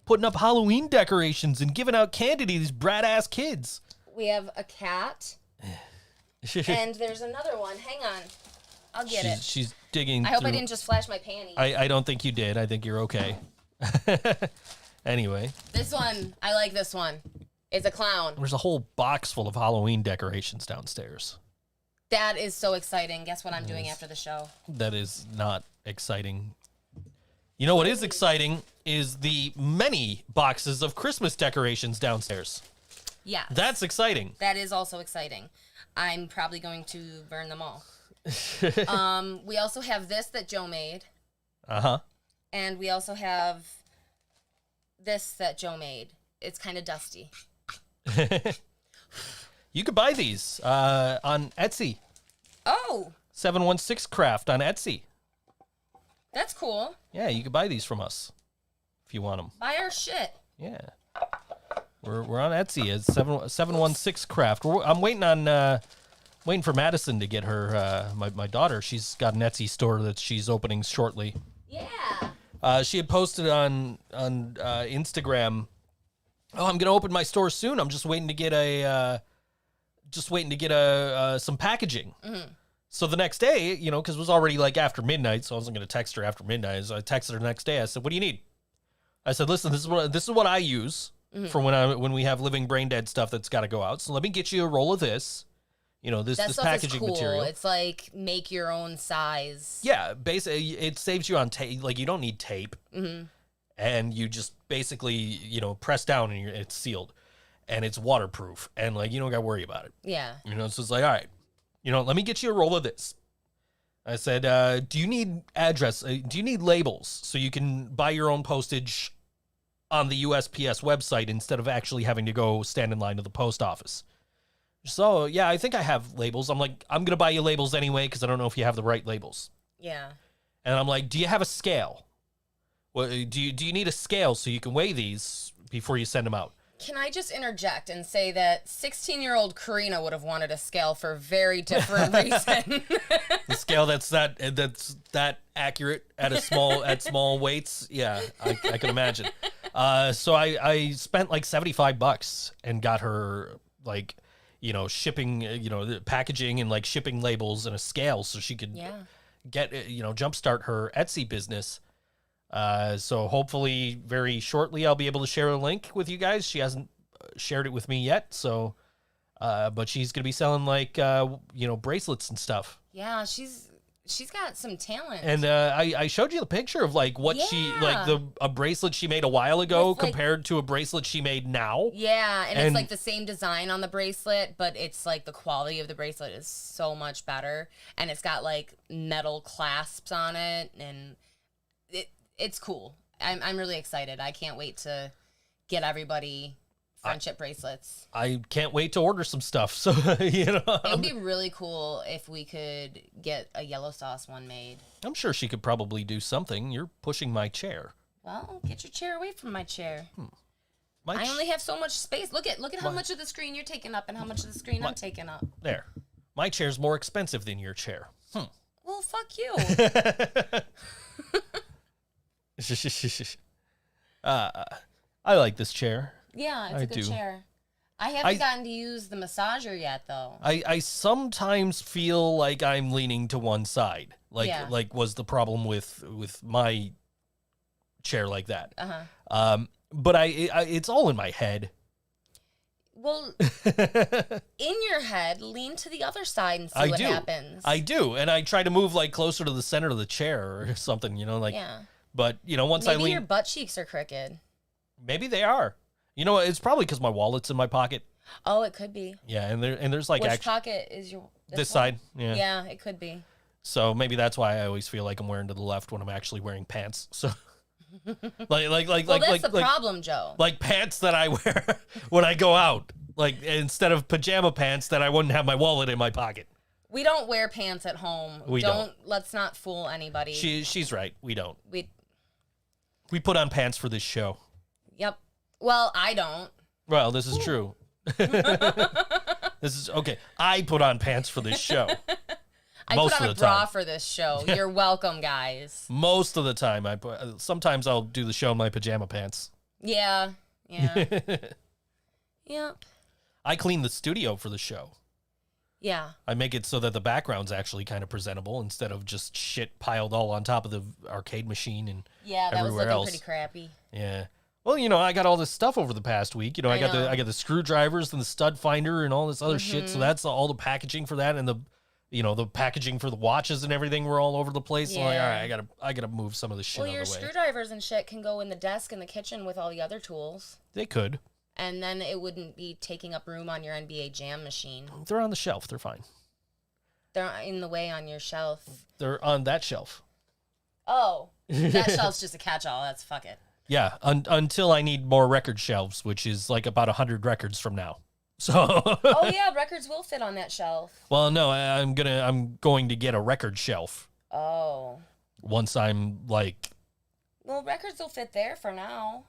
Speaker 2: putting up Halloween decorations and giving out candy to these brat-ass kids."
Speaker 3: We have a cat. And there's another one. Hang on. I'll get it.
Speaker 2: She's digging
Speaker 3: I hope I
Speaker 2: through-
Speaker 3: didn't just flash my panties.
Speaker 2: I don't think you did. I think you're okay. Anyway,
Speaker 3: This one. I like this one. It's a clown.
Speaker 2: there's a whole box full of Halloween decorations downstairs.
Speaker 3: That is so exciting. Guess what I'm doing after the show?
Speaker 2: That is not exciting. You know what is exciting is the many boxes of Christmas decorations downstairs.
Speaker 3: Yeah.
Speaker 2: That's exciting.
Speaker 3: That is also exciting. I'm probably going to burn them all. We also have this that Joe made.
Speaker 2: Uh-huh.
Speaker 3: And we also have this that Joe made. It's kind of dusty.
Speaker 2: You could buy these on Etsy.
Speaker 3: Oh,
Speaker 2: 716 Craft on Etsy.
Speaker 3: that's cool.
Speaker 2: Yeah, you could buy these from us if you want them.
Speaker 3: Buy our shit.
Speaker 2: Yeah. We're on Etsy. It's 716 Craft. I'm waiting for Madison to get her my daughter. She's got an Etsy store that she's opening shortly.
Speaker 3: Yeah.
Speaker 2: She had posted on Instagram, "Oh, I'm gonna open my store soon. I'm just waiting to get some packaging."
Speaker 3: Mm-hmm.
Speaker 2: So the next day, you know, because it was already like after midnight, so I wasn't gonna text her after midnight. So I texted her the next day. I said, "What do you need?" I said, "Listen, this is what I use for when we have living brain dead stuff that's got to go out. So let me get you a roll of this. You know, this
Speaker 3: That stuff
Speaker 2: packaging
Speaker 3: is cool.
Speaker 2: material.
Speaker 3: It's like make your own size.
Speaker 2: Yeah, basically, it saves you on tape. Like, you don't need tape, and you just basically, you know, press down and it's sealed, and it's waterproof, and like you don't got to worry about it.
Speaker 3: Yeah.
Speaker 2: You know, so it's like, all right, you know, let me get you a roll of this. I said, do you need address? Do you need labels so you can buy your own postage on the USPS website instead of actually having to go stand in line to the post office? So, yeah, I think I have labels. I'm like, I'm going to buy you labels anyway because I don't know if you have the right labels.
Speaker 3: Yeah.
Speaker 2: And I'm like, do you have a scale? Well, do you need a scale so you can weigh these before you send them out?
Speaker 3: Can I just interject and say that 16-year-old Karina would have wanted a scale for a very different reason.
Speaker 2: The scale that's that accurate at small weights. Yeah, I can imagine. So I spent like $75 and got her like, you know, shipping, you know, the packaging and like shipping labels and a scale so she could get, you know, jumpstart her Etsy business. So hopefully very shortly I'll be able to share a link with you guys. She hasn't shared it with me yet. So, but she's going to be selling like, you know, bracelets and stuff.
Speaker 3: Yeah, she's got some talent.
Speaker 2: And I showed you the picture of like what she like a bracelet she made a while ago
Speaker 3: With, like,
Speaker 2: compared to a bracelet she made now.
Speaker 3: Yeah, and
Speaker 2: And-
Speaker 3: it's like the same design on the bracelet, but it's like the quality of the bracelet is so much better, and it's got like metal clasps on it, and it's cool. I'm really excited. I can't wait to get everybody friendship bracelets.
Speaker 2: I can't wait to order some stuff. So, you know,
Speaker 3: It would be really cool if we could get a yellow sauce one made.
Speaker 2: I'm sure she could probably do something. You're pushing my chair.
Speaker 3: Well, get your chair away from my chair.
Speaker 2: My
Speaker 3: I only have so much space. Look at how much of the screen you're taking up and how much of the screen I'm taking up.
Speaker 2: There. My chair's more expensive than your chair.
Speaker 3: Well, fuck you.
Speaker 2: I like this chair.
Speaker 3: Yeah, it's
Speaker 2: I
Speaker 3: a good
Speaker 2: do.
Speaker 3: chair. I haven't gotten to use the massager yet, though.
Speaker 2: I sometimes feel like I'm leaning to one side.
Speaker 3: Yeah.
Speaker 2: Like was the problem with my chair like that. But it's all in my head.
Speaker 3: Well, in your head, lean to the other side and see what happens.
Speaker 2: I do, and I try to move like closer to the center of the chair or something, like.
Speaker 3: Yeah.
Speaker 2: But once
Speaker 3: Maybe
Speaker 2: I lean,
Speaker 3: your butt cheeks are crooked.
Speaker 2: maybe they are. It's probably because my wallet's in my pocket.
Speaker 3: Oh, it could be.
Speaker 2: Yeah, and there's like
Speaker 3: Which pocket is your
Speaker 2: this
Speaker 3: one?
Speaker 2: side. Yeah.
Speaker 3: Yeah, it could be.
Speaker 2: So maybe that's why I always feel like I'm wearing to the left when I'm actually wearing pants. So like
Speaker 3: Well, that's the problem, Joe.
Speaker 2: like pants that I wear when I go out. Like instead of pajama pants that I wouldn't have my wallet in my pocket.
Speaker 3: We don't wear pants at home.
Speaker 2: We don't.
Speaker 3: Let's not fool anybody.
Speaker 2: She's right. We don't.
Speaker 3: We
Speaker 2: put on pants for this show.
Speaker 3: Yep. Well, I don't.
Speaker 2: Well, this is true. This is okay. I put on pants for this show.
Speaker 3: I
Speaker 2: Most
Speaker 3: put on
Speaker 2: of
Speaker 3: a
Speaker 2: the
Speaker 3: bra
Speaker 2: time.
Speaker 3: for this show. You're welcome, guys.
Speaker 2: Most of the time, sometimes I'll do the show in my pajama pants.
Speaker 3: Yeah. Yeah. Yep.
Speaker 2: I clean the studio for the show.
Speaker 3: Yeah.
Speaker 2: I make it so that the background's actually kind of presentable instead of just shit piled all on top of the arcade machine and
Speaker 3: Yeah, that was
Speaker 2: everywhere
Speaker 3: looking
Speaker 2: else.
Speaker 3: pretty crappy.
Speaker 2: Yeah. Well, I got all this stuff over the past week. I got the screwdrivers and the stud finder and all this other shit. So that's all the packaging for that, and the packaging for the watches and everything were all over the place. So I'm like, all right, I gotta move some of this shit
Speaker 3: Well,
Speaker 2: out
Speaker 3: your
Speaker 2: of the way.
Speaker 3: screwdrivers and shit can go in the desk in the kitchen with all the other tools.
Speaker 2: They could.
Speaker 3: And then it wouldn't be taking up room on your NBA Jam machine.
Speaker 2: They're on the shelf. They're fine.
Speaker 3: They're in the way on your shelf.
Speaker 2: They're on that shelf.
Speaker 3: Oh, that shelf's just a catch-all. That's fuck it.
Speaker 2: Yeah, until I need more record shelves, which is like about 100 records from now. So.
Speaker 3: Oh yeah, records will fit on that shelf.
Speaker 2: Well, no, I'm going to get a record shelf
Speaker 3: Oh.
Speaker 2: once I'm like.
Speaker 3: Well, records will fit there for now.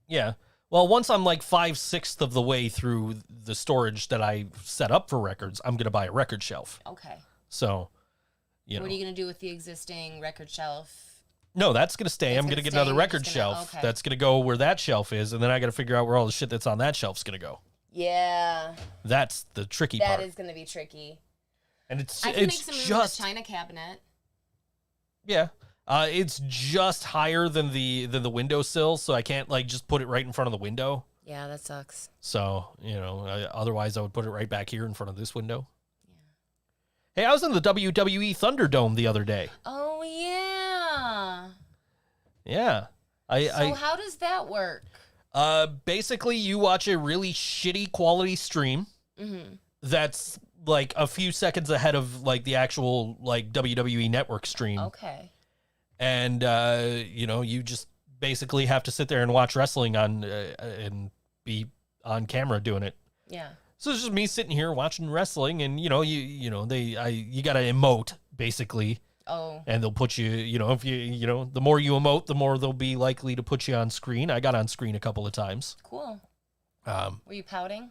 Speaker 2: Yeah. Well, once I'm like 5/6 of the way through the storage that I set up for records, I'm going to buy a record shelf.
Speaker 3: Okay.
Speaker 2: So,
Speaker 3: What are you going to do with the existing record shelf?
Speaker 2: No, that's going to stay.
Speaker 3: It's
Speaker 2: I'm going to
Speaker 3: gonna
Speaker 2: get
Speaker 3: stay,
Speaker 2: another
Speaker 3: you're
Speaker 2: record
Speaker 3: just gonna-
Speaker 2: shelf.
Speaker 3: okay.
Speaker 2: That's going to go where that shelf is, and then I got to figure out where all the shit that's on that shelf's going to go.
Speaker 3: Yeah.
Speaker 2: That's the tricky part.
Speaker 3: That is going to be tricky.
Speaker 2: And it's
Speaker 3: I can make
Speaker 2: it's
Speaker 3: some room
Speaker 2: just
Speaker 3: in the china cabinet.
Speaker 2: yeah. It's just higher than the windowsill, so I can't like just put it right in front of the window.
Speaker 3: Yeah, that sucks.
Speaker 2: So, otherwise I would put it right back here in front of this window. Yeah. Hey, I was in the WWE Thunderdome the other day.
Speaker 3: Oh, yeah.
Speaker 2: Yeah.
Speaker 3: So how does that work?
Speaker 2: Basically you watch a really shitty quality stream that's like a few seconds ahead of like the actual like WWE Network stream.
Speaker 3: Okay.
Speaker 2: And you just basically have to sit there and watch wrestling on and be on camera doing it.
Speaker 3: Yeah.
Speaker 2: So it's just me sitting here watching wrestling, and you gotta emote basically,
Speaker 3: Oh.
Speaker 2: and they'll put you, if the more you emote, the more they'll be likely to put you on screen. I got on screen a couple of times.
Speaker 3: Cool. Were you pouting?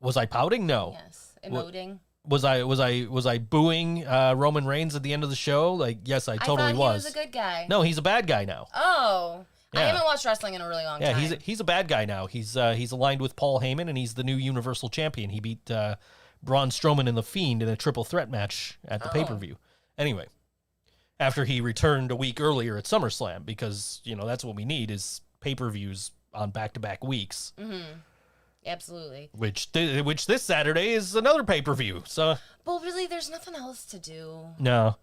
Speaker 2: Was I pouting? No.
Speaker 3: Yes. Emoting?
Speaker 2: Was I booing Roman Reigns at the end of the show? Like, yes, I totally
Speaker 3: I thought
Speaker 2: was.
Speaker 3: he was a good guy.
Speaker 2: No, he's a bad guy now.
Speaker 3: Oh. I
Speaker 2: Yeah.
Speaker 3: haven't watched wrestling in a really long
Speaker 2: Yeah,
Speaker 3: time.
Speaker 2: he's a bad guy now. He's aligned with Paul Heyman, and he's the new Universal Champion. He beat Braun Strowman and The Fiend in a triple threat match at the pay-per-view. Anyway, after he returned a week earlier at SummerSlam, because that's what we need is pay-per-views on back-to-back weeks.
Speaker 3: Mm-hmm. Absolutely.
Speaker 2: Which this Saturday is another pay-per-view. So
Speaker 3: Well, really, there's nothing else to do.
Speaker 2: no.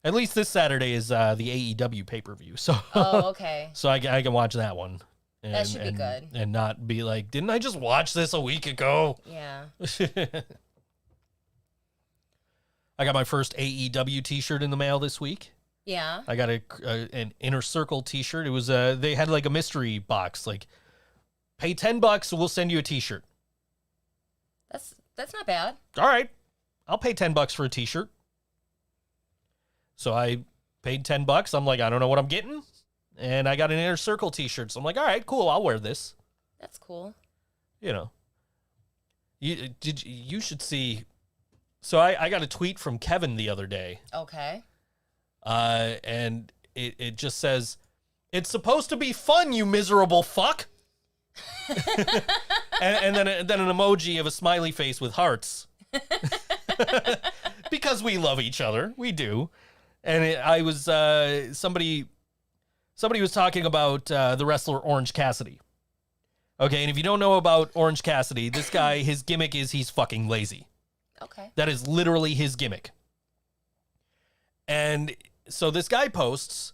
Speaker 2: At least this Saturday is the AEW pay-per-view. So
Speaker 3: Oh, okay.
Speaker 2: so I can watch that one. And,
Speaker 3: That should be good.
Speaker 2: And not be like, didn't I just watch this a week ago?
Speaker 3: Yeah.
Speaker 2: I got my first AEW t-shirt in the mail this week.
Speaker 3: Yeah.
Speaker 2: I got an Inner Circle t-shirt. It was they had like a mystery box, like pay $10 and we'll send you a t-shirt.
Speaker 3: That's not bad.
Speaker 2: All right. I'll pay $10 for a t-shirt. So I paid $10. I'm like, I don't know what I'm getting. and I got an Inner Circle t-shirt. So I'm like, all right, cool, I'll wear this.
Speaker 3: That's cool.
Speaker 2: You know. You should see. So I got a tweet from Kevin the other day.
Speaker 3: Okay.
Speaker 2: And it just says, "It's supposed to be fun, you miserable fuck." and then an emoji of a smiley face with hearts. Because we love each other, we do. And I was somebody was talking about the wrestler Orange Cassidy. Okay, and if you don't know about Orange Cassidy, this guy, his gimmick is he's fucking lazy.
Speaker 3: Okay.
Speaker 2: That is literally his gimmick. And so this guy posts,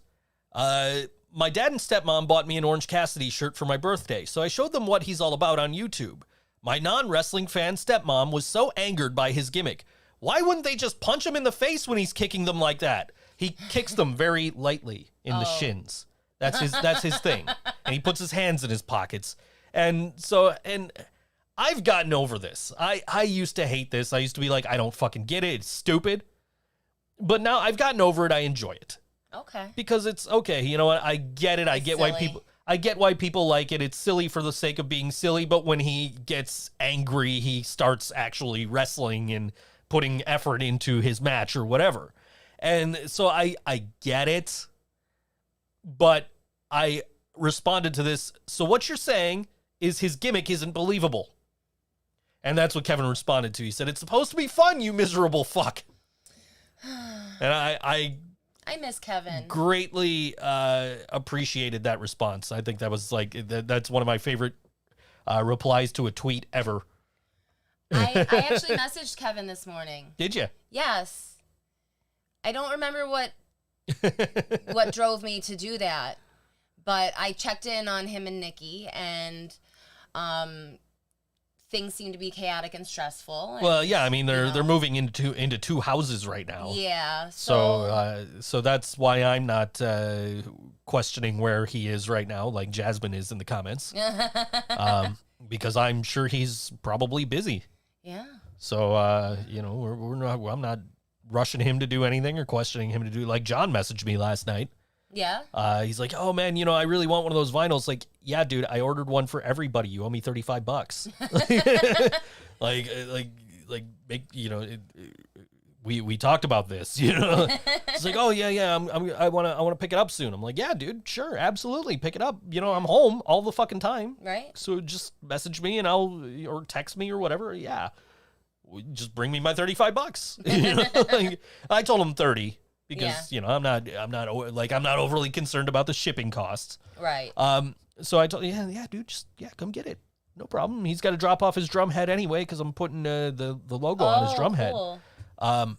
Speaker 2: my dad and stepmom bought me an Orange Cassidy shirt for my birthday, so I showed them what he's all about on YouTube. My non-wrestling fan stepmom was so angered by his gimmick. Why wouldn't they just punch him in the face when he's kicking them like that? He kicks them very lightly in the shins. That's his thing. And he puts his hands in his pockets. And I've gotten over this. I used to hate this. I used to be like, I don't fucking get it. It's stupid. But now I've gotten over it. I enjoy it.
Speaker 3: Okay.
Speaker 2: Because it's okay. You know what? I get it. I get why people like it. It's silly for the sake of being silly. But when he gets angry, he starts actually wrestling and putting effort into his match or whatever. And so I get it. But I responded to this. So what you're saying is his gimmick isn't believable. And that's what Kevin responded to. He said, "It's supposed to be fun, you miserable fuck." And I
Speaker 3: miss Kevin.
Speaker 2: Greatly appreciated that response. I think that was like, that's one of my favorite replies to a tweet ever.
Speaker 3: I actually messaged Kevin this morning.
Speaker 2: Did you?
Speaker 3: Yes. I don't remember what drove me to do that, but I checked in on him and Nikki, and things seem to be chaotic and stressful. And,
Speaker 2: well, yeah, I mean they're moving into two houses right now.
Speaker 3: Yeah.
Speaker 2: So that's why I'm not questioning where he is right now, like Jasmine is in the comments, because I'm sure he's probably busy.
Speaker 3: Yeah.
Speaker 2: So you know, I'm not rushing him to do anything or questioning him to do. Like John messaged me last night.
Speaker 3: Yeah.
Speaker 2: He's like, "Oh man, you know, I really want one of those vinyls." Like, yeah, dude, I ordered one for everybody. You owe me $35. like, make, you know, we talked about this. You know, it's like, "Oh yeah, I want to pick it up soon." I'm like, "Yeah, dude, sure, absolutely, pick it up. You know, I'm home all the fucking time,
Speaker 3: right?
Speaker 2: So just message me and or text me or whatever. Yeah, just bring me my $35. You know, like, I told him 30. Because, you know, I'm not overly concerned about the shipping costs.
Speaker 3: Right.
Speaker 2: So I told yeah, dude, just, come get it. No problem. He's got to drop off his drum head anyway, because I'm putting the logo on his drum
Speaker 3: cool.
Speaker 2: head.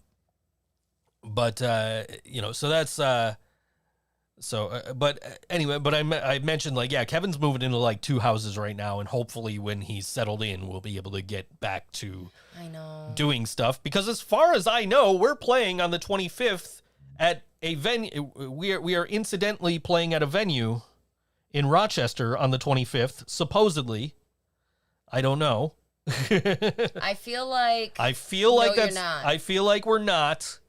Speaker 2: But, you know, so that's, anyway, but I mentioned, like, yeah, Kevin's moving into like 2 houses right now, and hopefully when he's settled in, we'll be able to get back to doing stuff. Because as far as I know, we're playing on the 25th at a venue. We are incidentally playing at a venue in Rochester on the 25th, supposedly. I don't know.
Speaker 3: I feel like
Speaker 2: that's
Speaker 3: not.
Speaker 2: I feel like we're not,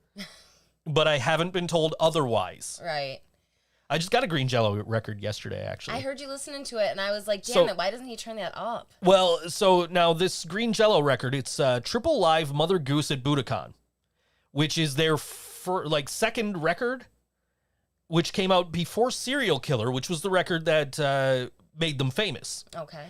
Speaker 2: but I haven't been told otherwise.
Speaker 3: Right.
Speaker 2: I just got a Green Jello record yesterday, actually.
Speaker 3: I heard you listening to it, and I was like, damn it, why doesn't he turn that up?
Speaker 2: Well, so now this Green Jello record, it's Triple Live Mother Goose at Budokan, which is their second record, which came out before Serial Killer, which was the record that made them famous.
Speaker 3: Okay.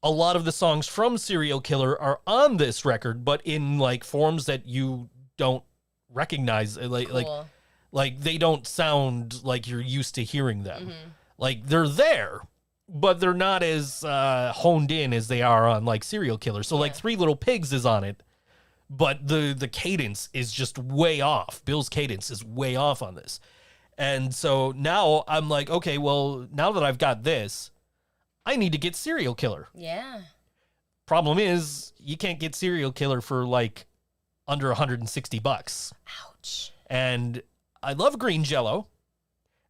Speaker 2: A lot of the songs from Serial Killer are on this record, but in like forms that you don't recognize, like they don't sound like you're used to hearing them. Mm-hmm. Like they're there, but they're not as honed in as they are on like Serial Killer. So like Three Little Pigs is on it, but the cadence is just way off. Bill's cadence is way off on this. And so now I'm like, okay, well, now that I've got this, I need to get Serial Killer.
Speaker 3: Yeah.
Speaker 2: Problem is, you can't get Serial Killer for like under $160.
Speaker 3: Ouch. And
Speaker 2: I love Green Jello,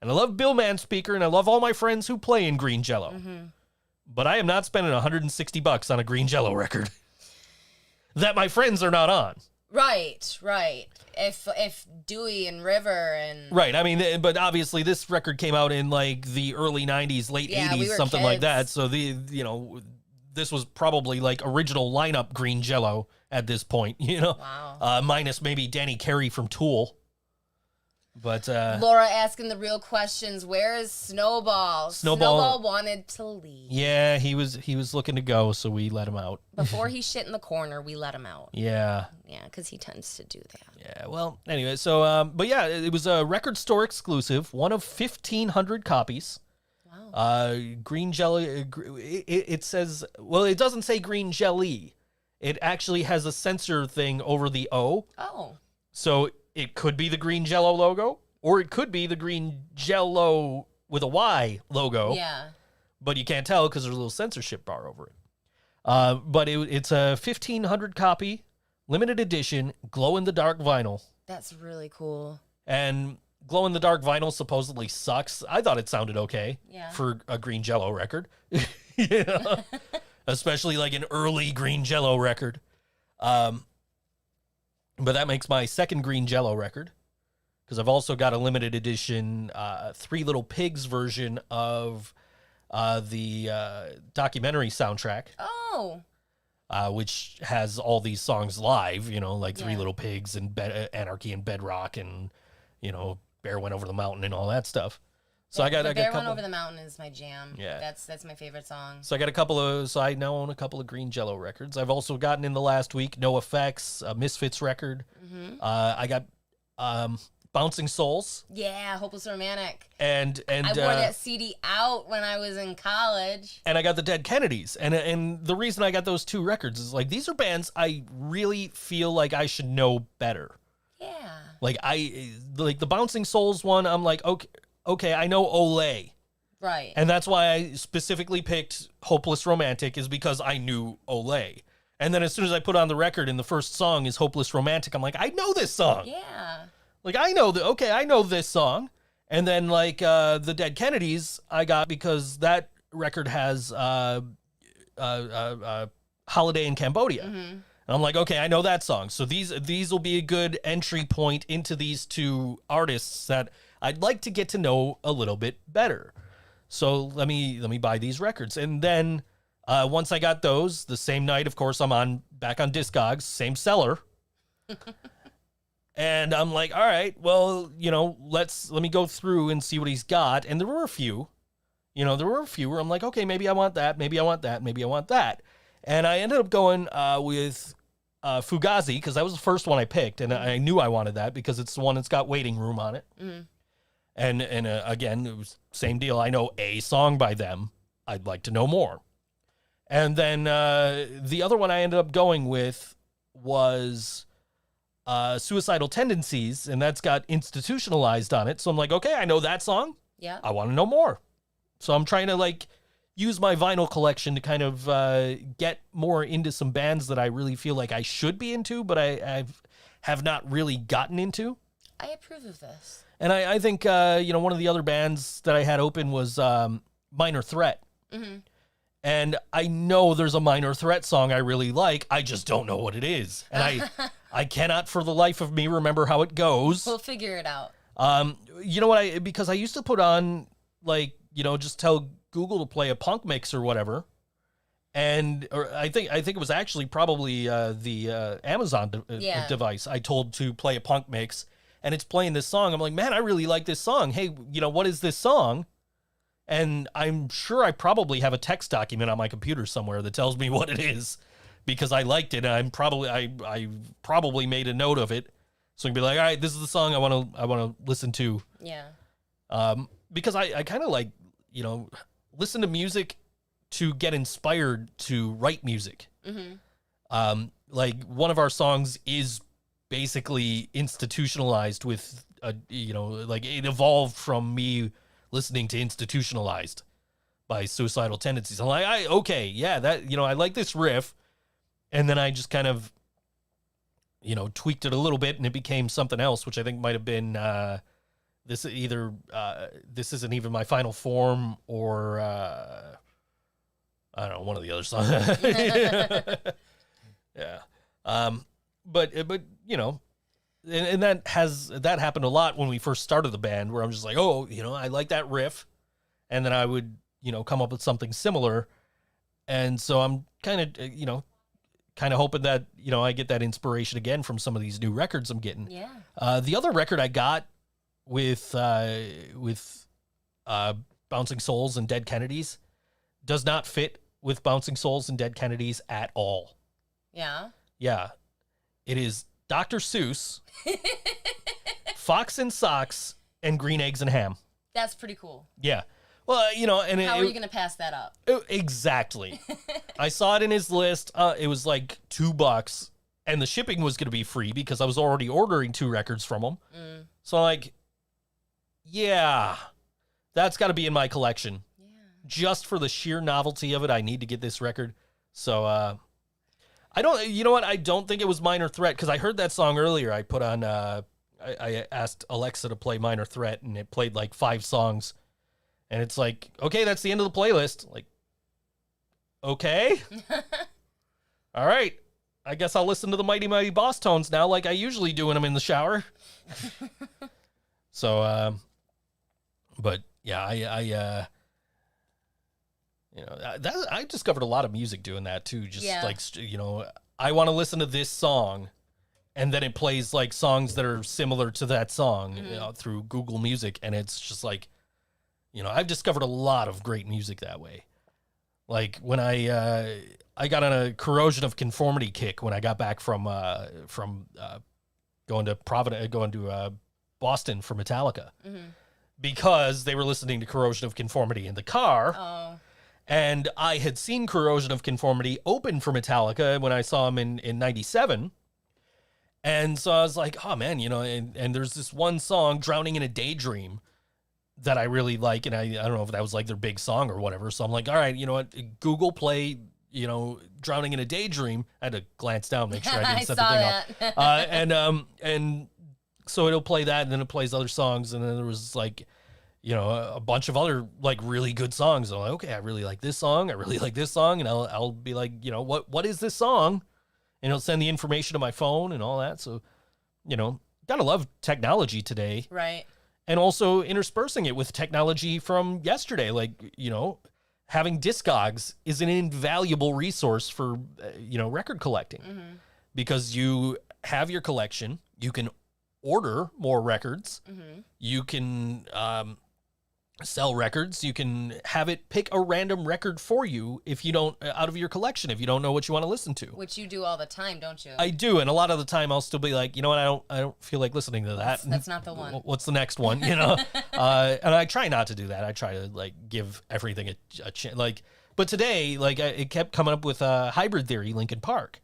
Speaker 2: and I love Bill Manspeaker, and I love all my friends who play in Green Jello. Mm-hmm. But I am not spending $160 on a Green Jello record that my friends are not on.
Speaker 3: Right. If Dewey and River and
Speaker 2: Right. I mean, but obviously this record came out in like the early 90s, late
Speaker 3: Yeah,
Speaker 2: 80s,
Speaker 3: we were
Speaker 2: something like that.
Speaker 3: kids.
Speaker 2: So this was probably like original lineup Green Jello at this point,
Speaker 3: Wow.
Speaker 2: minus maybe Danny Carey from Tool. But
Speaker 3: Laura asking the real questions. Where is Snowball?
Speaker 2: Snowball
Speaker 3: wanted to leave.
Speaker 2: yeah, he was looking to go, so we let him out.
Speaker 3: Before he shit in the corner, we let him out.
Speaker 2: Yeah.
Speaker 3: Yeah, because he tends to do that.
Speaker 2: Yeah, well, anyway, so, but yeah, it was a record store exclusive, one of 1,500 copies.
Speaker 3: Wow.
Speaker 2: Green jelly, it says, well, it doesn't say green jelly. It actually has a censor thing over the O.
Speaker 3: Oh.
Speaker 2: So it could be the green Jello logo, or it could be the green Jello with a Y logo.
Speaker 3: Yeah.
Speaker 2: But you can't tell because there's a little censorship bar over it. But it's a 1,500 copy, limited edition, glow-in-the-dark vinyl.
Speaker 3: That's really cool.
Speaker 2: And glow-in-the-dark vinyl supposedly sucks. I thought it sounded okay for a Green Jello record. Yeah. Especially like an early Green Jello record. But that makes my second Green Jello record, because I've also got a limited edition Three Little Pigs version of the documentary soundtrack.
Speaker 3: Oh.
Speaker 2: Which has all these songs live, like Three
Speaker 3: Yeah.
Speaker 2: Little Pigs and Anarchy and Bedrock and, Bear Went Over the Mountain and all that stuff. So I got a
Speaker 3: Bear
Speaker 2: couple.
Speaker 3: Went Over the Mountain is my jam.
Speaker 2: Yeah.
Speaker 3: That's my favorite song.
Speaker 2: So I now own a couple of Green Jello records. I've also gotten in the last week No Effects, a Misfits record.
Speaker 3: Mm-hmm.
Speaker 2: I got Bouncing Souls
Speaker 3: Yeah, Hopeless Romantic.
Speaker 2: and
Speaker 3: I wore that CD out when I was in college.
Speaker 2: and I got the Dead Kennedys. And the reason I got those two records is like these are bands I really feel like I should know better.
Speaker 3: Yeah.
Speaker 2: Like the Bouncing Souls one, I'm like, okay, I know Olay.
Speaker 3: Right.
Speaker 2: And that's why I specifically picked Hopeless Romantic, is because I knew Olay. And then as soon as I put on the record and the first song is Hopeless Romantic, I'm like, I know this song.
Speaker 3: Yeah.
Speaker 2: Like, I know I know this song. And then, like, the Dead Kennedys, I got because that record has Holiday in Cambodia.
Speaker 3: Mm-hmm.
Speaker 2: And I'm like, okay, I know that song. So these will be a good entry point into these two artists that I'd like to get to know a little bit better. So let me buy these records. And then once I got those, the same night, of course, I'm back on Discogs, same seller. And I'm like, all right, well, let me go through and see what he's got. And there were a few where I'm like, okay, maybe I want that, maybe I want that, maybe I want that. And I ended up going with Fugazi, because that was the first one I picked, and I knew I wanted that because it's the one that's got Waiting Room on it.
Speaker 3: Mm-hmm.
Speaker 2: And again, it was same deal. I know a song by them. I'd like to know more. And then the other one I ended up going with was Suicidal Tendencies, and that's got Institutionalized on it. So I'm like, okay, I know that song.
Speaker 3: Yeah.
Speaker 2: I want to know more. So I'm trying to like use my vinyl collection to kind of get more into some bands that I really feel like I should be into, but I have not really gotten into.
Speaker 3: I approve of this.
Speaker 2: And I think, one of the other bands that I had open was Minor Threat.
Speaker 3: Mm-hmm.
Speaker 2: And I know there's a Minor Threat song I really like. I just don't know what it is. And I cannot for the life of me remember how it goes.
Speaker 3: We'll figure it out.
Speaker 2: You know what? Because I used to put on, like, just tell Google to play a punk mix or whatever. Or I think it was actually probably the Amazon device I told to play a punk mix. And it's playing this song. I'm like, man, I really like this song. Hey, what is this song? And I'm sure I probably have a text document on my computer somewhere that tells me what it is, because I liked it. And I probably made a note of it, so I can be like, all right, this is the song I want to listen to.
Speaker 3: Yeah.
Speaker 2: Because I kind of like listen to music to get inspired to write music.
Speaker 3: Mm-hmm.
Speaker 2: Like one of our songs is basically institutionalized with like it evolved from me listening to Institutionalized by Suicidal Tendencies. I'm like, I like this riff. And then I just kind of, tweaked it a little bit and it became something else, which I think might have been this isn't even my final form, or I don't know, one of the other songs. Yeah. but you know, and that happened a lot when we first started the band, where I'm just like, oh, you know, I like that riff, and then I would, you know, come up with something similar, and so I'm kind of, you know, hoping that, you know, I get that inspiration again from some of these new records I'm getting.
Speaker 3: Yeah.
Speaker 2: The other record I got with Bouncing Souls and Dead Kennedys does not fit with Bouncing Souls and Dead Kennedys at all.
Speaker 3: Yeah.
Speaker 2: Yeah. It is Dr. Seuss, Fox and Socks, and Green Eggs and Ham.
Speaker 3: That's pretty cool.
Speaker 2: Yeah. Well, you know, and
Speaker 3: how are you going to pass that up?
Speaker 2: Exactly. I saw it in his list. It was like $2, and the shipping was going to be free because I was already ordering 2 records from him. So I'm like, yeah, that's got to be in my collection. Yeah. Just for the sheer novelty of it, I need to get this record. So, I don't, you know what? I don't think it was Minor Threat, because I heard that song earlier. I put on, I asked Alexa to play Minor Threat, and it played like 5 songs. And it's like, okay, that's the end of the playlist. Like, okay. All right. I guess I'll listen to the Mighty Mighty Boss Tones now, like I usually do when I'm in the shower. So, but yeah, I you know, I discovered a lot of music doing that too. Just like, you know, I want to listen to this song, and then it plays like songs that are similar to that song, you know, through Google Music. And it's just like, you know, I've discovered a lot of great music that way. Like when I got on a Corrosion of Conformity kick when I got back from going to Boston for Metallica, because they were listening to Corrosion of Conformity in the car.
Speaker 3: Oh.
Speaker 2: And I had seen Corrosion of Conformity open for Metallica when I saw them in 97. And so I was like, oh man, you know, and there's this one song, Drowning in a Daydream, that I really like, and I don't know if that was like their big song or whatever. So I'm like, all right, you know what? Google play, you know, Drowning in a Daydream. I had to glance down, make sure I didn't set the thing up. And so it'll play that, and then it plays other songs, and then there was like, you know, a bunch of other like really good songs. I'm like, okay, I really like this song. I really like this song, and I'll be like, you know, what is this song? And it'll send the information to my phone and all that. So, you know, gotta love technology today.
Speaker 3: Right.
Speaker 2: And also interspersing it with technology from yesterday. Like, you know, having Discogs is an invaluable resource for, you know, record collecting. Because you have your collection, you can order more records, you can sell records, you can have it pick a random record for you if you don't, out of your collection, if you don't know what you want to listen to.
Speaker 3: Which you do all the time, don't you?
Speaker 2: I do, and a lot of the time I'll still be like, you know what, I don't feel like listening to that.
Speaker 3: That's not the one.
Speaker 2: What's the next one, you know? And I try not to do that. I try to like give everything a chance. Like, but today, like, it kept coming up with Hybrid Theory, Linkin Park,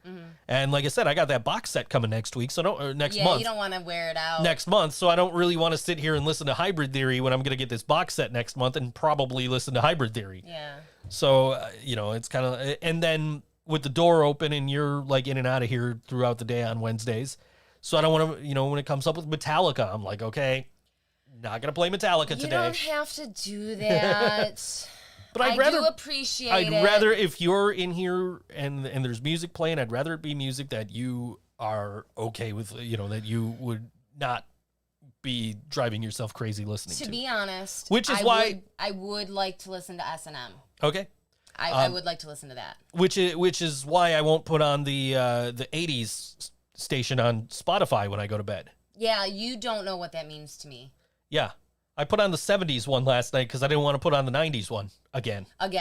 Speaker 2: and like I said, I got that box set coming next week, so next month.
Speaker 3: You don't want to wear it out
Speaker 2: next month, so I don't really want to sit here and listen to Hybrid Theory when I'm going to get this box set next month and probably listen to Hybrid Theory.
Speaker 3: Yeah.
Speaker 2: So you know, it's kind of, and then with the door open and you're like in and out of here throughout the day on Wednesdays, so I don't want to, you know, when it comes up with Metallica, I'm like, okay, not going to play Metallica today.
Speaker 3: You don't have to do that.
Speaker 2: But
Speaker 3: I do appreciate it.
Speaker 2: I'd rather, if you're in here and there's music playing, I'd rather it be music that you are okay with, you know, that you would not be driving yourself crazy listening to.
Speaker 3: To be honest,
Speaker 2: which is why
Speaker 3: I would like to listen to S&M.
Speaker 2: Okay.
Speaker 3: I would like to listen to that.
Speaker 2: Which is why I won't put on the 80s station on Spotify when I go to bed.
Speaker 3: Yeah, you don't know what that means to me.
Speaker 2: Yeah. I put on the 70s one last night because I didn't want to put on the 90s one again.
Speaker 3: I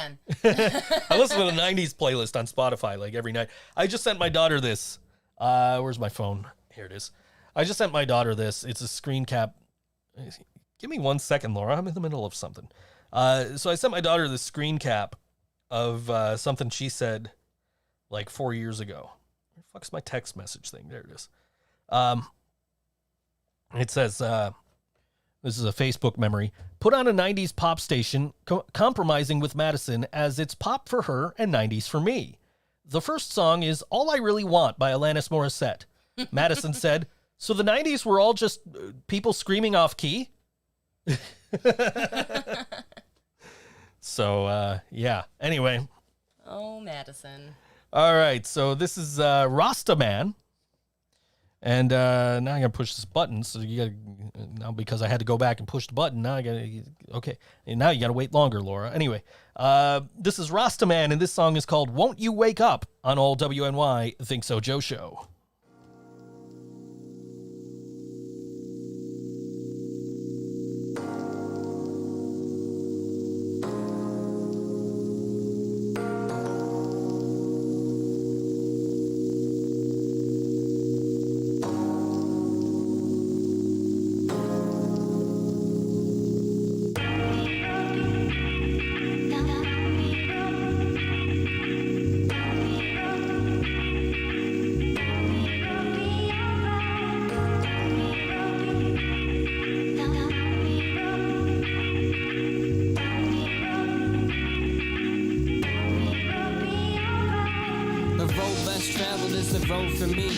Speaker 2: listen to the 90s playlist on Spotify like every night. I just sent my daughter this. Where's my phone? Here it is. I just sent my daughter this. It's a screen cap. Give me 1 second, Laura. I'm in the middle of something. So I sent my daughter this screen cap of something she said like 4 years ago. Where the fuck's my text message thing? There it is. It says... this is a Facebook memory. Put on a 90s pop station, compromising with Madison as it's pop for her and 90s for me. The first song is All I Really Want by Alanis Morissette. Madison said, so the 90s were all just people screaming off key? So, yeah. Anyway.
Speaker 3: Oh, Madison.
Speaker 2: All right. So this is Rastaman. And now I gotta push this button. So you gotta now because I had to go back and push the button. Now I gotta okay. And now you gotta wait longer, Laura. Anyway, this is Rastaman, and this song is called "Won't You Wake Up" on all WNY ThinkSoJoE Show.
Speaker 7: For me,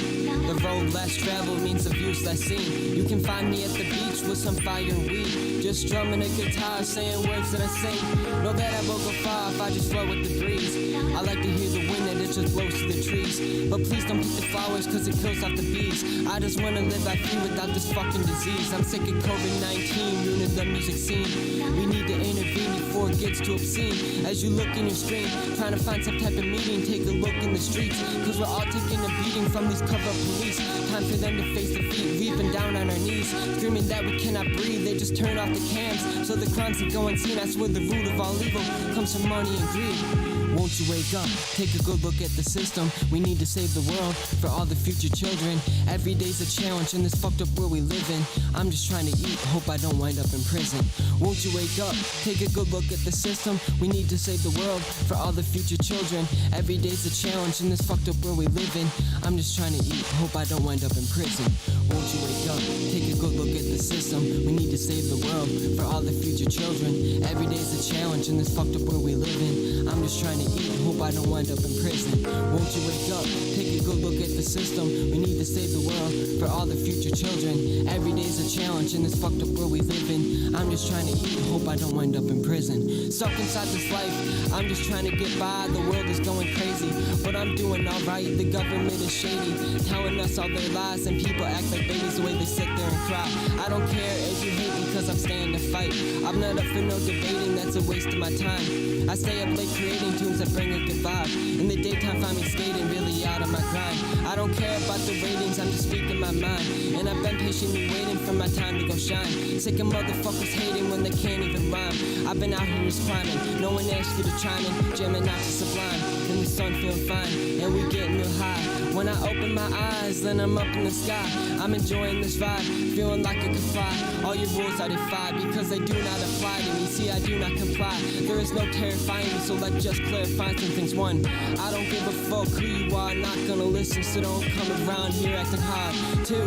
Speaker 7: the road less traveled means the views less seen. You can find me at the beach with some fire and weed, just strumming a guitar, saying words that I sing. Know that I won't go far if I just flow with the breeze. I like to hear the wind that it just blows through the trees, but please don't pick the flowers cause it kills off the bees. I just wanna live life free without this fucking disease. I'm sick of COVID-19 ruining the music scene. We need to intervene before it gets too obscene. As you look in your screen, trying to find some type of meaning, take a look in the streets, cause we're all taking a beating from these cover-up police. Time for them to face defeat, we've been down on our knees, screaming that we cannot breathe. They just turn off the cams, so the crimes that go unseen. I swear the root of all evil comes from money and greed. Won't you wake up, take a good look at the system. We need to save the world for all the future children. Every day's a challenge in this fucked up world we live in. I'm just trying to eat, hope I don't wind up in prison. Won't you wake up, take a good look at the system. We need to save the world for all the future children. Every day's a challenge in this fucked up world we live in. I'm just trying to eat, hope I don't wind up in prison. Won't you wake up, take a good look at the system. We need to save the world for all the future children. Every day's a challenge in this fucked up world we live in. I'm just trying to eat, hope I don't wind up in prison. Won't you wake up, take a good look at the system. We need to save the world for all the future children. Every day's a challenge in this fucked up world we live in. I'm just trying to eat, hope I don't wind up in prison. Stuck inside this life, I'm just trying to get by. The world is going crazy, but I'm doing alright. The government is shady, telling us all their lies, and people act like babies the way they sit there and cry. I don't care if you hate me cause I'm staying to fight. I'm not up for no debating, that's a waste of my time. I stay up late creating tunes that bring a good vibe. In the daytime find me skating, really out of my grind. I don't care about the ratings, I'm just speaking my mind. And I've been patiently waiting for my time to go shine. Sick of motherfuckers hating when they can't even rhyme. I've been out here just climbing, no one asked you to chime in. Jamming out to sublime, and the sun feeling fine, and we getting real high. When I open my eyes, then I'm up in the sky. I'm enjoying this vibe, feeling like I can fly. All your rules I defy, because they do not apply to me. See, I do not comply, there is no terrifying me, so let's just clarify some things. One, I don't give a fuck who you are, not gonna listen, so don't come around here acting hard. Two,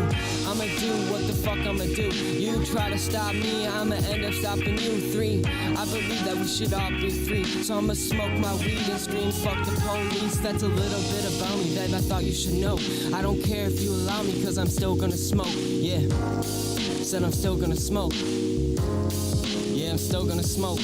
Speaker 7: I'ma do what the fuck I'ma do. You try to stop me, I'ma end up stopping you. Three, I believe that we should all be free, so I'ma smoke my weed and scream fuck the police. That's a little bit about me that I thought you should know. I don't care if you allow me, cause I'm still gonna smoke. Yeah, said I'm still gonna smoke. Yeah, I'm still gonna smoke.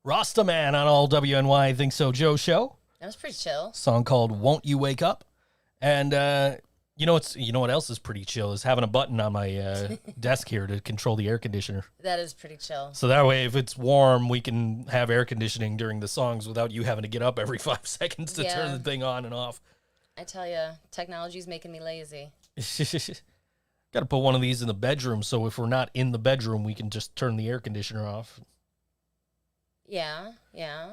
Speaker 2: Rastaman on all WNY ThinkSoJoE Show.
Speaker 3: That was pretty chill.
Speaker 2: Song called "Won't You Wake Up," and you know what else is pretty chill is having a button on my desk here to control the air conditioner.
Speaker 3: That is pretty chill.
Speaker 2: So that way, if it's warm, we can have air conditioning during the songs without you having to get up every 5 seconds to turn the thing on and off.
Speaker 3: I tell you, technology's making me lazy.
Speaker 2: Got to put one of these in the bedroom, so if we're not in the bedroom, we can just turn the air conditioner off.
Speaker 3: Yeah.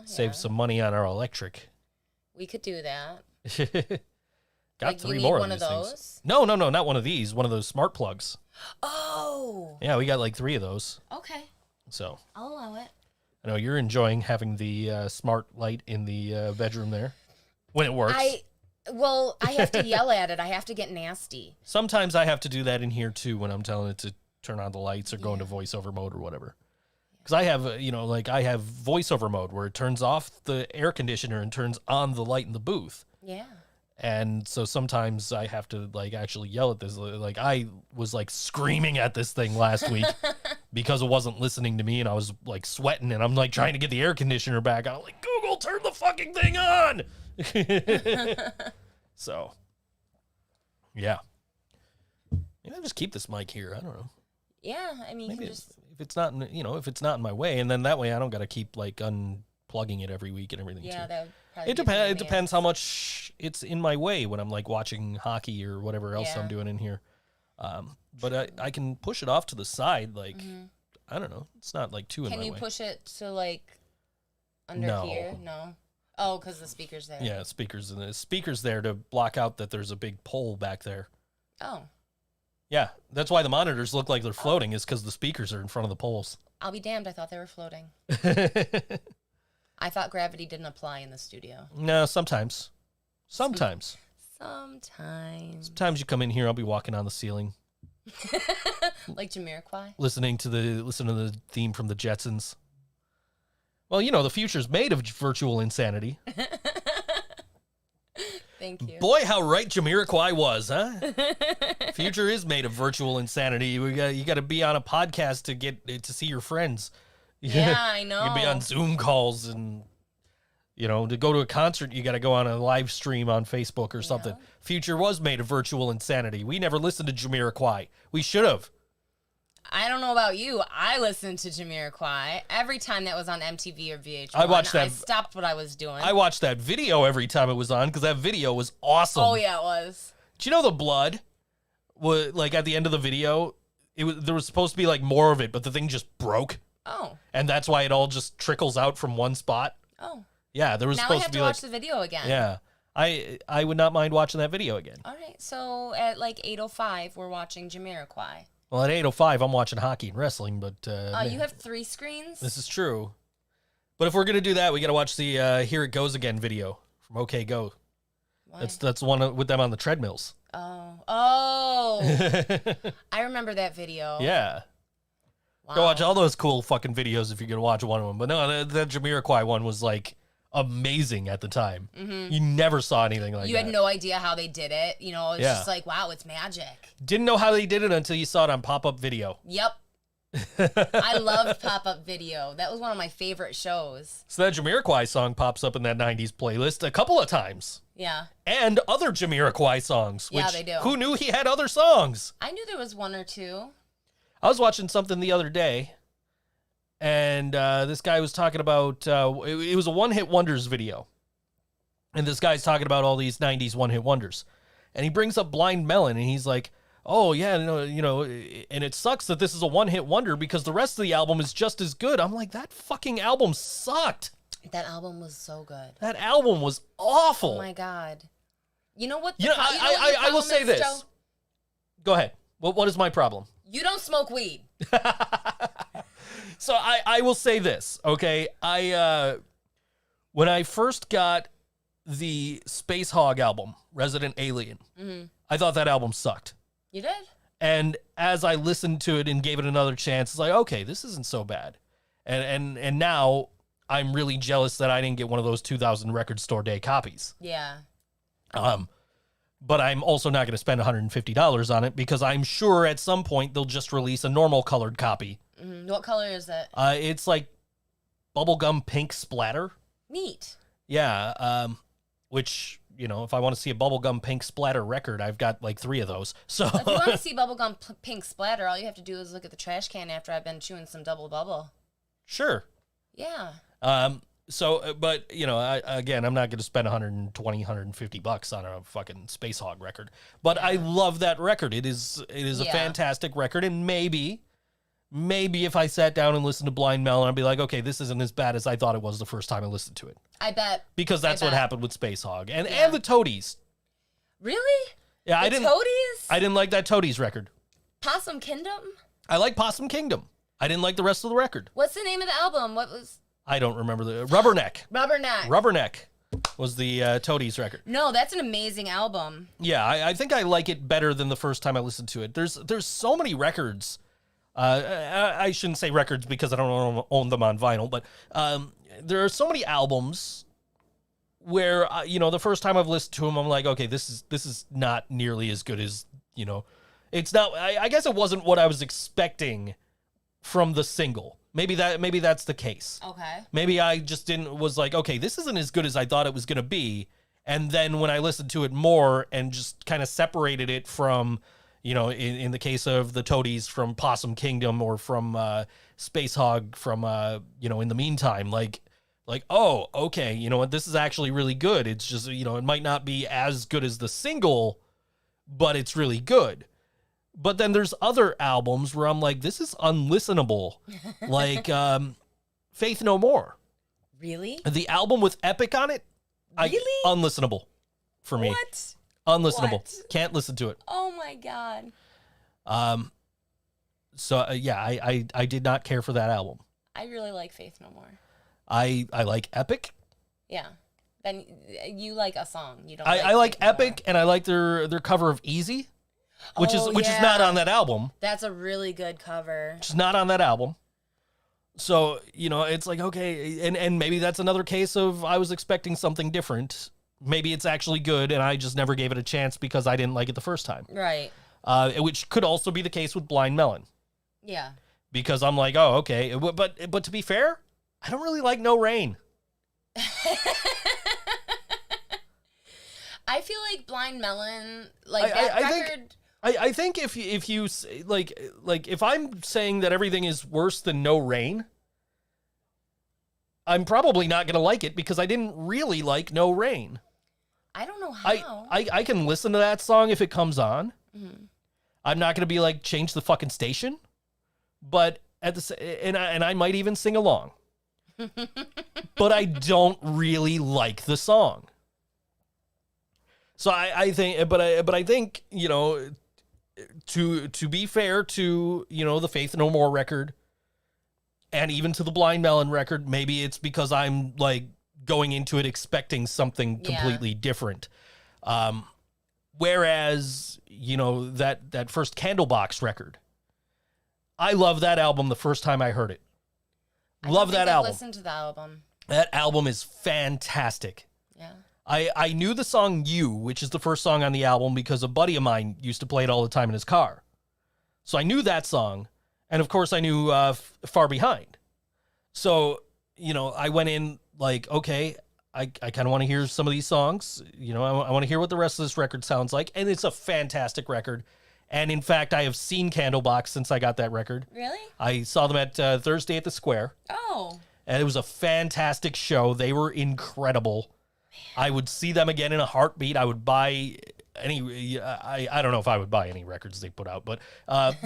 Speaker 2: Save some money on our electric.
Speaker 3: We could do that.
Speaker 2: Got
Speaker 3: like
Speaker 2: 3
Speaker 3: you
Speaker 2: more
Speaker 3: need
Speaker 2: of
Speaker 3: one
Speaker 2: these
Speaker 3: of
Speaker 2: things.
Speaker 3: those?
Speaker 2: No, not one of these. One of those smart plugs.
Speaker 3: Oh.
Speaker 2: Yeah, we got like 3 of those.
Speaker 3: Okay.
Speaker 2: So
Speaker 3: I'll allow it.
Speaker 2: I know you're enjoying having the smart light in the bedroom there when it works.
Speaker 3: Well, I have to yell at it. I have to get nasty.
Speaker 2: Sometimes I have to do that in here too when I'm telling it to turn on the lights or go into voiceover mode or whatever. Because I have, I have voiceover mode where it turns off the air conditioner and turns on the light in the booth.
Speaker 3: Yeah.
Speaker 2: And so sometimes I have to actually yell at this. Like I was screaming at this thing last week because it wasn't listening to me, and I was sweating, and I'm trying to get the air conditioner back. I'm like, Google, turn the fucking thing on. So, yeah. Maybe I'll just keep this mic here. I don't know.
Speaker 3: Yeah, I mean,
Speaker 2: Maybe
Speaker 3: you can just...
Speaker 2: if it's not, if it's not in my way, and then that way I don't got to keep unplugging it every week and everything.
Speaker 3: Yeah,
Speaker 2: too.
Speaker 3: that would probably
Speaker 2: It depends. It depends how much it's in my way when I'm watching hockey or whatever else I'm doing in here. But I can push it off to the side. I don't know. It's not too in my way.
Speaker 3: Can you push it to under
Speaker 2: No.
Speaker 3: here? No. Oh, because the speaker's there.
Speaker 2: Yeah, speakers there to block out that there's a big pole back there.
Speaker 3: Oh.
Speaker 2: Yeah, that's why the monitors look like they're floating, is because the speakers are in front of the poles.
Speaker 3: I'll be damned. I thought they were floating. I thought gravity didn't apply in the studio.
Speaker 2: No, sometimes. Sometimes you come in here, I'll be walking on the ceiling.
Speaker 3: Like Jamiroquai?
Speaker 2: Listening to the theme from the Jetsons. Well, the future's made of virtual insanity.
Speaker 3: Thank you.
Speaker 2: Boy, how right Jamiroquai was, huh? Future is made of virtual insanity. You got to be on a podcast to get to see your friends.
Speaker 3: Yeah, I know.
Speaker 2: You be on Zoom calls, and to go to a concert, you got to go on a live stream on Facebook or something.
Speaker 3: Yeah.
Speaker 2: Future was made of virtual insanity. We never listened to Jamiroquai. We should have.
Speaker 3: I don't know about you. I listened to Jamiroquai every time that was on MTV or VH1.
Speaker 2: I watched that.
Speaker 3: I stopped what I was doing.
Speaker 2: I watched that video every time it was on because that video was awesome.
Speaker 3: Oh yeah, it was.
Speaker 2: Do you know the blood was at the end of the video? There was supposed to be more of it, but the thing just broke.
Speaker 3: Oh.
Speaker 2: And that's why it all just trickles out from one spot.
Speaker 3: Oh.
Speaker 2: Yeah, there was
Speaker 3: Now I
Speaker 2: supposed
Speaker 3: have
Speaker 2: to be
Speaker 3: to watch the video again.
Speaker 2: Yeah. I would not mind watching that video again.
Speaker 3: All right. So at 8:05, we're watching Jamiroquai.
Speaker 2: Well, at 8:05, I'm watching hockey and wrestling, but
Speaker 3: You have 3 screens?
Speaker 2: this is true. But if we're gonna do that, we gotta watch the "Here It Goes Again" video from OK Go.
Speaker 3: Why?
Speaker 2: That's one with them on the treadmills.
Speaker 3: Oh. I remember that video.
Speaker 2: Yeah.
Speaker 3: Wow.
Speaker 2: Go watch all those cool fucking videos if you're gonna watch one of them. But no, that Jamiroquai one was amazing at the time. Mm-hmm. You never saw anything like that.
Speaker 3: You had no idea how they did it. It's just wow, it's magic.
Speaker 2: Didn't know how they did it until you saw it on pop-up video.
Speaker 3: Yep. I loved pop-up video. That was one of my favorite shows.
Speaker 2: So that Jamiroquai song pops up in that 90s playlist a couple of times.
Speaker 3: Yeah.
Speaker 2: And other Jamiroquai songs.
Speaker 3: Yeah,
Speaker 2: which,
Speaker 3: they do.
Speaker 2: Who knew he had other songs?
Speaker 3: I knew there was 1 or 2.
Speaker 2: I was watching something the other day, and this guy was talking about, it was a one-hit wonders video. And this guy's talking about all these 90s one-hit wonders. And he brings up Blind Melon, and he's like, oh, yeah, and it sucks that this is a one-hit wonder because the rest of the album is just as good. I'm like, that fucking album sucked.
Speaker 3: That album was so good.
Speaker 2: That album was awful.
Speaker 3: Oh, my God. You know what?
Speaker 2: I will say this.
Speaker 3: Joe?
Speaker 2: Go ahead. What is my problem?
Speaker 3: You don't smoke weed.
Speaker 2: So I will say this, okay? When I first got the Space Hog album, Resident Alien, I thought that album sucked.
Speaker 3: You did?
Speaker 2: And as I listened to it and gave it another chance, it's like, okay, this isn't so bad. And now I'm really jealous that I didn't get one of those 2,000 record store day copies.
Speaker 3: Yeah.
Speaker 2: But I'm also not going to spend $150 on it because I'm sure at some point they'll just release a normal colored copy.
Speaker 3: Mm-hmm. What color is it?
Speaker 2: It's bubblegum pink splatter.
Speaker 3: Neat.
Speaker 2: Yeah. Which, if I want to see a bubblegum pink splatter record, I've got 3 of those. So
Speaker 3: If you want to see bubblegum pink splatter, all you have to do is look at the trash can after I've been chewing some double bubble.
Speaker 2: Sure.
Speaker 3: Yeah.
Speaker 2: So, but, again, I'm not going to spend $120, $150 on a fucking Space Hog record. But I love that record. It is a fantastic record. And maybe if I sat down and listened to Blind Melon, I'd be like, okay, this isn't as bad as I thought it was the first time I listened to it.
Speaker 3: I bet.
Speaker 2: Because that's what happened with Space Hog. And the Toadies.
Speaker 3: Really?
Speaker 2: Yeah,
Speaker 3: I
Speaker 2: didn't like that Toadies record.
Speaker 3: Possum Kingdom?
Speaker 2: I like Possum Kingdom. I didn't like the rest of the record.
Speaker 3: What's the name of the album? What was...
Speaker 2: I don't remember the... Rubberneck.
Speaker 3: Rubberneck.
Speaker 2: Rubberneck. was the Toadies record.
Speaker 3: No, that's an amazing album.
Speaker 2: Yeah, I think I like it better than the first time I listened to it. There's so many records. I shouldn't say records because I don't own them on vinyl, but there are so many albums where the first time I've listened to them, I'm like, okay, this is not nearly as good as it's not. I guess it wasn't what I was expecting from the single. Maybe that's the case. Okay. Maybe I just was like, okay, this isn't as good as I thought it was gonna be. And then when I listened to it more and just kind of separated it from, in the case of the Toadies, from Possum Kingdom, or from Space Hog, from In the Meantime, like, oh, okay, you know what, this is actually really good. It's just, it might not be as good as the single, but it's really good. But then there's other albums where I'm like, this is unlistenable. Like Faith No More.
Speaker 3: Really?
Speaker 2: The album with Epic on it?
Speaker 3: Really?
Speaker 2: Unlistenable for me.
Speaker 3: What?
Speaker 2: Unlistenable.
Speaker 3: What?
Speaker 2: Can't listen to it.
Speaker 3: Oh my God.
Speaker 2: So I did not care for that album.
Speaker 3: I really like Faith No More.
Speaker 2: I like Epic.
Speaker 3: Yeah. Then you like a song. You don't.
Speaker 2: I like Epic, and I like their cover of Easy, which is not on that album.
Speaker 3: That's a really good cover.
Speaker 2: Which is not on that album. So, it's like, okay, and maybe that's another case of I was expecting something different. Maybe it's actually good, and I just never gave it a chance because I didn't like it the first time.
Speaker 3: Right.
Speaker 2: Which could also be the case with Blind Melon.
Speaker 3: Yeah.
Speaker 2: Because I'm like, oh, okay. But to be fair, I don't really like No Rain.
Speaker 3: I feel like Blind Melon, that record...
Speaker 2: I think if you like if I'm saying that everything is worse than No Rain, I'm probably not going to like it because I didn't really like No Rain.
Speaker 3: I don't know how.
Speaker 2: I can listen to that song if it comes on.
Speaker 3: Mm-hmm.
Speaker 2: I'm not going to be like, change the fucking station, but and I might even sing along. But I don't really like the song. So I think I think to be fair to the Faith No More record, and even to the Blind Melon record, maybe it's because I'm like going into it expecting something completely different. Whereas that first Candlebox record, I love that album the first time I heard it. Love that album.
Speaker 3: Listen to the album.
Speaker 2: That album is fantastic.
Speaker 3: Yeah.
Speaker 2: I knew the song You, which is the first song on the album, because a buddy of mine used to play it all the time in his car. So I knew that song. And of course I knew Far Behind. So, I went in like, okay, I kind of want to hear some of these songs. I want to hear what the rest of this record sounds like. And it's a fantastic record. And in fact, I have seen Candlebox since I got that record.
Speaker 3: Really?
Speaker 2: I saw them at Thursday at the Square.
Speaker 3: Oh. And
Speaker 2: it was a fantastic show. They were incredible. Man. I would see them again in a heartbeat. I would buy any, I don't know if I would buy any records they put out, but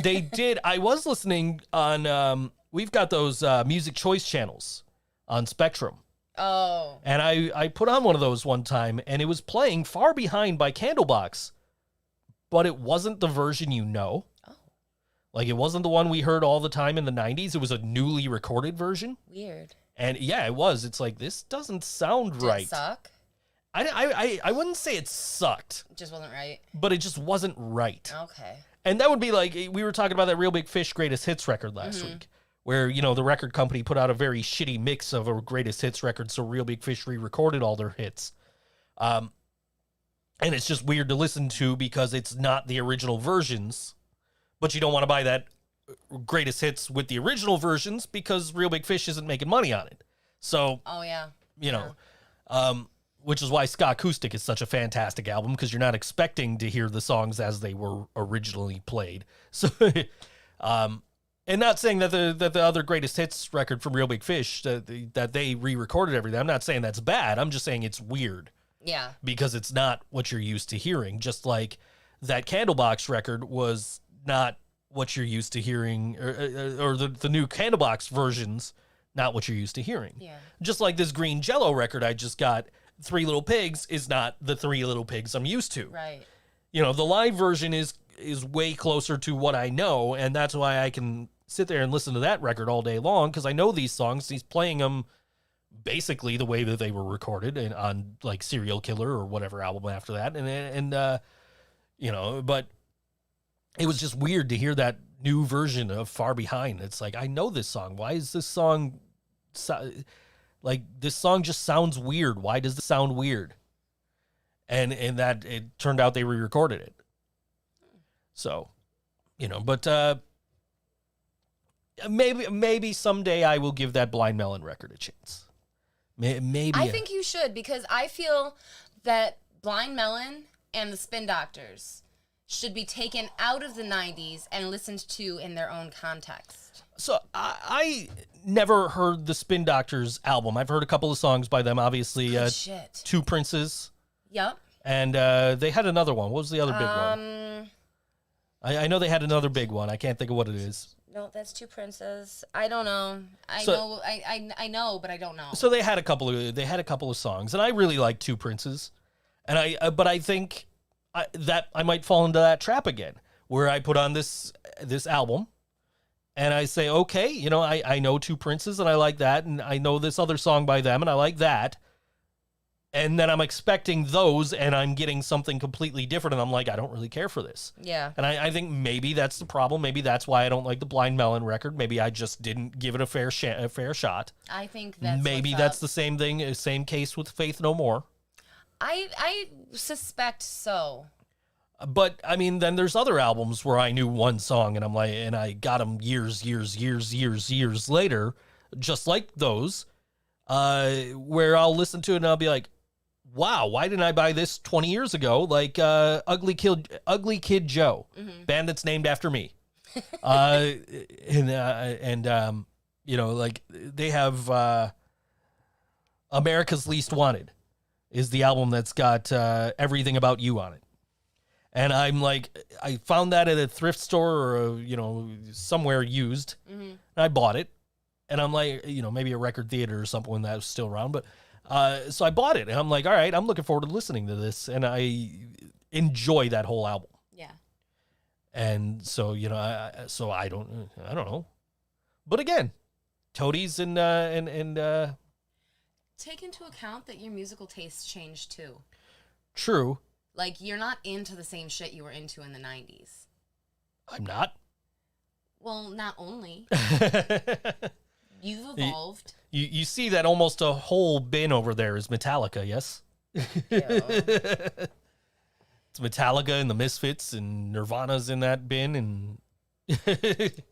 Speaker 2: they did. I was listening on, we've got those music choice channels on Spectrum.
Speaker 3: Oh.
Speaker 2: And I put on one of those one time, and it was playing Far Behind by Candlebox, but it wasn't the version Oh. Like, it wasn't the one we heard all the time in the 90s. It was a newly recorded version.
Speaker 3: Weird.
Speaker 2: And yeah, it was. It's like, this doesn't sound right.
Speaker 3: Did it suck?
Speaker 2: I wouldn't say it sucked.
Speaker 3: It just wasn't right.
Speaker 2: But it just wasn't right.
Speaker 3: Okay.
Speaker 2: And that would be like, we were talking about that Real Big Fish Greatest Hits record last week, where, the record company put out a very shitty mix of a Greatest Hits record, so Real Big Fish re-recorded all their hits. And it's just weird to listen to because it's not the original versions, but you don't want to buy that Greatest Hits with the original versions because Real Big Fish isn't making money on it. So,
Speaker 3: oh yeah,
Speaker 2: which is why Ska Acoustic is such a fantastic album, because you're not expecting to hear the songs as they were originally played. So, and not saying that the other Greatest Hits record from Real Big Fish that they re-recorded everything, I'm not saying that's bad. I'm just saying it's weird.
Speaker 3: Yeah. Because
Speaker 2: it's not what you're used to hearing. Just like that Candlebox record was not what you're used to hearing, or the new Candlebox versions, not what you're used to hearing.
Speaker 3: Yeah.
Speaker 2: Just like this Green Jello record I just got, Three Little Pigs, is not the Three Little Pigs I'm used to.
Speaker 3: Right.
Speaker 2: The live version is way closer to what I know, and that's why I can sit there and listen to that record all day long, because I know these songs. He's playing them basically the way that they were recorded and on like Serial Killer or whatever album after that. And you know, but it was just weird to hear that new version of Far Behind. It's like, I know this song. Why is this song like, this song just sounds weird. Why does it sound weird? And that it turned out they re-recorded it. So, you know, but maybe someday I will give that Blind Melon record a chance. Maybe
Speaker 3: I think you should, because I feel that Blind Melon and the Spin Doctors should be taken out of the 90s and listened to in their own context.
Speaker 2: So I never heard the Spin Doctors album. I've heard a couple of songs by them, obviously.
Speaker 3: Shit.
Speaker 2: Two Princes.
Speaker 3: Yep.
Speaker 2: And they had another one. What was the other big one? I know they had another big one. I can't think of what it is.
Speaker 3: No, that's Two Princes. I don't know. I know, but I don't know.
Speaker 2: So they had a couple of songs, and I really like Two Princes. And but I think that I might fall into that trap again, where I put on this album, and I say, okay, you know, I know Two Princes, and I like that, and I know this other song by them, and I like that. And then I'm expecting those, and I'm getting something completely different, and I'm like, I don't really care for this.
Speaker 3: Yeah.
Speaker 2: And I think maybe that's the problem. Maybe that's why I don't like the Blind Melon record. Maybe I just didn't give it a fair shot.
Speaker 3: I think that's
Speaker 2: maybe that's the same thing, same case with Faith No More.
Speaker 3: I suspect so.
Speaker 2: But I mean, then there's other albums where I knew one song, and I'm like, and I got them years later, just like those, where I'll listen to it and I'll be like, wow, why didn't I buy this 20 years ago? Like Ugly Kid Joe, band that's named after me. And you know, like they have America's Least Wanted is the album that's got Everything About You on it. And I'm like, I found that at a thrift store or, you know, somewhere used. And I bought it. And I'm like, you know, maybe a record theater or something when that was still around. But so I bought it. And I'm like, all right, I'm looking forward to listening to this. And I enjoy that whole album.
Speaker 3: Yeah.
Speaker 2: And so, you know, I don't know. But again, Toadies and
Speaker 3: take into account that your musical tastes change too.
Speaker 2: True.
Speaker 3: Like, you're not into the same shit you were into in the 90s.
Speaker 2: I'm not.
Speaker 3: Well, not only. You've evolved.
Speaker 2: You see that almost a whole bin over there is Metallica, yes? It's Metallica and the Misfits and Nirvana's in that bin, and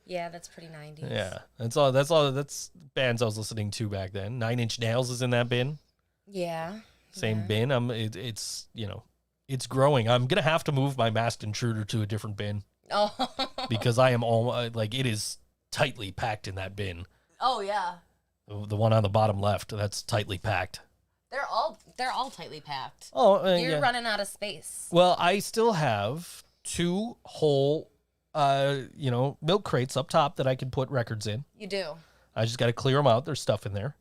Speaker 3: yeah, that's pretty 90s.
Speaker 2: Yeah, that's bands I was listening to back then. 9 Inch Nails is in that bin.
Speaker 3: Yeah.
Speaker 2: Same bin. It's you know, it's growing. I'm gonna have to move my Masked Intruder to a different bin.
Speaker 3: Oh.
Speaker 2: Because I am all like, it is tightly packed in that bin.
Speaker 3: Oh yeah.
Speaker 2: The one on the bottom left, that's tightly packed.
Speaker 3: They're all tightly packed.
Speaker 2: Oh,
Speaker 3: you're
Speaker 2: yeah.
Speaker 3: running out of space.
Speaker 2: Well, I still have 2 whole, you know, milk crates up top that I can put records in.
Speaker 3: You do.
Speaker 2: I just got to clear them out. There's stuff in there.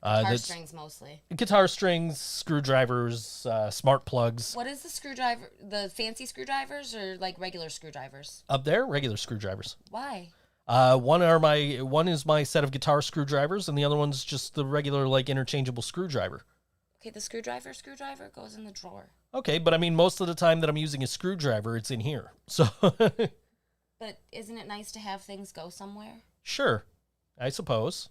Speaker 3: Guitar strings mostly.
Speaker 2: Guitar strings, screwdrivers, smart plugs.
Speaker 3: What is the screwdriver? The fancy screwdrivers or like regular screwdrivers?
Speaker 2: Up there, regular screwdrivers.
Speaker 3: Why?
Speaker 2: One is my set of guitar screwdrivers, and the other one's just the regular, like, interchangeable screwdriver.
Speaker 3: Okay, the screwdriver goes in the drawer.
Speaker 2: Okay, but I mean, most of the time that I'm using a screwdriver, it's in here. So.
Speaker 3: But isn't it nice to have things go somewhere?
Speaker 2: Sure, I suppose.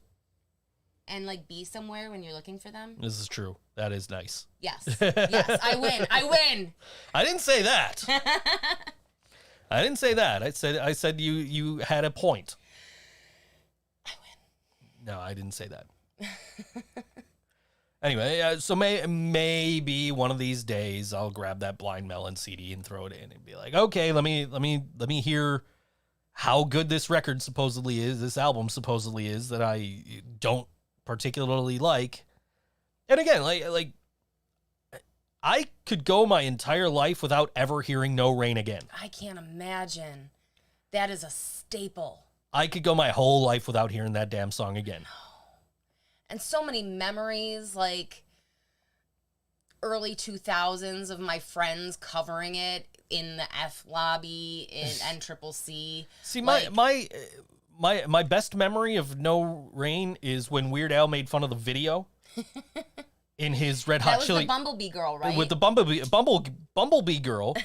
Speaker 3: And like be somewhere when you're looking for them?
Speaker 2: This is true. That is nice.
Speaker 3: Yes. Yes, I win. I win.
Speaker 2: I didn't say that. I didn't say that. I said you had a point.
Speaker 3: I win.
Speaker 2: No, I didn't say that. Anyway, so maybe one of these days I'll grab that Blind Melon CD and throw it in and be like, okay, let me hear how good this record supposedly is, this album supposedly is, that I don't particularly like. And again, like I could go my entire life without ever hearing No Rain Again.
Speaker 3: I can't imagine. That is a staple.
Speaker 2: I could go my whole life without hearing that damn song again.
Speaker 3: And so many memories, like early 2000s of my friends covering it in the F lobby in NCCC.
Speaker 2: See,
Speaker 3: like,
Speaker 2: my best memory of No Rain is when Weird Al made fun of the video in his Red
Speaker 3: That
Speaker 2: Hot
Speaker 3: was
Speaker 2: Chili
Speaker 3: the Bumblebee girl, right?
Speaker 2: with the Bumblebee girl,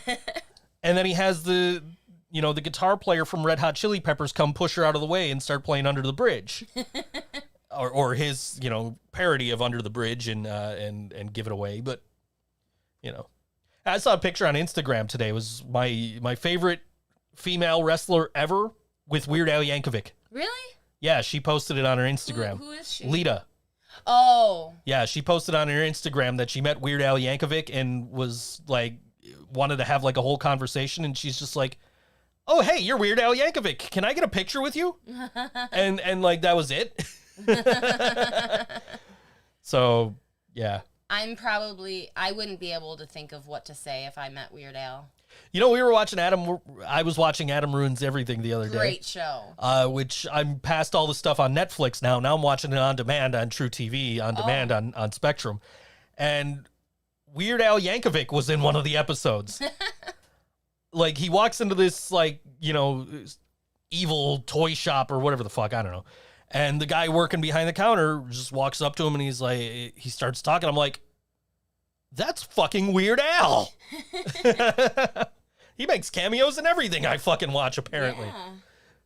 Speaker 2: and then he has the guitar player from Red Hot Chili Peppers come push her out of the way and start playing Under the Bridge, or his parody of Under the Bridge and give it away. But I saw a picture on Instagram today. It was my favorite female wrestler ever with Weird Al Yankovic.
Speaker 3: Really?
Speaker 2: Yeah, she posted it on her Instagram.
Speaker 3: Who is she?
Speaker 2: Lita.
Speaker 3: Oh.
Speaker 2: Yeah, she posted on her Instagram that she met Weird Al Yankovic and was like, wanted to have like a whole conversation, and she's just like, "Oh, hey, you're Weird Al Yankovic. Can I get a picture with you?" and like that was it. So yeah.
Speaker 3: I wouldn't be able to think of what to say if I met Weird Al.
Speaker 2: We were watching I was watching Adam Ruins Everything the other day.
Speaker 3: Great show.
Speaker 2: Which I'm past all the stuff on Netflix now. Now I'm watching it on demand on True TV, on demand on Spectrum. And Weird Al Yankovic was in one of the episodes. Like, he walks into this, like, evil toy shop or whatever the fuck, I don't know. And the guy working behind the counter just walks up to him and he's like, he starts talking. I'm like, that's fucking Weird Al. He makes cameos in everything I fucking watch, apparently. Yeah.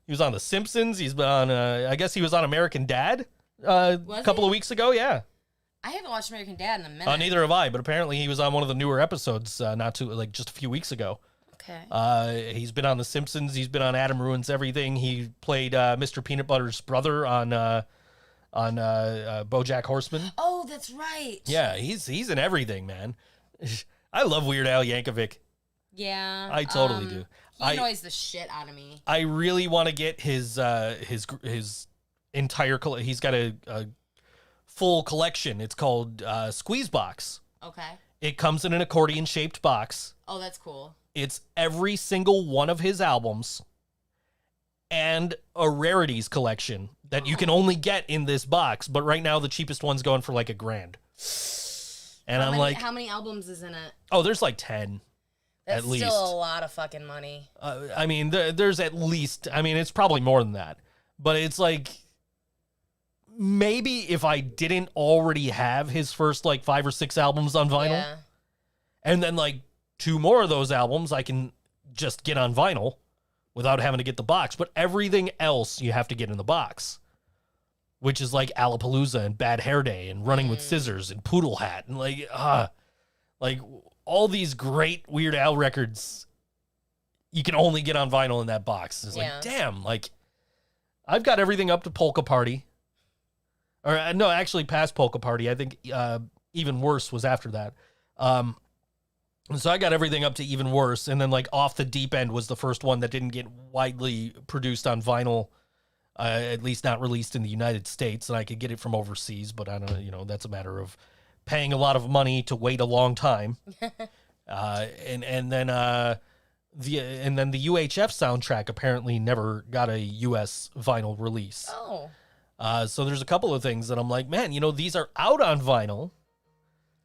Speaker 2: He was on The Simpsons. He's been on, I guess he was on American Dad a couple of weeks ago. Yeah.
Speaker 3: I haven't watched American Dad in a minute.
Speaker 2: Neither have I, but apparently he was on one of the newer episodes just a few weeks ago.
Speaker 3: Okay.
Speaker 2: He's been on The Simpsons. He's been on Adam Ruins Everything. He played Mr. Peanut Butter's brother on BoJack Horseman.
Speaker 3: Oh, that's right.
Speaker 2: Yeah, he's in everything, man. I love Weird Al Yankovic.
Speaker 3: Yeah,
Speaker 2: I totally do.
Speaker 3: He annoys the shit out of me.
Speaker 2: I really want to get his entire he's got a full collection. It's called Squeeze Box.
Speaker 3: Okay.
Speaker 2: It comes in an accordion shaped box.
Speaker 3: Oh, that's cool.
Speaker 2: It's every single one of his albums and a rarities collection that you can only get in this box. But right now, the cheapest one's going for like $1,000. And
Speaker 3: how many albums is in it?
Speaker 2: Oh, there's like 10.
Speaker 3: That's
Speaker 2: at least.
Speaker 3: Still a lot of fucking money.
Speaker 2: I mean, there's at least, it's probably more than that. But it's like, maybe if I didn't already have his first like 5 or 6 albums on vinyl, and then like 2 more of those albums I can just get on vinyl without having to get the box. But everything else you have to get in the box, which is like Alapalooza and Bad Hair Day and Running with Scissors and Poodle Hat and like all these great Weird Al records you can only get on vinyl in that box. It's like, damn, like I've got everything up to Polka Party. Or no, actually past Polka Party. I think Even Worse was after that. So I got everything up to Even Worse, and then like Off the Deep End was the first one that didn't get widely produced on vinyl, at least not released in the United States, and I could get it from overseas, but I don't, that's a matter of paying a lot of money to wait a long time. And then the UHF soundtrack apparently never got a US vinyl release.
Speaker 3: Oh.
Speaker 2: So there's a couple of things that I'm like, man, these are out on vinyl,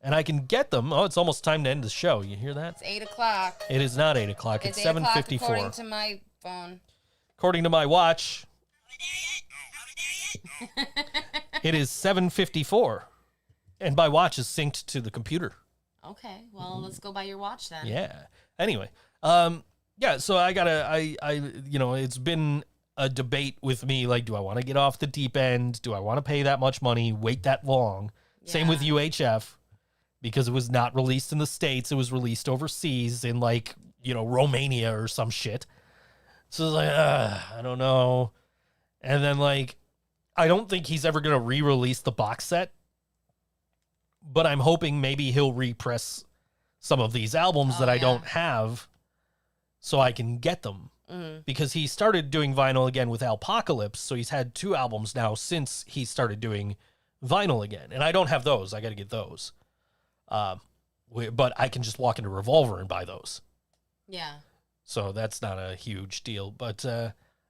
Speaker 2: and I can get them. Oh, it's almost time to end the show. You hear that?
Speaker 3: It's 8 o'clock.
Speaker 2: It is not 8 o'clock. It's 7:54.
Speaker 3: According to my phone.
Speaker 2: According to my watch, it is 7:54, and my watch is synced to the computer.
Speaker 3: Okay, well, let's go by your watch then.
Speaker 2: Yeah. Anyway, so it's been a debate with me, like, do I want to get off the deep end? Do I want to pay that much money, wait that long? Yeah. Same with UHF, because it was not released in the States. It was released overseas in, like, Romania or some shit. So it's like, I don't know. And then, like, I don't think he's ever going to re-release the box set, but I'm hoping maybe he'll repress some of these albums that I don't have so I can get them. Because he started doing vinyl again with Alpocalypse, so he's had 2 albums now since he started doing vinyl again. And I don't have those. I got to get those. But I can just walk into Revolver and buy those. Yeah. So that's not a huge deal. But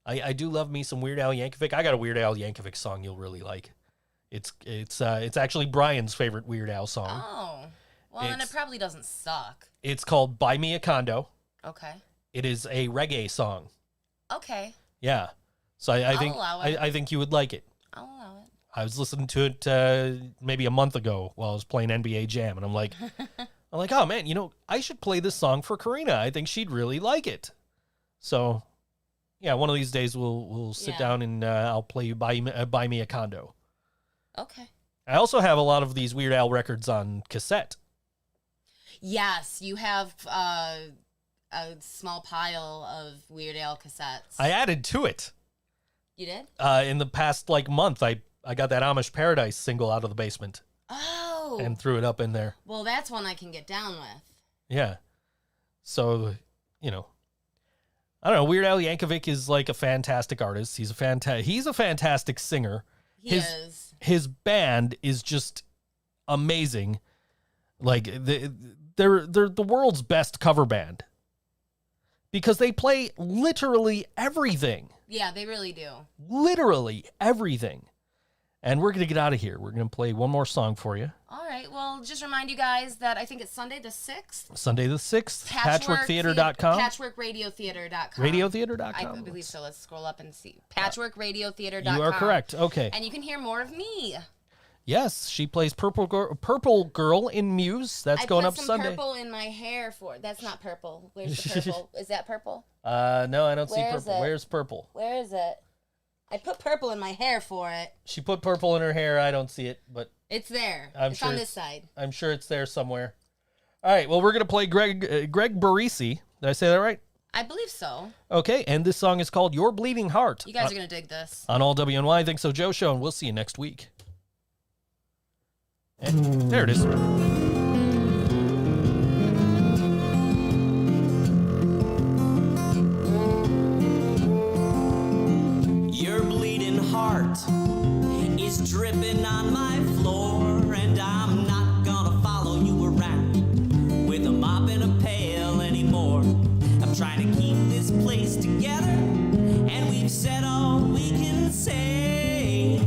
Speaker 2: I do love me some Weird Al Yankovic. I got a Weird Al Yankovic song you'll really like. It's actually Brian's favorite Weird Al song.
Speaker 3: Oh. Well, then it probably doesn't suck.
Speaker 2: It's called Buy Me a Condo.
Speaker 3: Okay.
Speaker 2: It is a reggae song.
Speaker 3: Okay.
Speaker 2: Yeah. So I think
Speaker 3: allow it.
Speaker 2: I think you would like it.
Speaker 3: I'll allow it.
Speaker 2: I was listening to it maybe a month ago while I was playing NBA Jam, and I'm like, oh man, you know, I should play this song for Karina. I think she'd really like it. So, yeah, one of these days we'll sit down and I'll play you Buy Me a Condo.
Speaker 3: Okay.
Speaker 2: I also have a lot of these Weird Al records on cassette.
Speaker 3: Yes, you have a small pile of Weird Al cassettes.
Speaker 2: I added to it.
Speaker 3: You did?
Speaker 2: In the past month, I got that Amish Paradise single out of the basement.
Speaker 3: Oh.
Speaker 2: And threw it up in there.
Speaker 3: Well, that's one I can get down with.
Speaker 2: Yeah. So, you know, I don't know. Weird Al Yankovic is like a fantastic artist. He's a fantastic singer.
Speaker 3: He is.
Speaker 2: His band is just amazing. Like they're the world's best cover band because they play literally everything.
Speaker 3: Yeah, they really do.
Speaker 2: Literally everything. And we're going to get out of here. We're going to play one more song for you.
Speaker 3: All right. Well, just remind you guys that I think it's Sunday the 6th.
Speaker 2: Sunday the 6th, patchworktheater.com.
Speaker 3: Patchworkradiotheater.com.
Speaker 2: Radiotheater.com.
Speaker 3: I believe so. Let's scroll up and see. Patchworkradiotheater.com.
Speaker 2: You are correct. Okay.
Speaker 3: And you can hear more of me.
Speaker 2: Yes, she plays Purple Girl in Muse. That's going up Sunday.
Speaker 3: I put some purple in my hair for. That's not purple. Where's the purple? Is that purple?
Speaker 2: No, I don't see
Speaker 3: Where is
Speaker 2: purple.
Speaker 3: it?
Speaker 2: Where's purple?
Speaker 3: Where is it? I put purple in my hair for it.
Speaker 2: She put purple in her hair. I don't see it, but
Speaker 3: it's there. It's
Speaker 2: sure
Speaker 3: on this side.
Speaker 2: I'm sure it's there somewhere. All right. Well, we're gonna play Greg Barresi. Did I say that right?
Speaker 3: I believe so.
Speaker 2: Okay, and this song is called "Your Bleeding Heart."
Speaker 3: You guys are gonna dig this
Speaker 2: on all WNY ThinkSoJoE Show, and we'll see you next week. And there it is.
Speaker 8: Your bleeding heart is dripping on my floor, and I'm not gonna follow you around with a mop and a pail anymore. I'm trying to keep this place together, and we've said all we can say.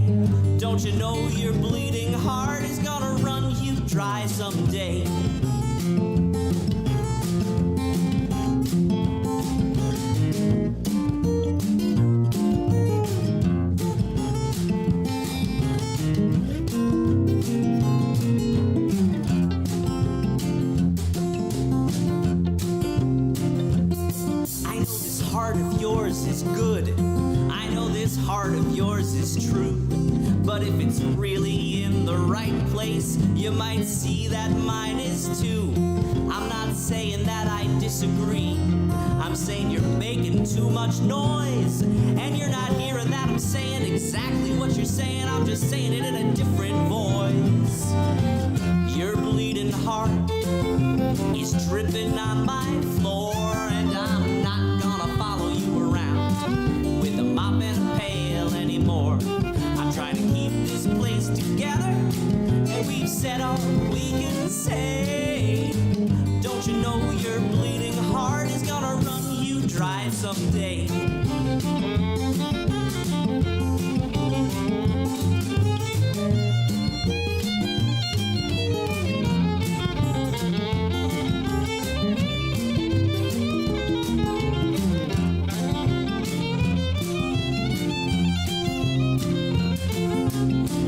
Speaker 8: Don't you know your bleeding heart is gonna run you dry someday? I know this heart of yours is good. I know this heart of yours is true. But if it's really in the right place, you might see that mine is too. I'm not saying that I disagree. I'm saying you're making too much noise, and you're not hearing that I'm saying exactly what you're saying. I'm just saying it in a different voice. Your bleeding heart is dripping on my floor, and I'm not gonna follow you around with a mop and a pail anymore. I'm trying to keep this place together, and we've said all we can say. Don't you know your bleeding heart is gonna run you dry someday?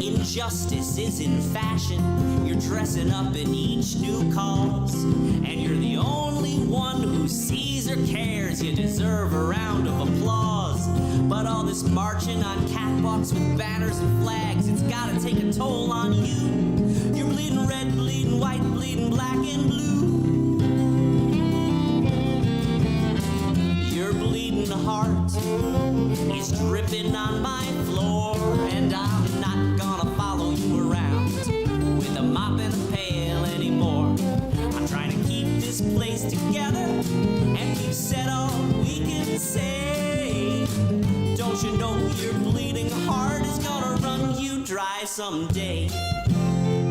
Speaker 8: Injustice is in fashion. You're dressing up in each new cause, and you're the only one who sees or cares. You deserve a round of applause. But all this marching on catwalks with banners and flags, it's gotta take a toll on you. You're bleeding red, bleeding white, bleeding black and blue. Your bleeding heart is dripping on my floor, and I'm not gonna follow you around with a mop and a pail anymore. I'm trying to keep this place together, and we've said all we can say. Don't you know your bleeding heart is gonna run you dry someday?